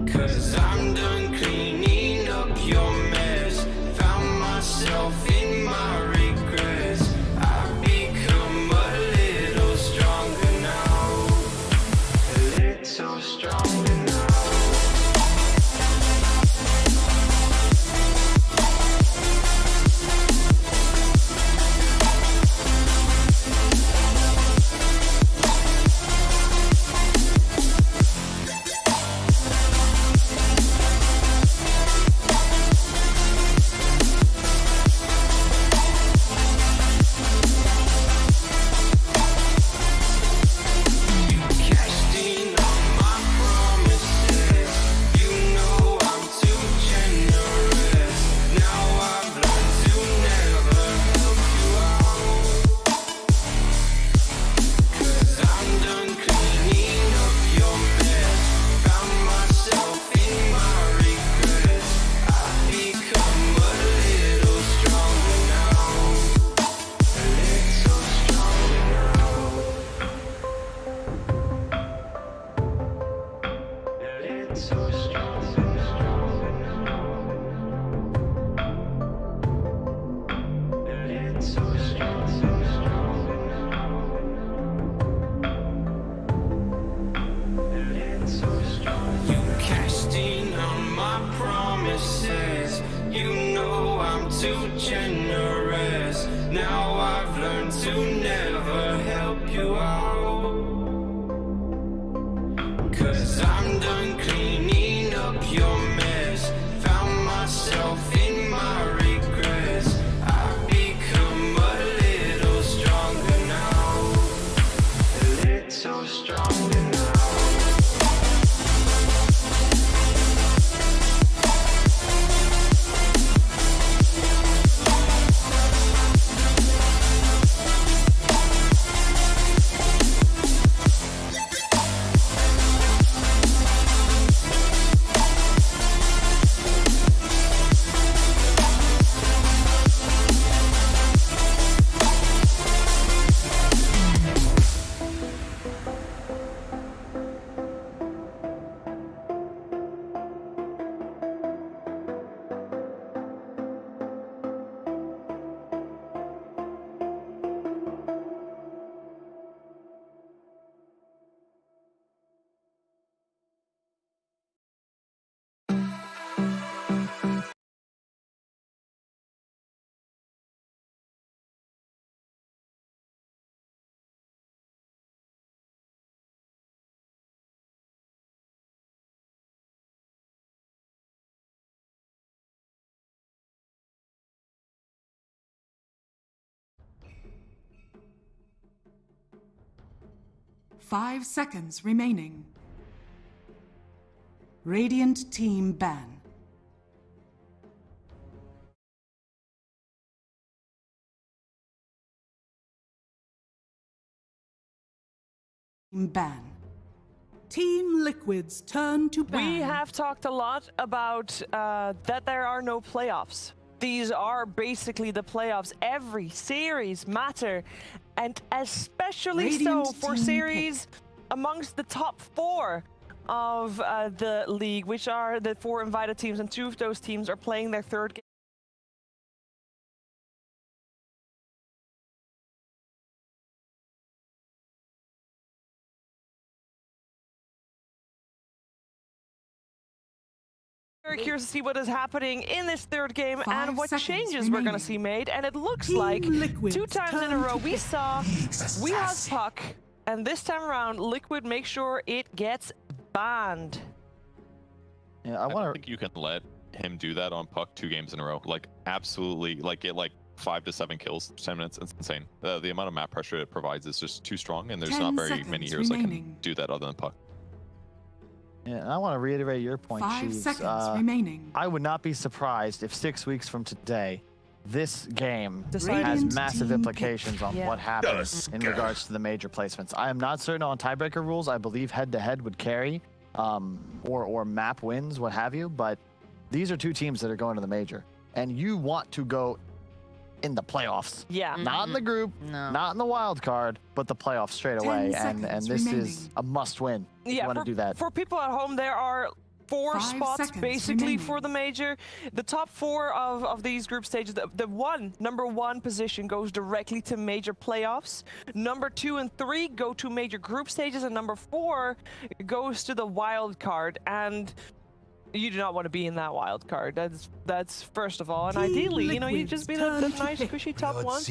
Speaker 14: 'cause I'm done cleaning up your mess. Found myself in my regrets. I've become a little stronger now, a little stronger now. Too generous. Now I've learned to never help you out, 'cause I'm done cleaning up your mess. Found myself in my regrets. I've become a little stronger now, a little stronger now.
Speaker 1: 5 seconds remaining. Radiant team ban. Ban. Team Liquid's turn to ban.
Speaker 2: We have talked a lot about that there are no playoffs. These are basically the playoffs. Every series matter, and especially
Speaker 1: Radiant
Speaker 2: so for
Speaker 1: team
Speaker 2: series amongst the top 4 of the league, which are the 4 invited teams, and 2 of those teams are playing their 3rd game. Very curious to see what is happening in this 3rd game
Speaker 1: 5
Speaker 2: and what
Speaker 1: seconds
Speaker 2: changes we're going
Speaker 1: remaining.
Speaker 2: to see made. And it looks
Speaker 1: Team
Speaker 2: like
Speaker 1: Liquid's
Speaker 2: 2 times in a
Speaker 1: turn
Speaker 2: row
Speaker 1: to
Speaker 2: we
Speaker 1: pick.
Speaker 2: saw We Have Puck, and this time around Liquid make sure it gets banned.
Speaker 4: Yeah, I
Speaker 3: I
Speaker 4: want
Speaker 3: think you can let him do that on Puck 2 games in a row. Like, absolutely, like, get like 5 to 7 kills, 10 minutes. It's insane. The amount of map pressure it provides is just too strong, and there's
Speaker 1: 10
Speaker 3: not very many
Speaker 1: seconds
Speaker 3: heroes that
Speaker 1: remaining.
Speaker 3: can do that other than Puck.
Speaker 4: Yeah, and I want to reiterate your point,
Speaker 1: 5
Speaker 4: Sheaves.
Speaker 1: seconds remaining.
Speaker 4: I would not be surprised if 6 weeks from today, this game
Speaker 2: Decided.
Speaker 4: has
Speaker 1: Radiant
Speaker 4: massive
Speaker 1: team
Speaker 4: implications
Speaker 1: pick.
Speaker 4: on
Speaker 2: Yeah.
Speaker 4: what happens in regards to the major placements. I am not certain on tiebreaker rules. I believe head-to-head would carry, or map wins, what have you. But these are 2 teams that are going to the major, and you want to go in the playoffs.
Speaker 2: Yeah.
Speaker 4: Not in the group,
Speaker 5: No.
Speaker 4: not in the wild card, but the playoffs straight
Speaker 1: 10
Speaker 4: away.
Speaker 1: seconds
Speaker 4: And this is
Speaker 1: remaining.
Speaker 4: a must-win. If you want to do that.
Speaker 2: For people at home, there are 4
Speaker 1: 5
Speaker 2: spots
Speaker 1: seconds
Speaker 2: basically
Speaker 1: remaining.
Speaker 2: for the major. The top 4 of these group stages, the number 1 position goes directly to major playoffs. Number 2 and 3 go to major group stages, and number 4 goes to the wild card. And you do not want to be in that wild card. That's first of all, and
Speaker 1: Team
Speaker 2: ideally, you
Speaker 1: Liquid's
Speaker 2: just be the
Speaker 1: turn to
Speaker 2: nice,
Speaker 1: pick.
Speaker 2: cushy top 1,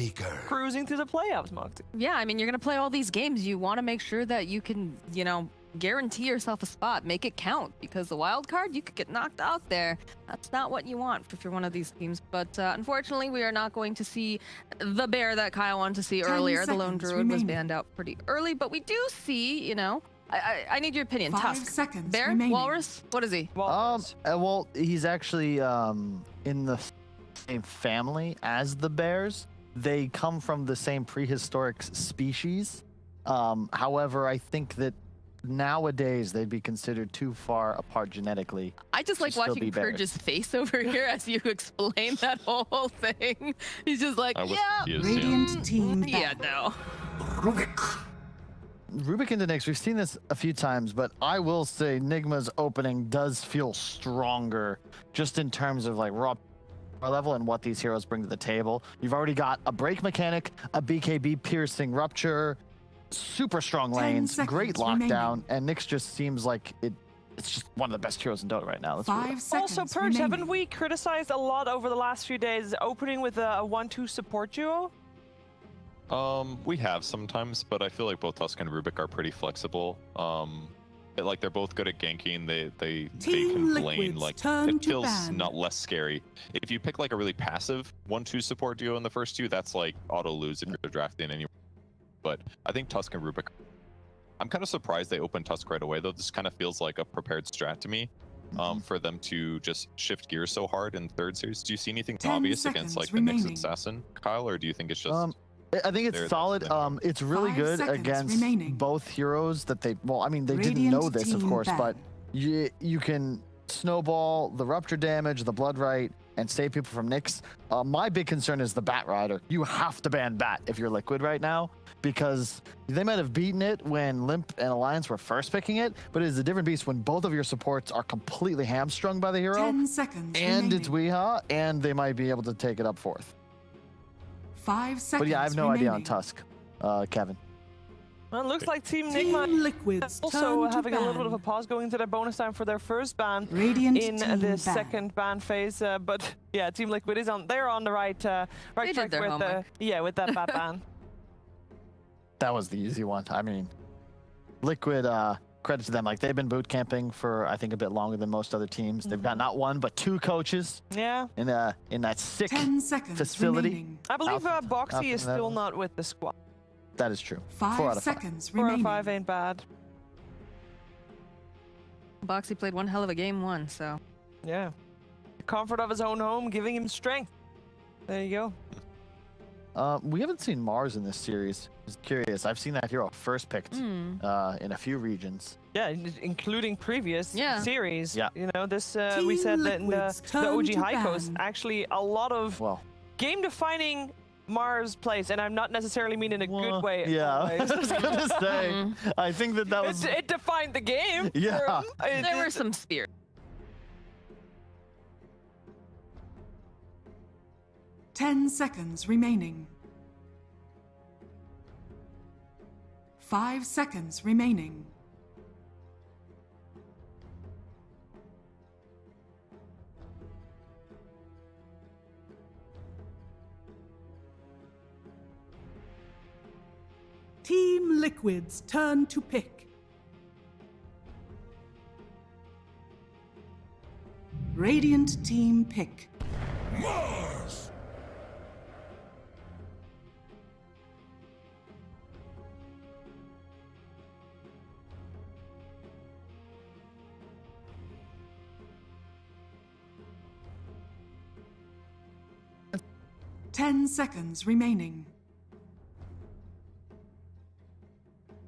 Speaker 2: cruising through the playoffs, Moxie.
Speaker 5: Yeah, I mean, you're going to play all these games. You want to make sure that you can, guarantee yourself a spot, make it count, because the wild card, you could get knocked out there. That's not what you want if you're one of these teams. But unfortunately, we are not going to see the bear that Kyle wanted to see
Speaker 1: 10
Speaker 5: earlier. The lone
Speaker 1: seconds
Speaker 5: druid was
Speaker 1: remaining.
Speaker 5: banned out pretty early, but we do see, I need your opinion.
Speaker 1: 5
Speaker 5: Tusk,
Speaker 1: seconds
Speaker 5: bear,
Speaker 1: remaining.
Speaker 5: walrus, what is he?
Speaker 4: Well, he's actually in the same family as the bears. They come from the same prehistoric species. However, I think that nowadays they'd be considered too far apart genetically.
Speaker 5: I just
Speaker 4: to
Speaker 5: like
Speaker 4: still
Speaker 5: watching
Speaker 4: be bears.
Speaker 5: Purge's face over here as you explain that whole thing. He's just like,
Speaker 3: I was
Speaker 5: yeah,
Speaker 3: confused,
Speaker 1: Radiant team
Speaker 5: yeah,
Speaker 1: ban.
Speaker 5: no.
Speaker 4: Rubik into Nyx, we've seen this a few times, but I will say Nigma's opening does feel stronger just in terms of like raw level and what these heroes bring to the table. You've already got a break mechanic, a BKB piercing rupture, super strong
Speaker 1: 10
Speaker 4: lanes,
Speaker 1: seconds
Speaker 4: great lockdown,
Speaker 1: remaining.
Speaker 4: and Nyx just seems like it's just one of the best heroes in Dota right now. Let's be
Speaker 1: 5
Speaker 4: real.
Speaker 1: seconds
Speaker 2: Also, Purge, haven't
Speaker 1: remaining.
Speaker 2: we criticized a lot over the last few days opening with a 1-2 support duo?
Speaker 3: We have sometimes, but I feel like both Tusk and Rubik are pretty flexible. Like they're both good at ganking. They
Speaker 1: Team
Speaker 3: can lane.
Speaker 1: Liquid's
Speaker 3: Like
Speaker 1: turn
Speaker 3: it
Speaker 1: to
Speaker 3: feels
Speaker 1: ban.
Speaker 3: not less scary. If you pick like a really passive 1-2 support duo in the first 2, that's like auto lose if you're drafting anyway. But I think Tusk and Rubik. I'm kind of surprised they opened Tusk right away though. This kind of feels like a prepared strat to me. For them to just shift gears so hard in third series. Do you see anything
Speaker 1: 10
Speaker 3: obvious against
Speaker 1: seconds
Speaker 3: like the Nyx
Speaker 1: remaining.
Speaker 3: assassin, Kyle, or do you think it's just
Speaker 4: I think it's
Speaker 3: They're-
Speaker 4: solid.
Speaker 3: they're-
Speaker 4: It's really
Speaker 1: 5
Speaker 4: good
Speaker 1: seconds
Speaker 4: against
Speaker 1: remaining.
Speaker 4: both heroes that they. Well, I mean, they didn't
Speaker 1: Radiant
Speaker 4: know this, of
Speaker 1: team
Speaker 4: course,
Speaker 1: ban.
Speaker 4: but you can snowball the rupture damage, the blood right, and save people from Nyx. My big concern is the Bat Rider. You have to ban Bat if you're Liquid right now, because they might have beaten it when Limp and Alliance were first picking it, but it is a different beast when both of your supports are completely hamstrung by the hero,
Speaker 1: 10 seconds
Speaker 4: and
Speaker 1: remaining.
Speaker 4: it's Weeha, and they might be able to take it up fourth.
Speaker 1: 5 seconds
Speaker 4: But yeah, I have no idea on
Speaker 1: remaining.
Speaker 4: Tusk, Kevin.
Speaker 2: Well, it looks like Team
Speaker 1: Team
Speaker 2: Nigma
Speaker 1: Liquid's
Speaker 2: also
Speaker 1: turn to
Speaker 2: having a little bit of a
Speaker 1: ban.
Speaker 2: pause going into their bonus time for their first ban
Speaker 1: Radiant
Speaker 2: in
Speaker 1: team
Speaker 2: the
Speaker 1: ban.
Speaker 2: second ban phase. But yeah, Team Liquid is they're on the right
Speaker 5: They
Speaker 2: track
Speaker 5: did their
Speaker 2: with
Speaker 5: homework.
Speaker 2: with that bat ban.
Speaker 4: That was the easy one. I mean, Liquid, credit to them. Like, they've been boot camping for, I think, a bit longer than most other teams. They've got not one, but 2 coaches
Speaker 2: Yeah,
Speaker 4: in that sick
Speaker 1: 10 seconds
Speaker 4: facility.
Speaker 1: remaining.
Speaker 2: I believe
Speaker 4: Out
Speaker 2: Boxy
Speaker 4: in
Speaker 2: is
Speaker 4: the
Speaker 2: still
Speaker 4: Netherlands.
Speaker 2: not with the squad.
Speaker 4: That is true.
Speaker 1: 5
Speaker 4: 4 out of 5.
Speaker 1: seconds
Speaker 2: 4 out of
Speaker 1: remaining.
Speaker 2: 5 ain't bad.
Speaker 5: Boxy played one hell of a game one, so.
Speaker 2: Yeah. The comfort of his own home, giving him strength. There you go.
Speaker 4: We haven't seen Mars in this series. Just curious. I've seen that hero first picked in a few regions.
Speaker 2: Yeah, including previous series.
Speaker 4: Yeah.
Speaker 2: You know, this we said that in the OG Heikos, actually a lot of game-defining Mars plays, and I'm not necessarily meaning in a good way.
Speaker 4: Yeah,
Speaker 2: always.
Speaker 4: I was gonna say. I think that was.
Speaker 2: It defined the game.
Speaker 4: Yeah.
Speaker 5: There were some spears.
Speaker 1: Ten seconds remaining. 5 seconds remaining.
Speaker 15: Team Liquid's turn to pick.
Speaker 1: Radiant team pick.
Speaker 11: Mars!
Speaker 1: Ten seconds remaining.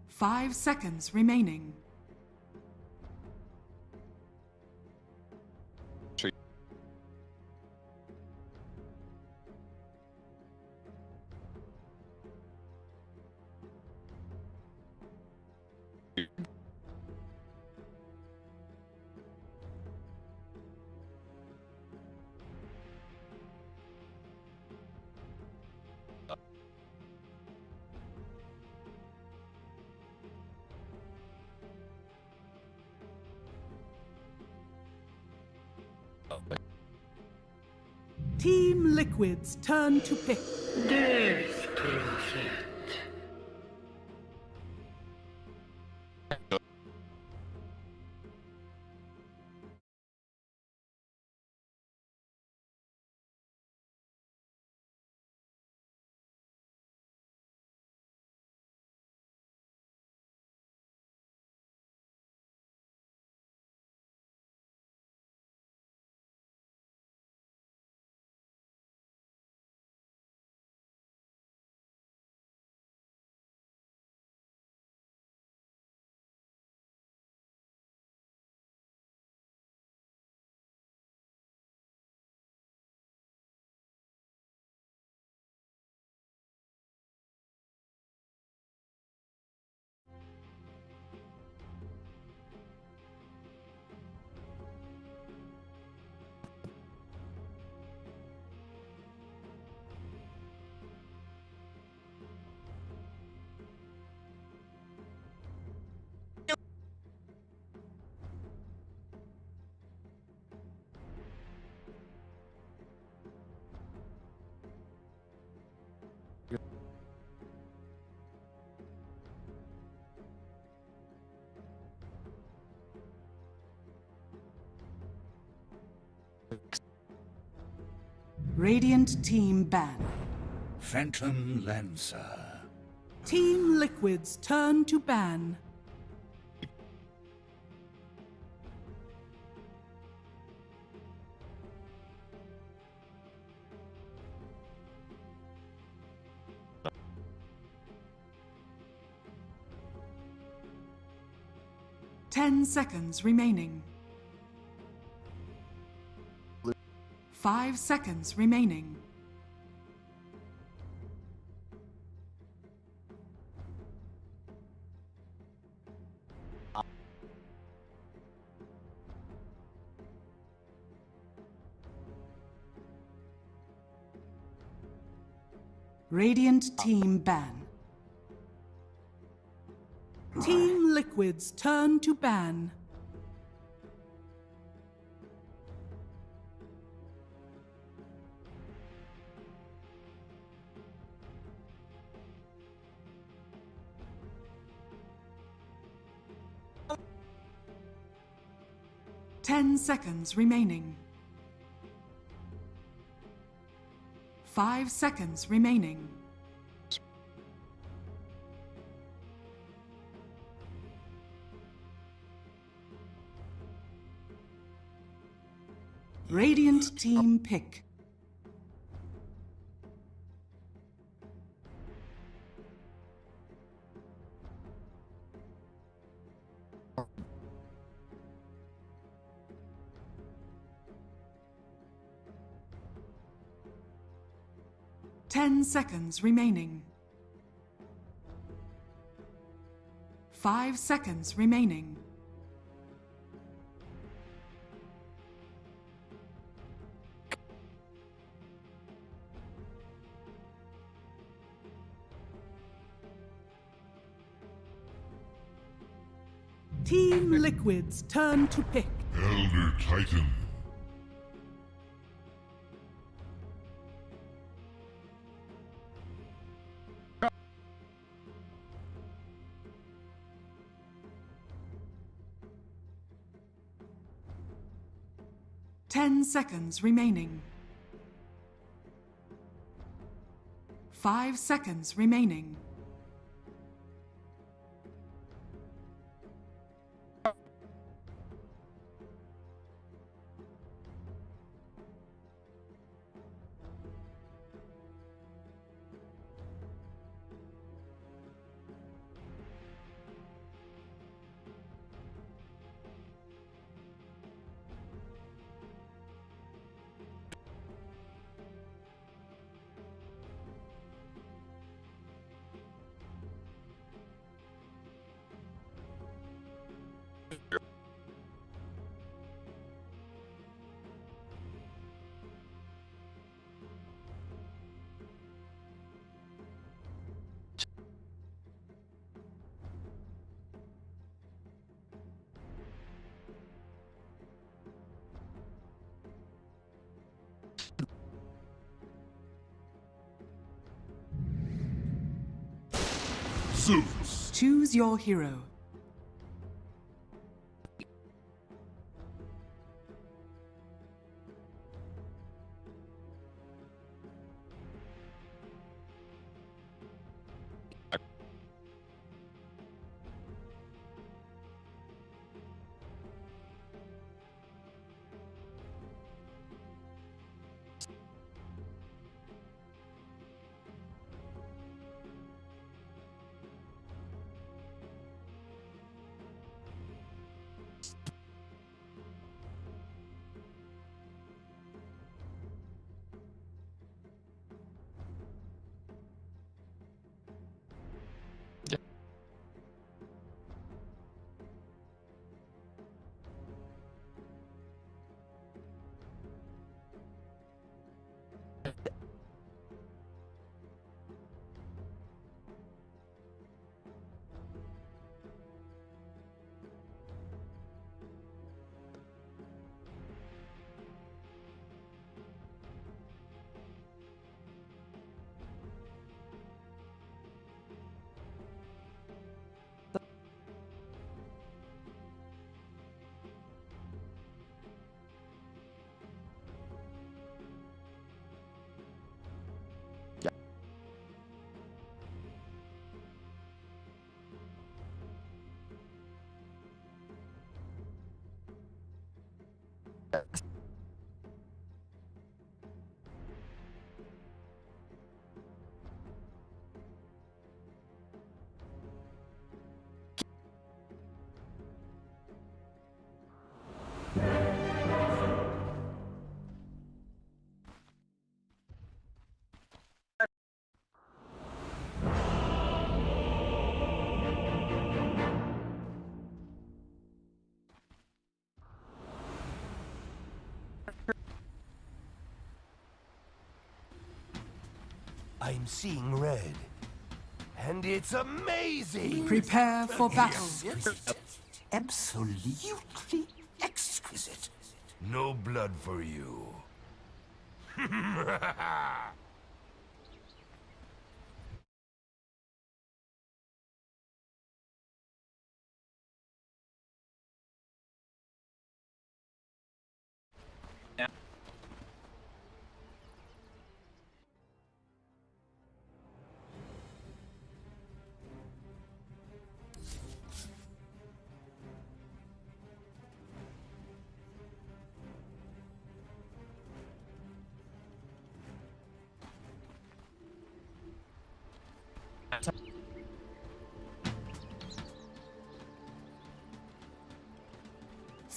Speaker 1: 5 seconds remaining.
Speaker 15: Team Liquid's turn to pick.
Speaker 9: Death Prophet.
Speaker 1: Radiant team ban.
Speaker 11: Phantom Lancer.
Speaker 15: Team Liquid's turn to ban.
Speaker 1: Ten seconds remaining. 5 seconds remaining. Radiant team ban.
Speaker 15: Team Liquid's turn to ban.
Speaker 1: Ten seconds remaining. 5 seconds remaining. Radiant team pick. Ten seconds remaining. 5 seconds remaining.
Speaker 15: Team Liquid's turn to pick.
Speaker 16: Elder Titan.
Speaker 1: Ten seconds remaining. 5 seconds remaining.
Speaker 16: Zeus.
Speaker 1: Choose your hero.
Speaker 17: I'm seeing red. And it's amazing!
Speaker 1: Prepare for battle.
Speaker 17: Absolutely exquisite. No blood for you.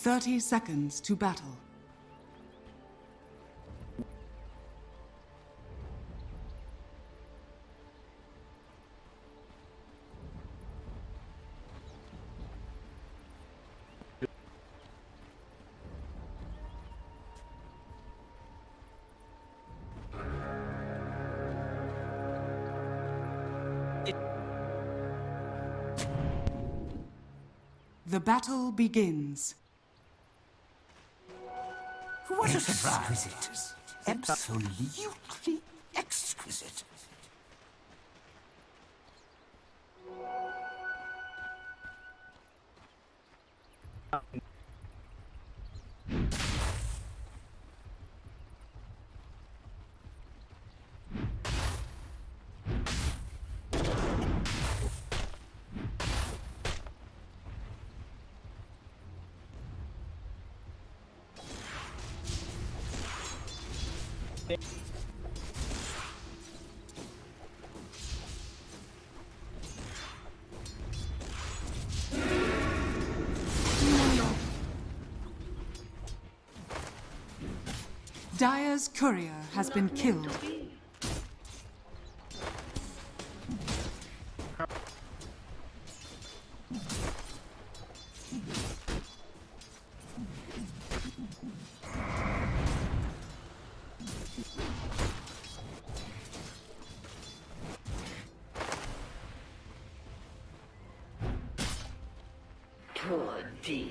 Speaker 1: 30 seconds to battle. The battle begins.
Speaker 13: What a surprise. Absolutely exquisite.
Speaker 1: Dire's courier has been killed.
Speaker 13: Poor dear.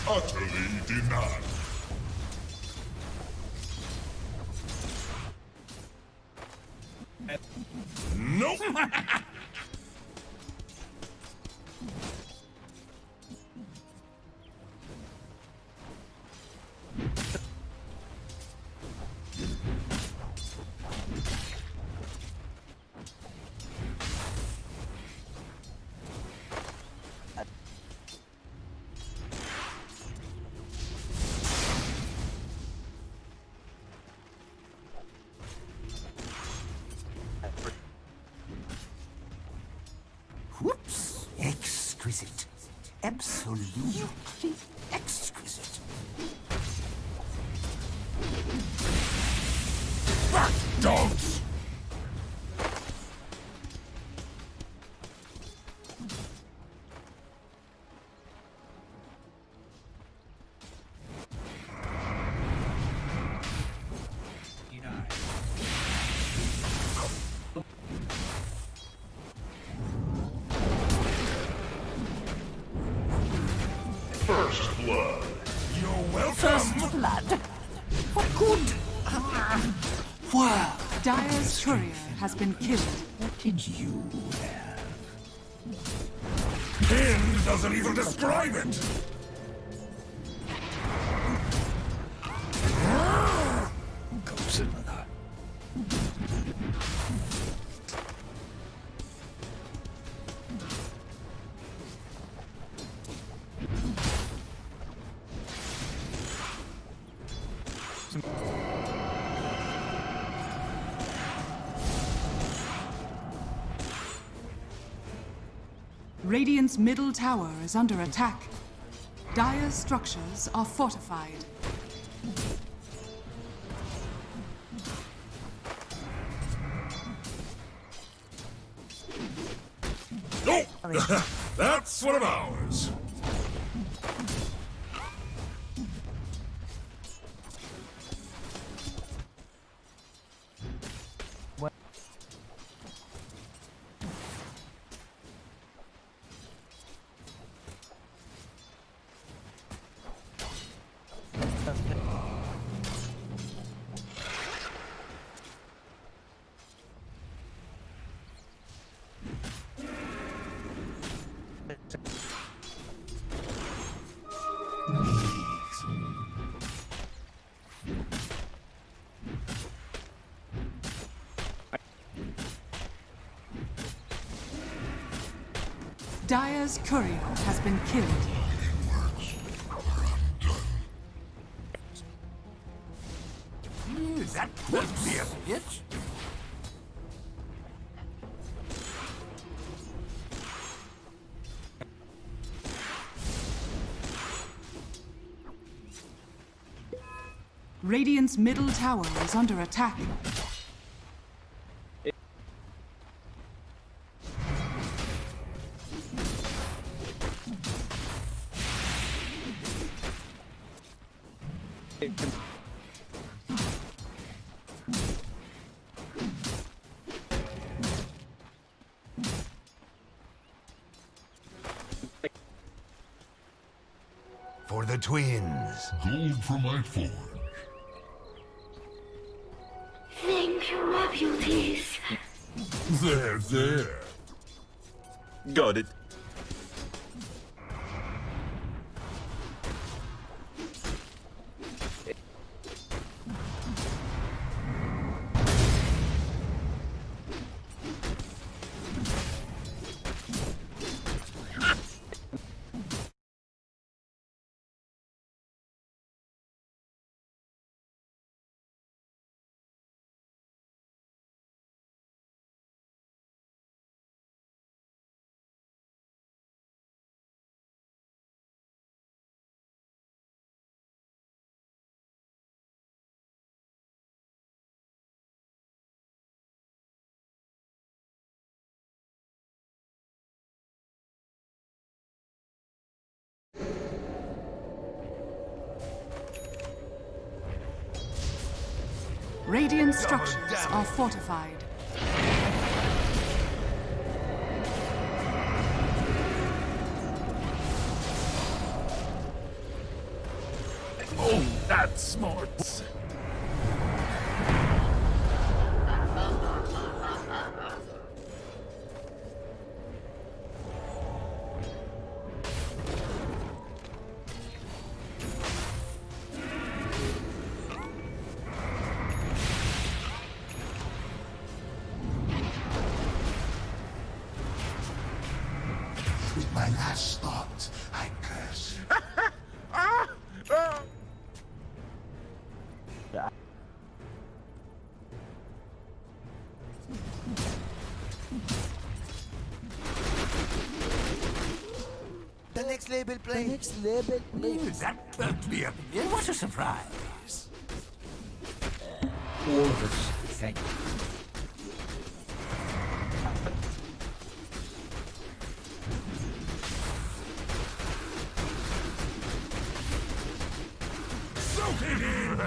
Speaker 16: Utterly denied. Nope.
Speaker 13: Whoops! Exquisite. Absolutely exquisite.
Speaker 16: Back, dogs! First blood. You're welcome.
Speaker 13: First blood. What good?
Speaker 1: Wow. Dire's courier has been killed.
Speaker 13: What did you have?
Speaker 16: Pinned doesn't even describe it.
Speaker 13: Godzilla.
Speaker 1: Radiant's middle tower is under attack. Dire's structures are fortified.
Speaker 16: Oh! That's one of ours.
Speaker 1: Dire's courier has been killed.
Speaker 13: That could be a bit.
Speaker 1: Radiant's middle tower is under attack.
Speaker 17: For the twins.
Speaker 16: Gold for my forge.
Speaker 10: Thank you, my beauties.
Speaker 16: There.
Speaker 11: Got it.
Speaker 1: Radiant structures are fortified.
Speaker 16: Oh, that's smart. With my last thought, I curse.
Speaker 13: The next label play. The next label play. That won't be a... What a surprise. Orders. Thank you.
Speaker 16: Soak it in!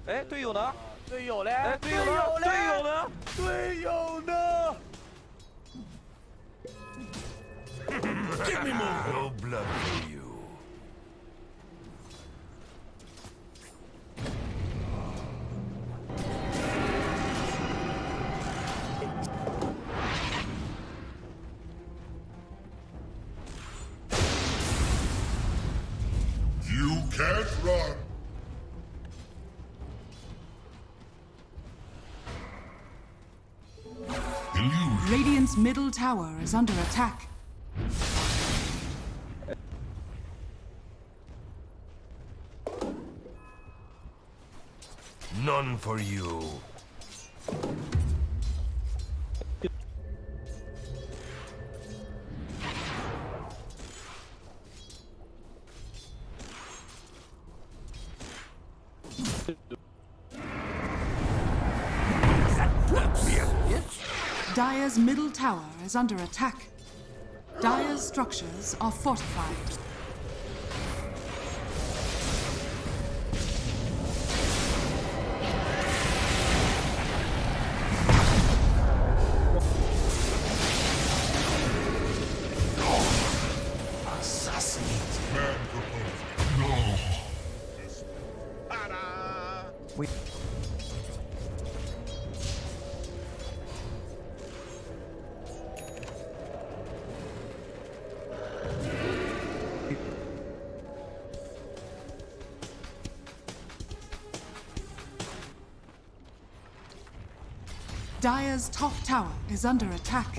Speaker 6: Eh, 队友呢？队友嘞？哎，队友呢？队友呢？队友呢？
Speaker 16: Give me more!
Speaker 17: No blood for you.
Speaker 16: You can't run! Illusion.
Speaker 1: Radiant's middle tower is under attack.
Speaker 17: None for you.
Speaker 1: Dire's middle tower is under attack. Dire's structures are fortified.
Speaker 16: Assassinate. Man proposed. No.
Speaker 6: We...
Speaker 1: Dire's top tower is under attack.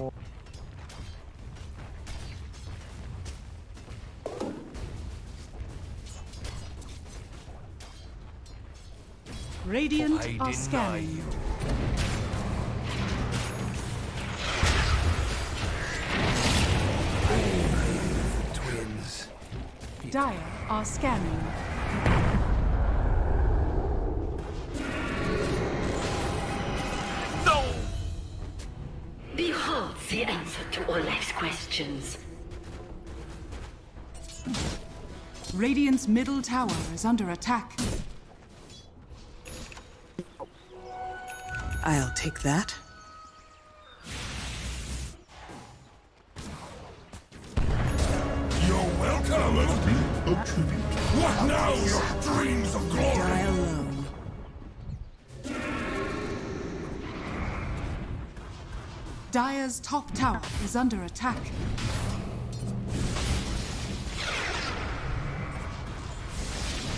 Speaker 1: Radiant
Speaker 17: I
Speaker 1: are
Speaker 17: deny
Speaker 1: scanning.
Speaker 17: you.
Speaker 1: Dire are scanning.
Speaker 18: Behold the answer to all life's questions.
Speaker 1: Radiant's middle tower is under attack.
Speaker 15: I'll take that.
Speaker 17: You're welcome. What now, your dreams of glory?
Speaker 15: Die alone.
Speaker 1: Dire's top tower is under attack.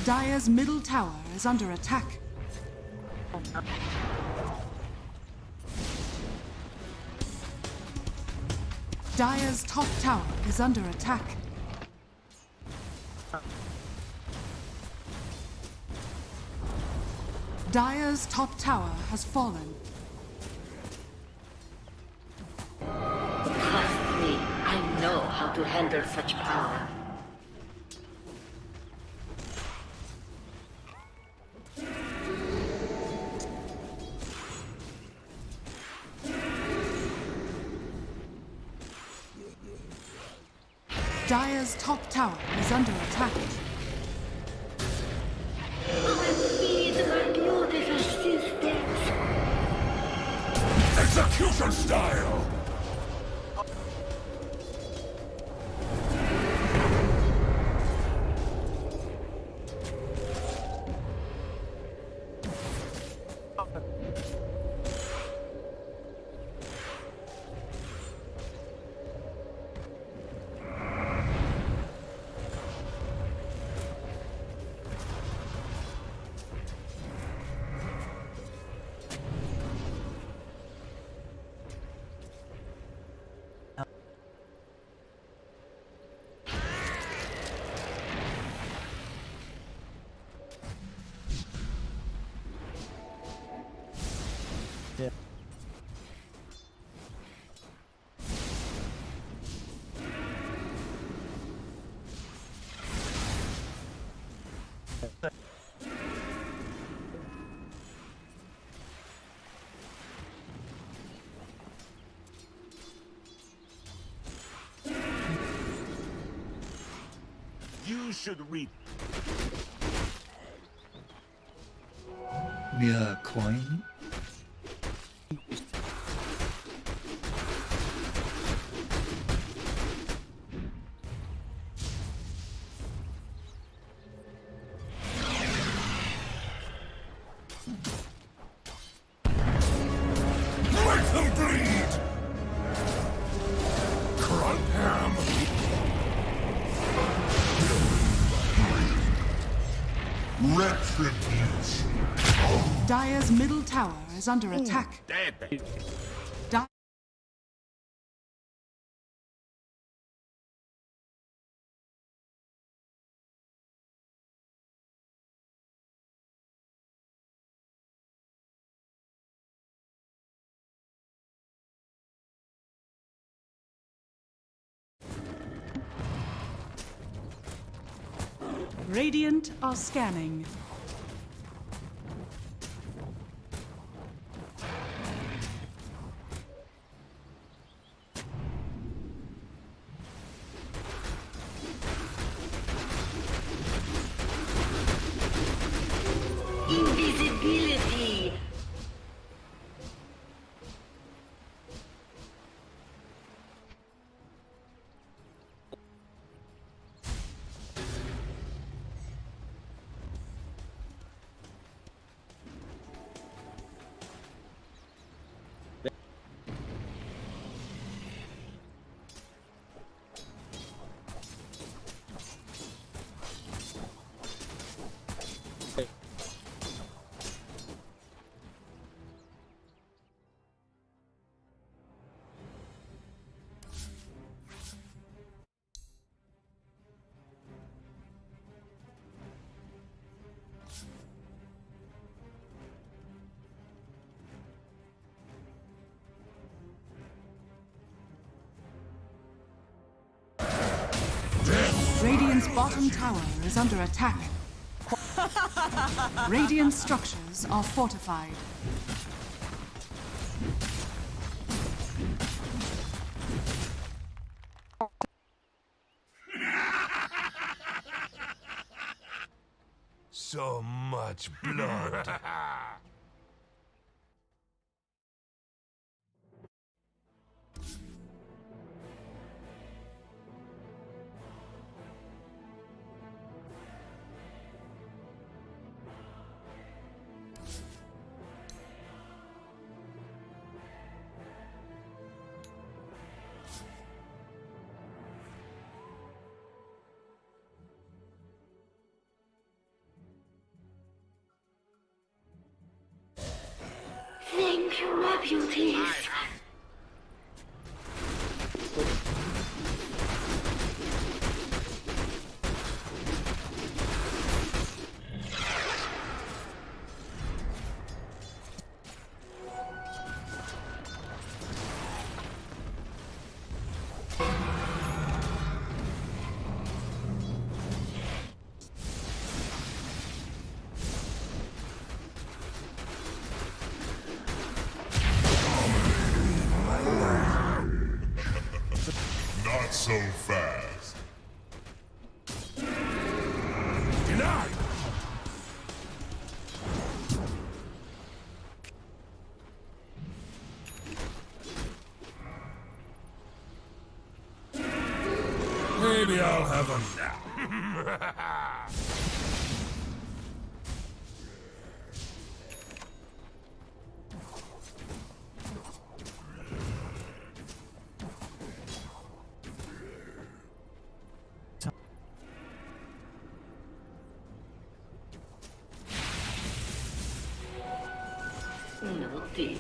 Speaker 1: Dire's middle tower is under attack. Dire's top tower is under attack. Dire's top tower has fallen.
Speaker 18: Trust me, I know how to handle such power.
Speaker 1: Dire's top tower is under attack.
Speaker 18: Feed my beautiful sisters.
Speaker 17: Execution style!
Speaker 4: Yeah.
Speaker 17: You should read.
Speaker 19: Mere coin?
Speaker 17: Let them bleed! Crunham! Retribution!
Speaker 1: Dire's middle tower is under attack. Di- Radiant are scanning.
Speaker 18: Invisibility.
Speaker 1: Radiant's bottom tower is under attack. Radiant structures are fortified.
Speaker 17: So much blood.
Speaker 18: Thank you, my beauties.
Speaker 16: Not so fast.
Speaker 17: Denied. Maybe I'll have a nap.
Speaker 18: Naughty.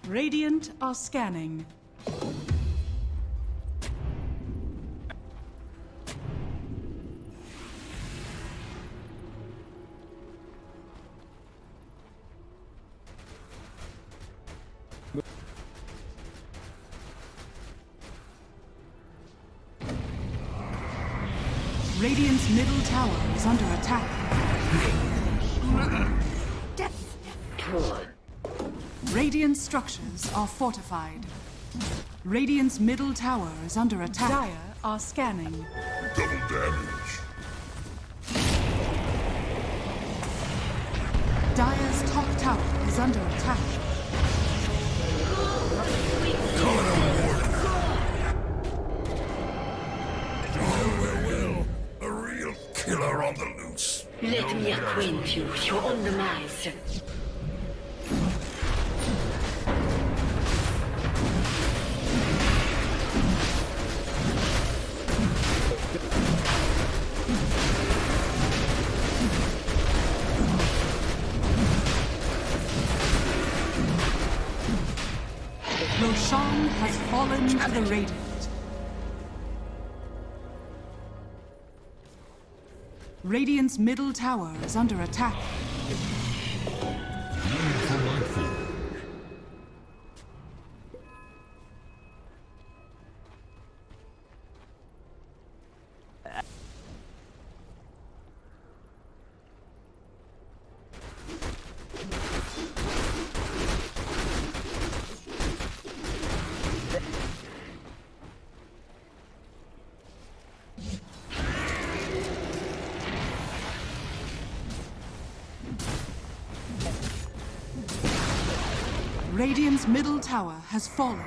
Speaker 1: Radiant are scanning. Radiant's middle tower is under attack.
Speaker 18: Poor.
Speaker 1: Radiant structures are fortified. Radiant's middle tower is under attack. Dire are scanning.
Speaker 16: Double damage.
Speaker 1: Dire's top tower is under attack.
Speaker 17: Well, a real killer on the loose.
Speaker 18: Let me acquaint you with your own demise.
Speaker 1: Roshan has fallen to the Radiant. Radiant's middle tower is under attack. Radiant's middle tower has fallen.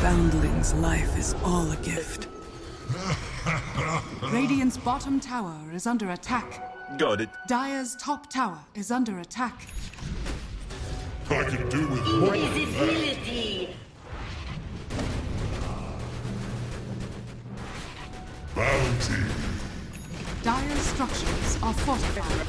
Speaker 15: Foundling's life is all a gift.
Speaker 1: Radiant's bottom tower is under attack.
Speaker 17: Got it.
Speaker 1: Dire's top tower is under attack.
Speaker 16: I can do with more.
Speaker 18: Invisibility.
Speaker 16: Bounty.
Speaker 1: Dire's structures are fortified.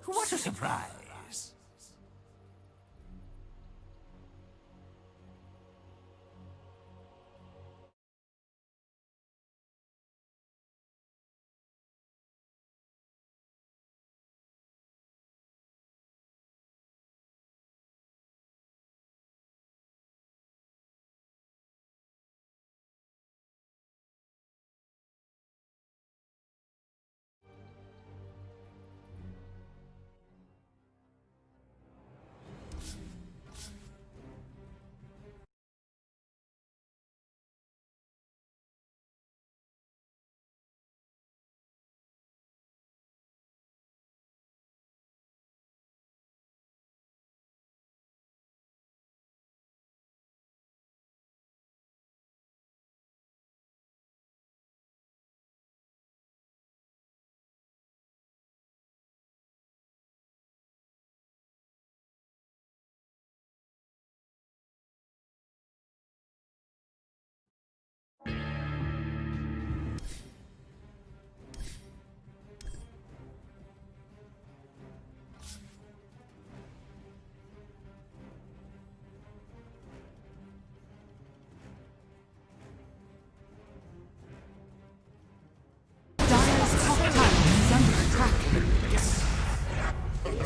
Speaker 13: What a surprise!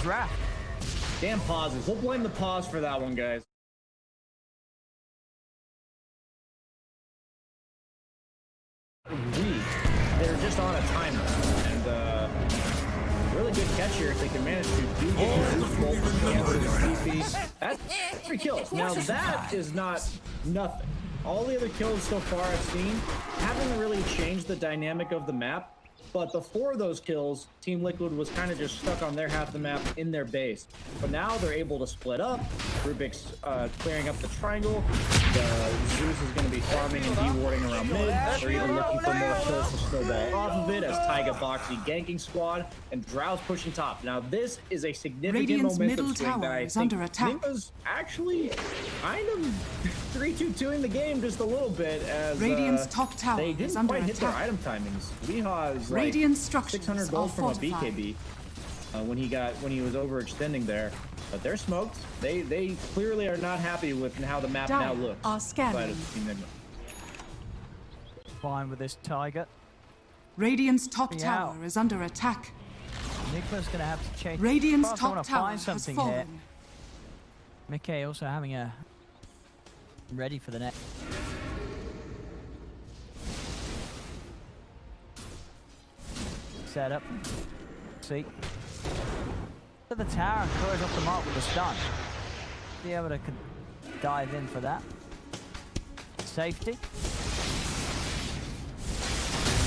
Speaker 7: Draft. Damn pauses. We'll blame the pause for that one, guys. They're just on a timer, and really good catch here if they can manage to do get that's 3 kills. Now that is not nothing. All the other kills so far I've seen haven't really changed the dynamic of the map. But before those kills, Team Liquid was kind of just stuck on their half of the map in their base. But now they're able to split up. Rubik's clearing up the triangle. Zeus is going to be farming and de-warding around mid. They're even looking for more kills to snowball off of it as Taiga Boxy ganking squad and Drow's pushing top. Now this is a significant
Speaker 1: Radiant's
Speaker 7: momentum
Speaker 1: middle
Speaker 7: swing that
Speaker 1: tower
Speaker 7: I
Speaker 1: is
Speaker 7: think
Speaker 1: under attack.
Speaker 7: Nigma's actually kind of 3-2-2ing the game just a little bit as
Speaker 1: Radiant's top tower
Speaker 7: they
Speaker 1: is
Speaker 7: didn't
Speaker 1: under
Speaker 7: quite hit their
Speaker 1: attack.
Speaker 7: item timings. Weehaw is like
Speaker 1: Radiant structures
Speaker 7: 600
Speaker 1: are
Speaker 7: gold from a
Speaker 1: fortified.
Speaker 7: BKB when he was overextending there. But they're smoked. They clearly are not happy with how the map now looks.
Speaker 1: Are scanning.
Speaker 6: Fine with this Tiger.
Speaker 1: Radiant's top
Speaker 6: Be
Speaker 1: tower
Speaker 6: out.
Speaker 1: is under attack.
Speaker 6: Nigma's gonna have to change.
Speaker 1: Radiant's
Speaker 6: Perhaps I
Speaker 1: top
Speaker 6: wanna
Speaker 1: tower
Speaker 6: find
Speaker 1: has
Speaker 6: something
Speaker 1: fallen.
Speaker 6: here. Mickey also having a ready for the next. Setup. Moxie. To the tower and Courage off the mark with a stun. Be able to dive in for that. Safety.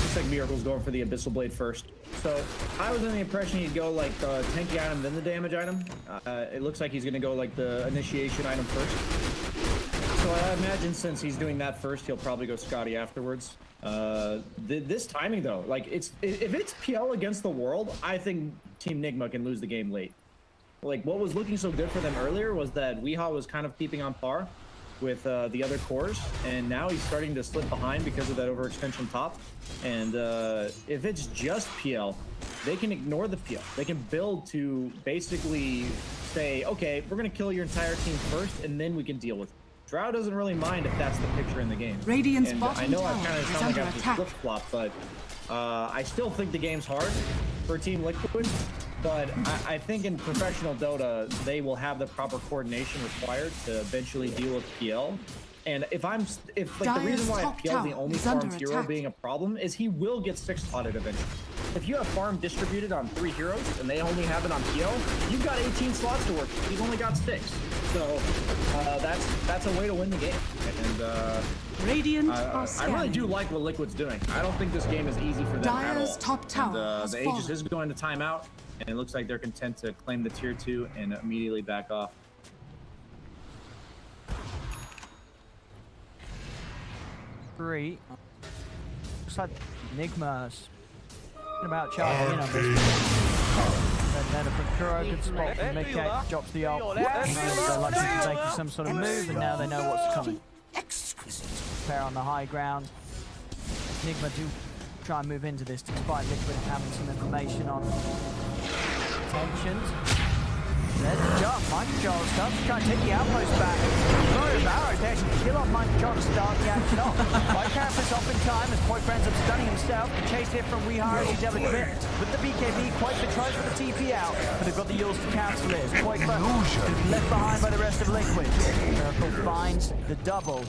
Speaker 7: Looks like Miracle's going for the Abyssal Blade first. So I was under the impression he'd go like the tanky item, then the damage item. It looks like he's going to go like the initiation item first. So I imagine since he's doing that first, he'll probably go Scotty afterwards. This timing though, like if it's PL against the world, I think Team Nigma can lose the game late. Like what was looking so good for them earlier was that Weehaw was kind of keeping on par with the other cores, and now he's starting to slip behind because of that overextension top. And if it's just PL, they can ignore the PL. They can build to basically say, okay, we're gonna kill your entire team first, and then we can deal with it. Drow doesn't really mind if that's the picture in the game.
Speaker 1: Radiant's
Speaker 7: and
Speaker 1: bottom
Speaker 7: I know I
Speaker 1: tower
Speaker 7: kind of
Speaker 1: is
Speaker 7: sound like
Speaker 1: under
Speaker 7: I have to
Speaker 1: attack.
Speaker 7: flip-flop, but I still think the game's hard for Team Liquid. But I think in professional Dota, they will have the proper coordination required to eventually deal with PL. And if the reason why PL is the only farmed hero being a problem is he will get 6-slotted eventually. If you have farm distributed on 3 heroes and they only have it on PL, you've got 18 slots to work. He's only got 6. So that's a way to win the game. And
Speaker 1: Radiant
Speaker 7: I really do like what Liquid's doing. I don't think this game is easy for them at all.
Speaker 1: Dire's top tower
Speaker 7: And,
Speaker 1: has
Speaker 7: the Aegis
Speaker 1: fallen.
Speaker 7: is going to timeout, and it looks like they're content to claim the tier 2 and immediately back off.
Speaker 6: Looks like Nigma's about charging in on this. Then a Kuro good spot from Mickey, drops the ult. They're likely to make some sort of move, and now they know what's coming. Pair on the high ground. Nigma do try and move into this despite Liquid having some information on tensions. There's the jump. Mind Control starts to try and take the outpost back. Flurry of arrows to actually kill off Mind Control to start the action off. White Carapace off in time as Poik ends up stunning himself. The chase here from Weehaw as he's able to quit with the BKB. Quite tries for the TP out, but they've got the Yules to cancel it. Poik left behind by the rest of Liquid. Miracle finds the double.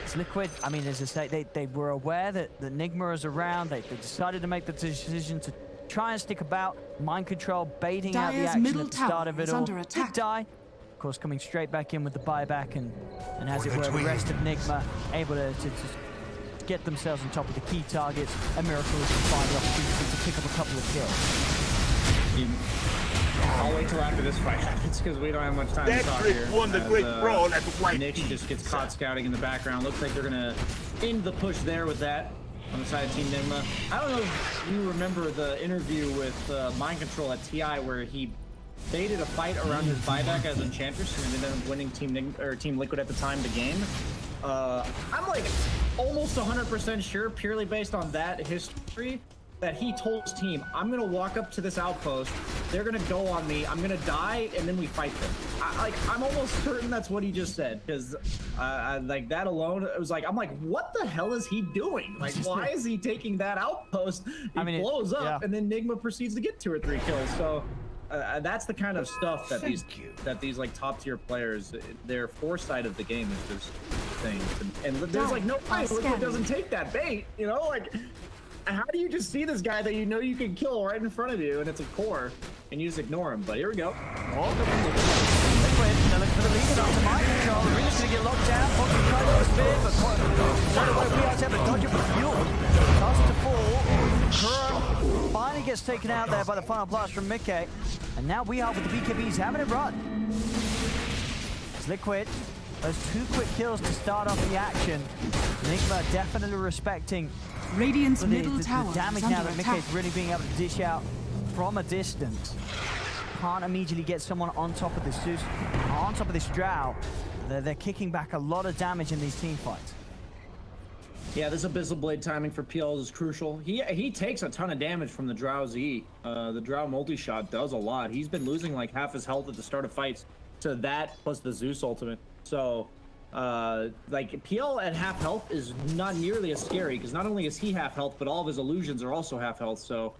Speaker 6: It's Liquid, I mean, as I say, they were aware that Nigma is around. They decided to make the decision to try and stick about. Mind Control baiting out the
Speaker 1: Dire's
Speaker 6: action
Speaker 1: middle
Speaker 6: at the start of
Speaker 1: tower
Speaker 6: it
Speaker 1: is
Speaker 6: all.
Speaker 1: under attack.
Speaker 6: Did die. Of course, coming straight back in with the buyback, and as it were, the rest of Nigma able to get themselves on top of the key targets. A Miracle is to find the opportunity to pick up a couple of kills.
Speaker 7: I'll wait till after this fight happens because we don't have much time to talk here.
Speaker 17: Won the great brawl at the White
Speaker 7: Nick just gets caught scouting in the background. Looks like they're gonna end the push there with that on the side of Team Nigma. I don't know if you remember the interview with Mind Control at TI where he baited a fight around his buyback as Enchantress and ended up winning Team Liquid at the time the game. I'm like almost 100% sure, purely based on that history, that he told his team, I'm gonna walk up to this outpost, they're gonna go on me, I'm gonna die, and then we fight them. I'm almost certain that's what he just said, because like that alone, it was like, I'm like, what the hell is he doing? Like, why is he taking that outpost? He blows up, and then Nigma proceeds to get 2 or 3 kills. So that's the kind of stuff that these like top tier players, their foresight of the game is just insane. And there's like no way Liquid doesn't take that bait, you know, like. How do you just see this guy that you know you can kill right in front of you, and it's a core, and you just ignore him? But here we go.
Speaker 6: Liquid, they're looking for the lead after Mind Control. The Reader's gonna get locked down. Fox will try to spin, but right away we have to dodge it with fuel. Starts to fall. Kuro finally gets taken out there by the final blast from Mickey. And now we are with the BKBs having it run. It's Liquid. Those 2 quick kills to start off the action. Nigma definitely respecting
Speaker 1: Radiant's middle tower
Speaker 6: the damage
Speaker 1: is
Speaker 6: now
Speaker 1: under
Speaker 6: that
Speaker 1: attack.
Speaker 6: Mickey's really being able to dish out from a distance. Can't immediately get someone on top of this Zeus, on top of this Drow. They're kicking back a lot of damage in these team fights.
Speaker 7: Yeah, this Abyssal Blade timing for PL is crucial. He takes a ton of damage from the Drow Z. The Drow multi-shot does a lot. He's been losing like half his health at the start of fights to that plus the Zeus ultimate. So like PL at half health is not nearly as scary because not only is he half health, but all of his illusions are also half health. So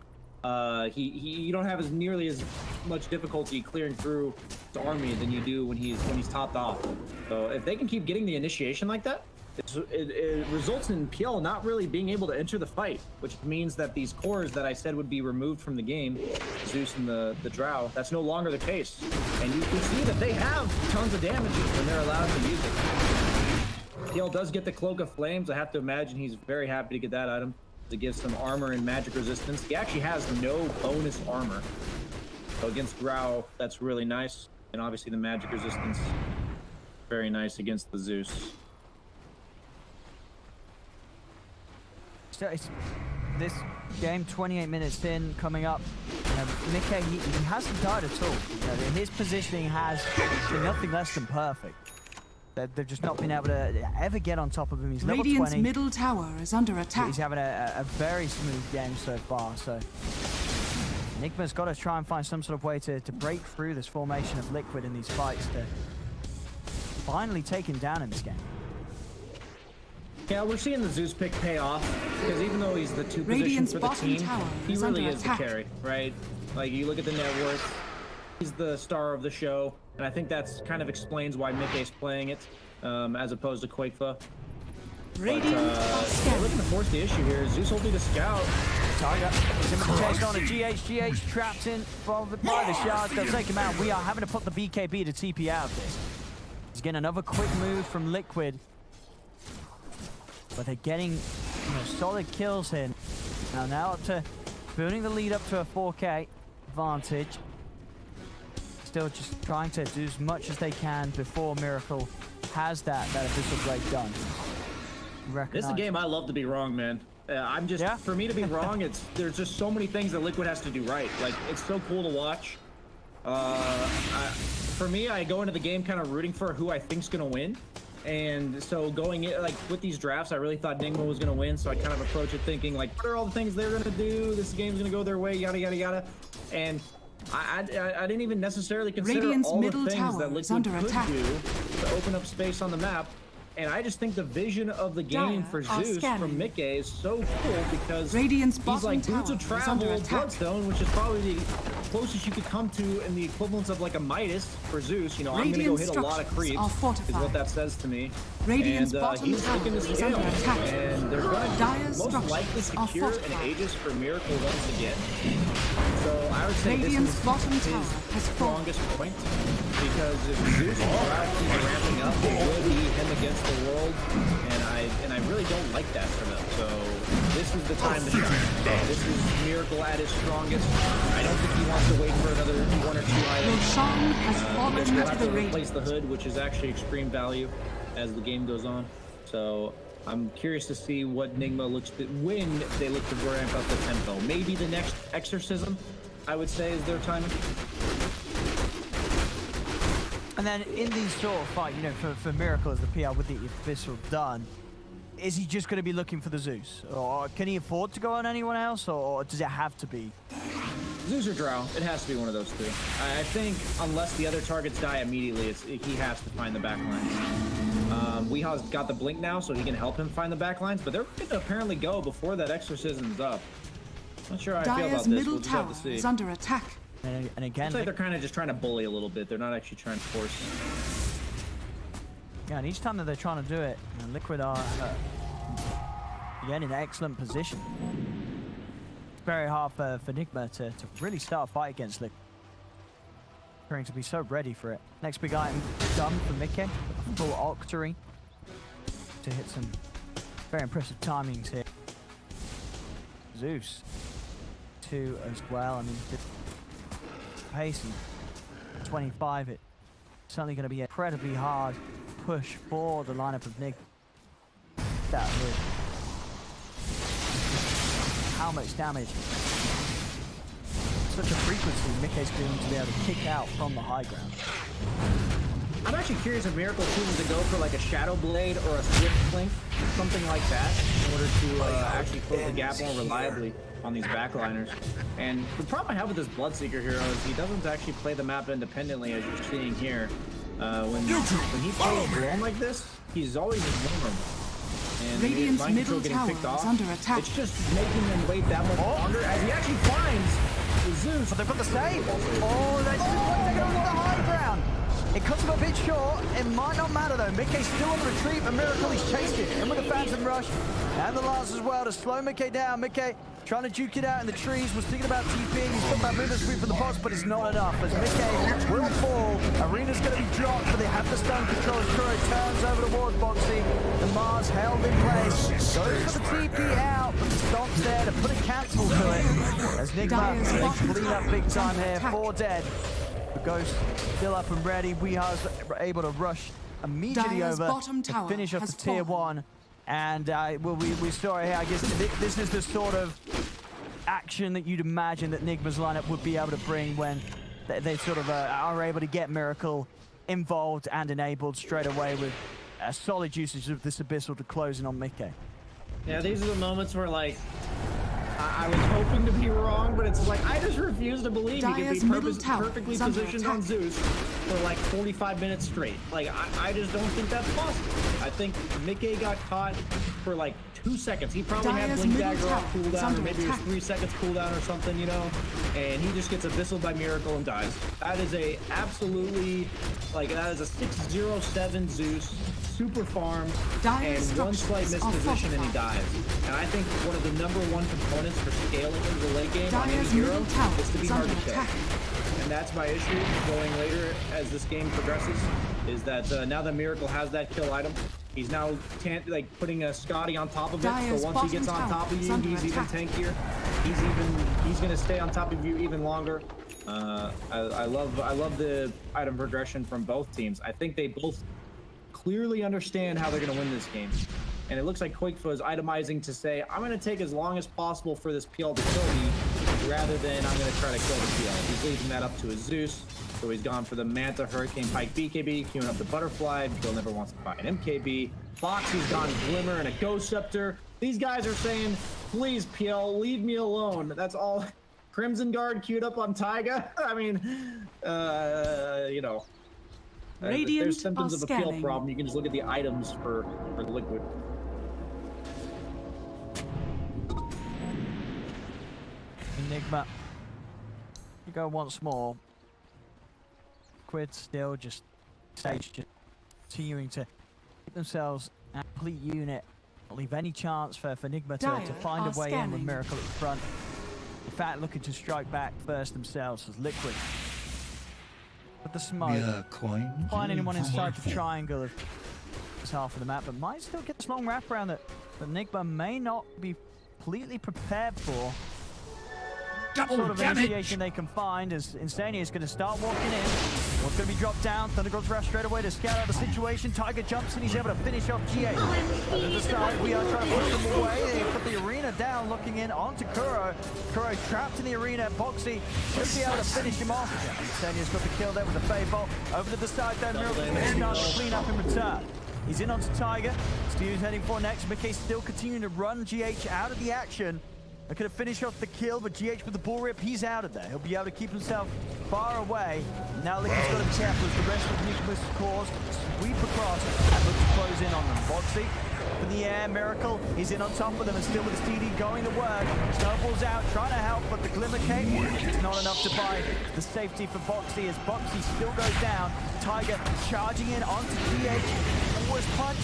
Speaker 7: you don't have as nearly as much difficulty clearing through the army than you do when he's topped off. So if they can keep getting the initiation like that, it results in PL not really being able to enter the fight, which means that these cores that I said would be removed from the game, Zeus and the Drow, that's no longer the case. And you can see that they have tons of damage when they're allowed to use it. PL does get the Cloak of Flames. I have to imagine he's very happy to get that item to give some armor and magic resistance. He actually has no bonus armor. So against Drow, that's really nice. And obviously the magic resistance, very nice against the Zeus.
Speaker 6: So it's this game, 28 minutes in, coming up. Mickey, he hasn't died at all. His positioning has been nothing less than perfect. They've just not been able to ever get on top of him. He's level 20.
Speaker 1: Radiant's middle tower is under attack.
Speaker 6: He's having a very smooth game so far. So Nigma's got to try and find some sort of way to break through this formation of Liquid in these fights to finally take him down in this game.
Speaker 7: Yeah, we're seeing the Zeus pick pay off, because even though he's the 2 position for the team, he really is the carry, right? Like, you look at the net worth, he's the star of the show, and I think that's kind of explains why Mickey's playing it, as opposed to Quakefah. But, they're looking to force the issue here. Zeus will be the scout.
Speaker 6: Tiger, chased on a GH trapped in by the shards. They'll take him out. We are having to put the BKB to TP out of this. He's getting another quick move from Liquid. But they're getting solid kills in. Now up to building the lead up to a 4K advantage. Still just trying to do as much as they can before Miracle has that Abyssal Blade done.
Speaker 7: This is a game I love to be wrong, man. I'm just, for me to be wrong, there's just so many things that Liquid has to do right. Like, it's so cool to watch. For me, I go into the game kind of rooting for who I think's gonna win. And so going in, like, with these drafts, I really thought Nigma was going to win, so I kind of approach it thinking, like, what are all the things they're going to do? This game's going to go their way, yada, yada, yada. And I didn't even necessarily consider
Speaker 1: Radiant's
Speaker 7: all the
Speaker 1: middle
Speaker 7: things
Speaker 1: tower
Speaker 7: that
Speaker 1: is
Speaker 7: Liquid
Speaker 1: under
Speaker 7: could
Speaker 1: attack.
Speaker 7: do to open up space on the map. And I just think the vision of the game for Zeus from Mickey is so cool because
Speaker 1: Radiant's
Speaker 7: he's like boots of
Speaker 1: tower is under
Speaker 7: travel,
Speaker 1: attack.
Speaker 7: Bloodstone, which is probably the closest you could come to in the equivalence of like a Midas for Zeus. You know, I'm gonna go hit a lot of creeps, is what that says to me.
Speaker 1: Radiant's
Speaker 7: and
Speaker 1: bottom
Speaker 7: he's
Speaker 1: tower
Speaker 7: looking to
Speaker 1: is
Speaker 7: scale,
Speaker 1: under attack.
Speaker 7: and they're gonna
Speaker 1: Dire's
Speaker 7: most likely secure an Aegis for Miracle once again. So I would say
Speaker 1: Radiant's
Speaker 7: this is
Speaker 1: bottom
Speaker 7: his
Speaker 1: tower has
Speaker 7: strongest point, because if Zeus and Drow keep ramping up, it will be him against the world, and I really don't like that for them. So this is the time to shine. This is Miracle at his strongest. I don't think he wants to wait for another 1 or 2 items.
Speaker 1: Roshan has fallen
Speaker 7: He'll
Speaker 1: to
Speaker 7: have
Speaker 1: the
Speaker 7: to
Speaker 1: Radiant.
Speaker 7: replace the hood, which is actually extreme value as the game goes on. So I'm curious to see what Nigma looks to, when they look to ramp up the tempo. Maybe the next Exorcism, I would say, is their timing.
Speaker 6: And then in these sort of fight, for Miracle as the PR with the Abyssal done, is he just going to be looking for the Zeus? Or can he afford to go on anyone else? Or does it have to be?
Speaker 7: Zeus or Drow, it has to be one of those 2. I think unless the other targets die immediately, he has to find the backlines. Weeha's got the blink now, so he can help him find the backlines, but they're going to apparently go before that Exorcism's up. Not sure how I feel about
Speaker 1: Dire's
Speaker 7: this.
Speaker 1: middle
Speaker 7: We'll just have
Speaker 1: tower
Speaker 7: to see.
Speaker 1: is under attack.
Speaker 6: And again,
Speaker 7: Looks like they're kind of just trying to bully a little bit. They're not actually trying to force.
Speaker 6: yeah, and each time that they're trying to do it, Liquid are again in an excellent position. It's very hard for Nigma to really start a fight against Liquid. Appearing to be so ready for it. Next big item done for Mickey. Full Octory to hit some very impressive timings here. Zeus 2 as well. I mean, pace and 25. It's certainly going to be an incredibly hard push for the lineup of Nick. That hood. How much damage? Such a frequency Mickey's going to be able to kick out from the high ground.
Speaker 7: I'm actually curious if Miracle chooses to go for like a Shadow Blade or a Swift Blink, something like that, in order to actually close the gap more reliably on these backliners. And the problem I have with this Bloodseeker hero is he doesn't actually play the map independently, as you're seeing here. When he plays Bloom like this, he's always vulnerable. And
Speaker 1: Radiant's
Speaker 7: mind
Speaker 1: middle
Speaker 7: control getting
Speaker 1: tower
Speaker 7: picked off,
Speaker 1: is under attack.
Speaker 7: it's just making them wait that much longer as he actually finds the Zeus.
Speaker 6: But they've got the save. Oh, that's the high ground. It cuts him a bit short. It might not matter though. Mickey's still on the retreat, but Miracle, he's chased it. In with the Phantom Rush and the Lance as well to slow Mickey down. Mickey trying to juke it out in the trees. Was thinking about TPing. He's got that movement speed for the boss, but it's not enough. As Mickey will fall. Arena's going to be dropped, but they have the stun control as Kuro turns over towards Boxy. The Mars held in place. Goes for the TP out, but the stomp's there to put a cancel to it. As Nigma they clean up big time here. 4 dead. The Ghost still up and ready. Weeha's able to rush immediately
Speaker 1: Dire's
Speaker 6: over
Speaker 1: bottom
Speaker 6: to
Speaker 1: tower
Speaker 6: finish off the
Speaker 1: has
Speaker 6: tier
Speaker 1: fallen.
Speaker 6: 1. And well, we saw it here. I guess this is the sort of action that you'd imagine that Nigma's lineup would be able to bring when they sort of are able to get Miracle involved and enabled straight away with a solid usage of this Abyssal to close in on Mickey.
Speaker 7: Yeah, these are the moments where, like, I was hoping to be wrong, but it's like, I just refuse to believe he
Speaker 1: Dire's
Speaker 7: could be
Speaker 1: middle tower
Speaker 7: perfectly
Speaker 1: is under
Speaker 7: positioned
Speaker 1: attack.
Speaker 7: on Zeus for like 45 minutes straight. Like, I just don't think that's possible. I think Mickey got caught for like 2 seconds. He probably had
Speaker 1: Dire's
Speaker 7: Blink
Speaker 1: middle
Speaker 7: Dagger off
Speaker 1: tower is
Speaker 7: cooldown, or
Speaker 1: under
Speaker 7: maybe it was
Speaker 1: attack.
Speaker 7: 3 seconds cooldown or something, you know? And he just gets abyssaled by Miracle and dies. That is a absolutely, like, that is a 607 Zeus, super farm,
Speaker 1: Dire's
Speaker 7: and one slight
Speaker 1: structures are
Speaker 7: misposition and he
Speaker 1: fortified.
Speaker 7: dies. And I think one of the #1 components for scaling into the late game on any
Speaker 1: Dire's
Speaker 7: hero
Speaker 1: middle tower
Speaker 7: is to be
Speaker 1: is
Speaker 7: hard to
Speaker 1: under
Speaker 7: kill.
Speaker 1: attack.
Speaker 7: And that's my issue going later as this game progresses, is that now that Miracle has that kill item, he's now putting a Scotty on top of it.
Speaker 1: Dire's
Speaker 7: So once he gets
Speaker 1: bottom
Speaker 7: on top
Speaker 1: tower
Speaker 7: of
Speaker 1: is
Speaker 7: you,
Speaker 1: under
Speaker 7: he's even
Speaker 1: attack.
Speaker 7: tankier. He's gonna stay on top of you even longer. I love the item progression from both teams. I think they both clearly understand how they're gonna win this game. And it looks like Quakefoot is itemizing to say, I'm going to take as long as possible for this PL to kill me, rather than I'm going to try to kill the PL. He's leaving that up to his Zeus, so he's gone for the Manta, Hurricane, Pike, BKB, queuing up the Butterfly. Bill never wants to buy an MKB. Foxy's gone Glimmer and a Ghost Scepter. These guys are saying, please, PL, leave me alone. That's all. Crimson Guard queued up on Taiga. I mean, you know.
Speaker 1: Radiant
Speaker 7: There's symptoms
Speaker 1: are
Speaker 7: of a PL
Speaker 1: scanning.
Speaker 7: problem. You can just look at the items for the Liquid.
Speaker 6: Enigma. You go once more. Quid still just stage, just continuing to keep themselves a complete unit. Not leave any chance for Enigma to
Speaker 1: Dire
Speaker 6: find
Speaker 1: are
Speaker 6: a way in with
Speaker 1: scanning.
Speaker 6: Miracle at the front. In fact, looking to strike back first themselves as Liquid. With the smoke. Find anyone inside the triangle of this half of the map, but might still get this long wraparound that Enigma may not be completely prepared for. Sort of initiation they can find as Insania is going to start walking in. One's going to be dropped down. Thundergrod's rush straight away to scout out the situation. Tiger jumps and he's able to finish off GH. And at the side, we are trying to push them away. They put the arena down, looking in onto Kuro. Kuro trapped in the arena. Boxy should be able to finish him off. Insania's got the kill there with the Fade Bolt. Over to the side though, Miracle starts to clean up in return. He's in onto Tiger. Stu's heading for next. Mickey still continuing to run GH out of the action. They could have finished off the kill, but GH with the bull rip, he's out of there. He'll be able to keep himself far away. Now Liquid's got to be careful as the rest of Nicholas' cause sweep across and look to close in on them. Boxy in the air, Miracle, he's in on top of them and still with the TD going to work. Snowball's out, trying to help, but the Glimmer Cape is not enough to buy the safety for Boxy as Boxy still goes down. Tiger charging in onto GH. Always punch.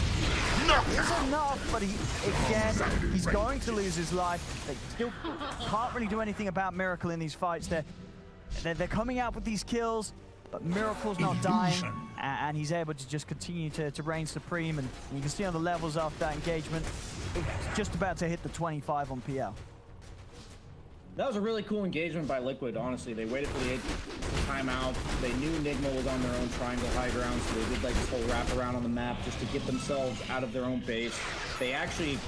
Speaker 6: Is enough, but he's going to lose his life. They still can't really do anything about Miracle in these fights. They're coming out with these kills, but Miracle's not dying, and he's able to just continue to reign supreme. And you can see on the levels after that engagement, it's just about to hit the 25 on PL.
Speaker 7: That was a really cool engagement by Liquid, honestly. They waited for the timeout. They knew Nigma was on their own triangle high ground, so they did like this whole wraparound on the map just to get themselves out of their own base. They actually,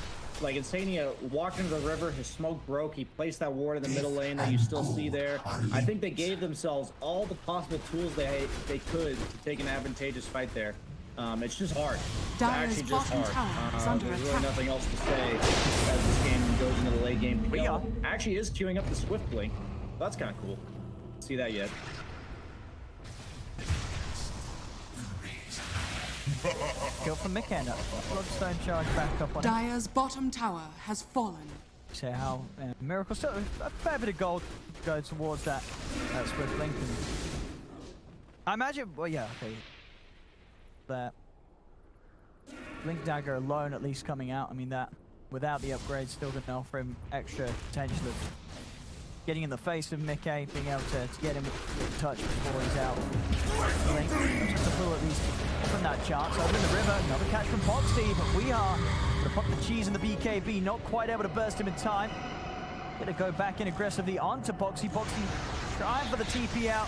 Speaker 7: like Insania walked into the river, his smoke broke, he placed that ward in the middle lane that you still see there. I think they gave themselves all the possible tools they could to take an advantageous fight there. It's just hard. It's
Speaker 1: Dire's
Speaker 7: actually just
Speaker 1: bottom
Speaker 7: hard.
Speaker 1: tower is under
Speaker 7: There's really
Speaker 1: attack.
Speaker 7: nothing else to say as this game goes into the late game. PL actually is queuing up the Swift Blink. That's kind of cool. See that yet?
Speaker 6: Kill from McKenna. Bloodstone charge back up on him.
Speaker 1: Dire's bottom tower has fallen.
Speaker 6: See how Miracle still a fair bit of gold go towards that Swift Link. I imagine, well, yeah, okay. there. Blink Dagger alone at least coming out. I mean, that without the upgrade still going to offer him extra potential of getting in the face of Mickey, being able to get him in touch before he's out. Blink just to pull at least from that chance. Over in the river, another catch from Boxy, but we are going to pop the cheese in the BKB, not quite able to burst him in time. Going to go back in aggressively onto Boxy. Boxy trying for the TP out.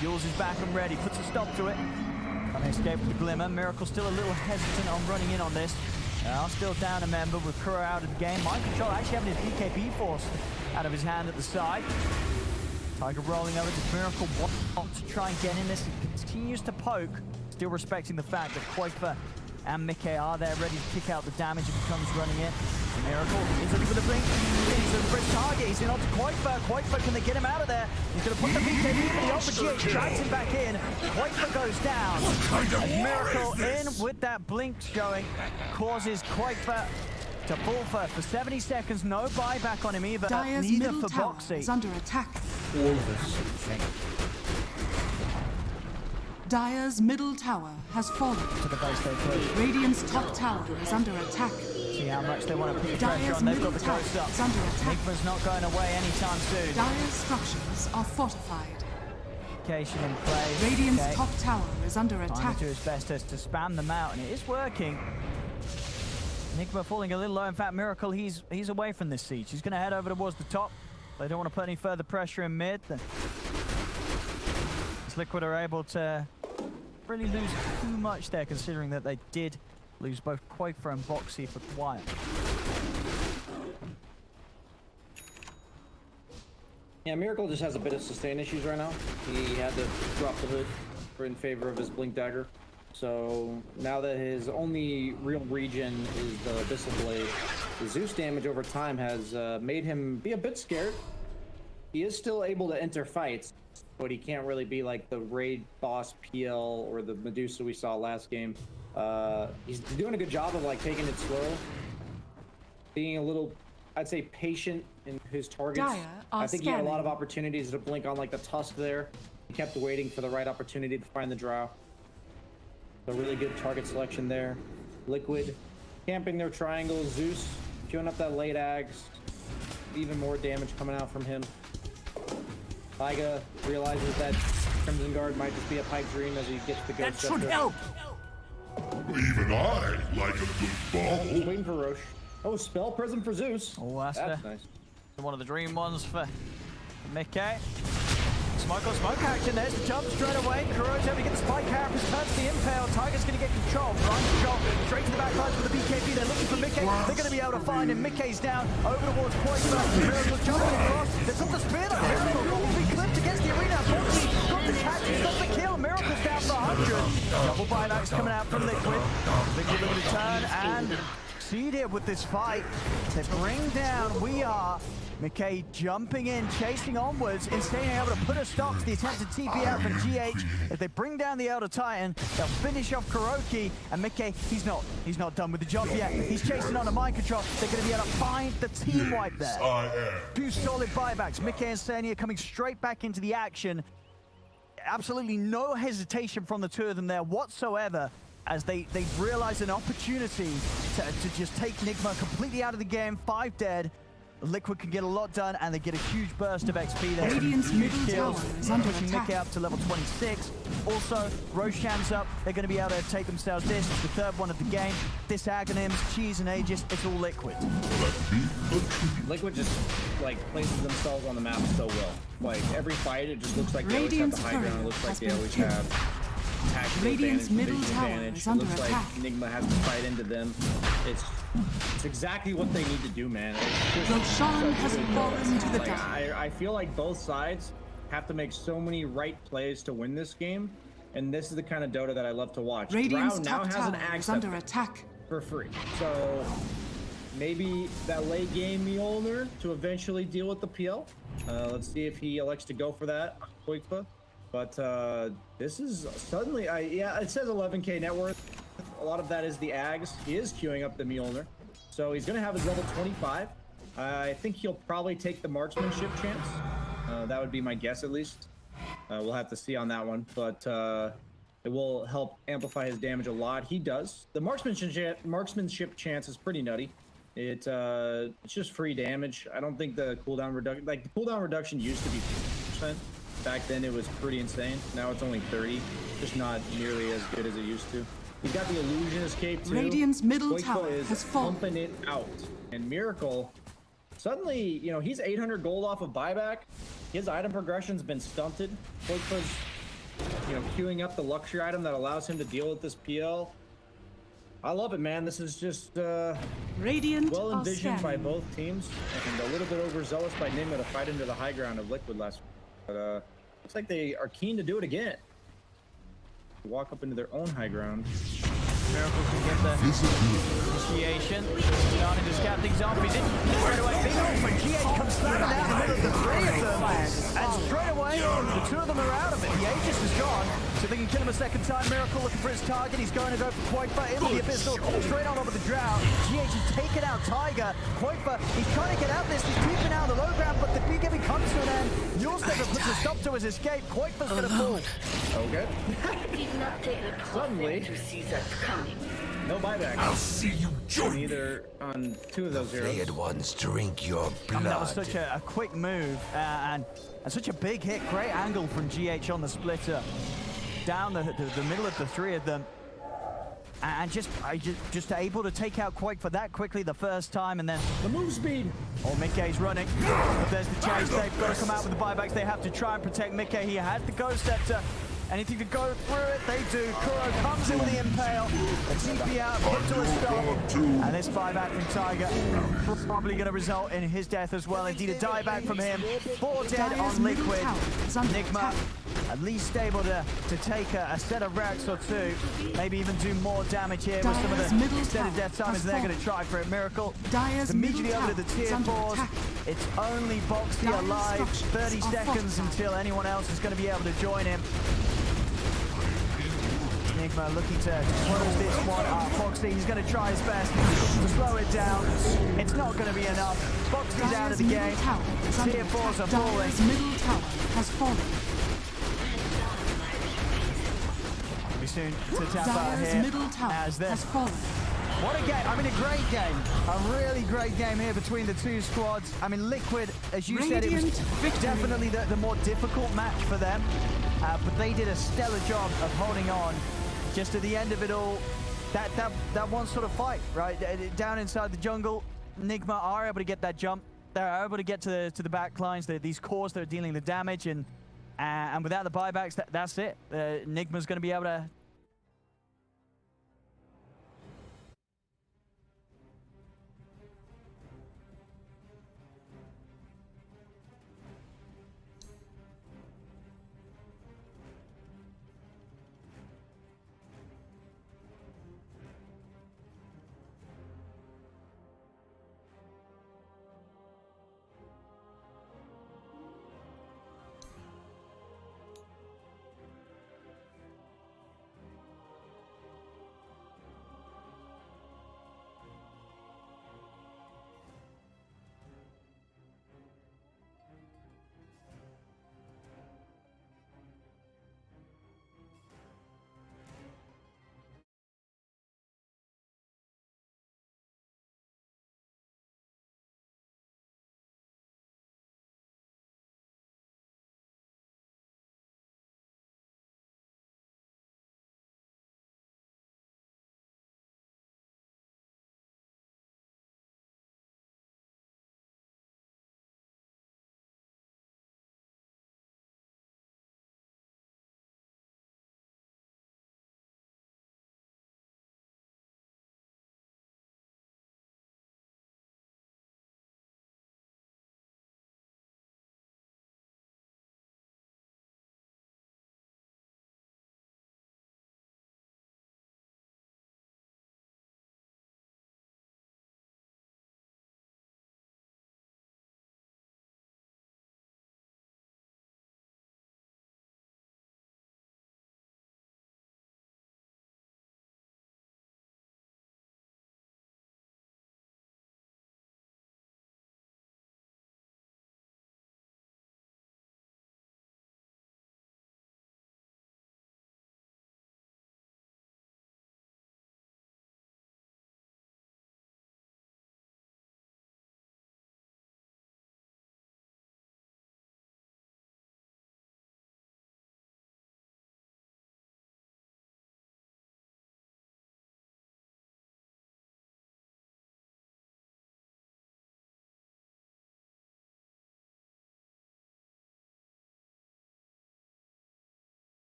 Speaker 6: Yules is back and ready, puts a stop to it. Trying to escape with the Glimmer. Miracle still a little hesitant on running in on this. Now still down a member with Kuro out of the game. Mind Control actually having his BKB forced out of his hand at the side. Tiger rolling over to Miracle, wants to try and get in this. He continues to poke, still respecting the fact that Quakefer and Mickey are there ready to kick out the damage if he comes running in. Miracle is looking for the blink. He's looking for his target. He's in onto Quakefer. Quakefer, can they get him out of there? He's going to put the BKB in the open. GH drags him back in. Quakefer goes down. And Miracle in with that blink showing causes Quakefer to fall for 70 seconds. No buyback on him either.
Speaker 1: Dire's
Speaker 6: Neither
Speaker 1: middle
Speaker 6: for
Speaker 1: tower
Speaker 6: Boxy.
Speaker 1: is under attack.
Speaker 13: All of us.
Speaker 1: Dire's middle tower has fallen.
Speaker 6: To the base they push.
Speaker 1: Radiant's top tower is under attack.
Speaker 6: See how much they want to put pressure
Speaker 1: Dire's
Speaker 6: on. They've got
Speaker 1: middle
Speaker 6: the
Speaker 1: tower
Speaker 6: ghost up.
Speaker 1: is under attack.
Speaker 6: Enigma's not going away anytime soon.
Speaker 1: Dire's structures are fortified.
Speaker 6: Communication in play.
Speaker 1: Radiant's
Speaker 6: Okay.
Speaker 1: top tower is under
Speaker 6: Trying
Speaker 1: attack.
Speaker 6: to do his best to spam them out, and it is working. Enigma falling a little low. In fact, Miracle, he's away from this siege. He's going to head over towards the top. They don't want to put any further pressure in mid. This Liquid are able to really lose too much there, considering that they did lose both Quakefer and Boxy for Quiet.
Speaker 8: Yeah, Miracle just has a bit of sustain issues right now. He had to drop the hood in favor of his Blink Dagger. So now that his only real regen is the Abyssal Blade, the Zeus damage over time has made him be a bit scared. He is still able to enter fights, but he can't really be like the raid boss PL or the Medusa we saw last game. He's doing a good job of like taking it slow, being a little, I'd say, patient in his targets. I think he had a lot of opportunities to blink on like the Tusk there. He kept waiting for the right opportunity to find the Drow. So really good target selection there. Liquid camping their triangle. Zeus queuing up that late Ags. Even more damage coming out from him. Taiga realizes that Crimson Guard might just be a pipe dream as he gets the Ghost
Speaker 16: That should
Speaker 8: Scepter.
Speaker 16: help. Even I like a good ball.
Speaker 8: He's waiting for Roche. Oh, Spell Prism for Zeus.
Speaker 6: Oh, that's
Speaker 8: nice.
Speaker 6: One of the dream ones for Mickey. Smoke on smoke action. There's the jump straight away. Kuro's able to get the spike carapace, turns the impale. Tiger's going to get control. Ryan control straight to the back lines with the BKB. They're looking for Mickey. They're going to be able to find him. Mickey's down over towards Quakefer. Miracle jumping across. There's up the spear. Miracle will be clipped against the arena. Boxy got the catch. He's got the kill. Miracle's down for 100. Double buybacks coming out from Liquid. Liquid with a return and succeeded with this fight. They bring down We Are. Mickey jumping in, chasing onwards, Insane able to put a stop to the attempted TP out from GH. If they bring down the Elder Titan, they'll finish off Kuroki, and Mickey, he's not done with the job yet. He's chasing on a mind control. They're going to be able to find the team wipe there. Two solid buybacks. Mickey and Sania coming straight back into the action. Absolutely no hesitation from the two of them there whatsoever, as they realize an opportunity to just take Nigma completely out of the game. 5 dead. Liquid can get a lot done, and they get a huge burst of XP there.
Speaker 1: Radiant's
Speaker 6: Huge
Speaker 1: middle
Speaker 6: kills,
Speaker 1: tower is under
Speaker 6: pushing
Speaker 1: attack.
Speaker 6: Mickey up to level 26. Also, Roshan's up. They're going to be able to take themselves this. It's the third one of the game. This Aghanim's, Cheese, and Aegis, it's all Liquid.
Speaker 7: Liquid just like places themselves on the map so well. Like every fight, it just looks like they always have the high ground. It looks like they always have tactical
Speaker 1: Radiant's
Speaker 7: advantage,
Speaker 1: middle
Speaker 7: vision
Speaker 1: tower
Speaker 7: advantage.
Speaker 1: is
Speaker 7: It
Speaker 1: under
Speaker 7: looks like
Speaker 1: attack.
Speaker 7: Enigma has to fight into them. It's exactly what they need to do, man. It's just
Speaker 1: Roshan has
Speaker 7: really
Speaker 1: fallen
Speaker 7: good.
Speaker 1: to the
Speaker 7: Like,
Speaker 1: dust.
Speaker 7: I feel like both sides have to make so many right plays to win this game, and this is the kind of Dota that I love to watch.
Speaker 1: Radiant's
Speaker 7: Drow now
Speaker 1: top
Speaker 7: has an
Speaker 1: tower
Speaker 7: Ag
Speaker 1: is under
Speaker 7: Scepter
Speaker 1: attack.
Speaker 7: for free. So maybe that late game Mjolnir to eventually deal with the PL. Let's see if he elects to go for that, Quakefa. But this is suddenly, yeah, it says 11k net worth. A lot of that is the Ags. He is queuing up the Mjolnir. So he's going to have his level 25. I think he'll probably take the marksmanship chance. That would be my guess, at least. We'll have to see on that one. But It will help amplify his damage a lot. He does. The marksmanship chance is pretty nutty. It's just free damage. I don't think the cooldown reduction, like the cooldown reduction used to be 50%. Back then it was pretty insane. Now it's only 30. Just not nearly as good as it used to. He's got the illusion escape too.
Speaker 1: Radiant's middle
Speaker 7: Koikfa
Speaker 1: tower
Speaker 7: is
Speaker 1: has fallen.
Speaker 7: pumping it out. And Miracle, suddenly, you know, he's 800 gold off of buyback. His item progression's been stunted. Koikfa's, you know, queuing up the luxury item that allows him to deal with this PL. I love it, man. This is just
Speaker 1: Radiant
Speaker 7: well
Speaker 1: are
Speaker 7: envisioned by
Speaker 1: scanning.
Speaker 7: both teams, and a little bit overzealous by Nigma to fight into the high ground of Liquid last week. But looks like they are keen to do it again. Walk up into their own high ground.
Speaker 6: Miracle can get the initiation. Starting to scout things off. He's in straight away. Big off, and G8 comes slamming down the middle of the three of them. And straight away, the two of them are out of it. The Aegis is gone, so they can kill him a second time. Miracle looking for his target. He's going to go for Koikfa into the Abyssal, straight on over the Drow. GH has taken out Tiger. Koikfa, he's trying to get out this. He's creeping out of the low ground, but the BKB comes to an end. Yulestever puts a stop to his escape. Koikfa's going to fall.
Speaker 7: Okay.
Speaker 18: Did not take the
Speaker 7: Suddenly,
Speaker 18: to see that coming.
Speaker 7: no buyback.
Speaker 17: I'll see you join
Speaker 7: Neither on two of those
Speaker 17: Flayed
Speaker 7: heroes.
Speaker 17: ones drink your blood.
Speaker 6: I mean, that was such a quick move and such a big hit. Great angle from GH on the splitter. Down the middle of the three of them. And just able to take out Koikfa that quickly the first time, and then
Speaker 7: the move speed.
Speaker 6: Oh, Mickey's running. But there's the chase. They've got to come out with the buybacks. They have to try and protect Mickey. He has the Ghost Scepter. Anything to go through it, they do. Kuro comes in with the Impale. The TP out, put to a stop. And this buyback from Tiger probably going to result in his death as well. Indeed, a dieback from him. 4 dead on Liquid. Nigma at least able to take a set of racks or two. Maybe even do more damage here with some of the extended death time as they're going to try for it. Miracle is immediately over to the tier 4s. It's only Boxy alive. 30 seconds until anyone else is going to be able to join him. Nigma looking to close this one up. Foxy, he's going to try his best to slow it down. It's not going to be enough. Foxy's out of the game. Tier 4s are falling.
Speaker 1: Middle tower has fallen.
Speaker 6: Be soon to tap out
Speaker 1: Dire's
Speaker 6: here
Speaker 1: middle tower
Speaker 6: as this.
Speaker 1: has fallen.
Speaker 6: What a game. I mean, a great game. A really great game here between the two squads. I mean, Liquid, as you said, it was definitely the more difficult match for them. But they did a stellar job of holding on. Just at the end of it all, that one sort of fight, right? Down inside the jungle, Nigma are able to get that jump. They're able to get to the back lines. These cores that are dealing the damage, and without the buybacks, that's it. Nigma's going to be able to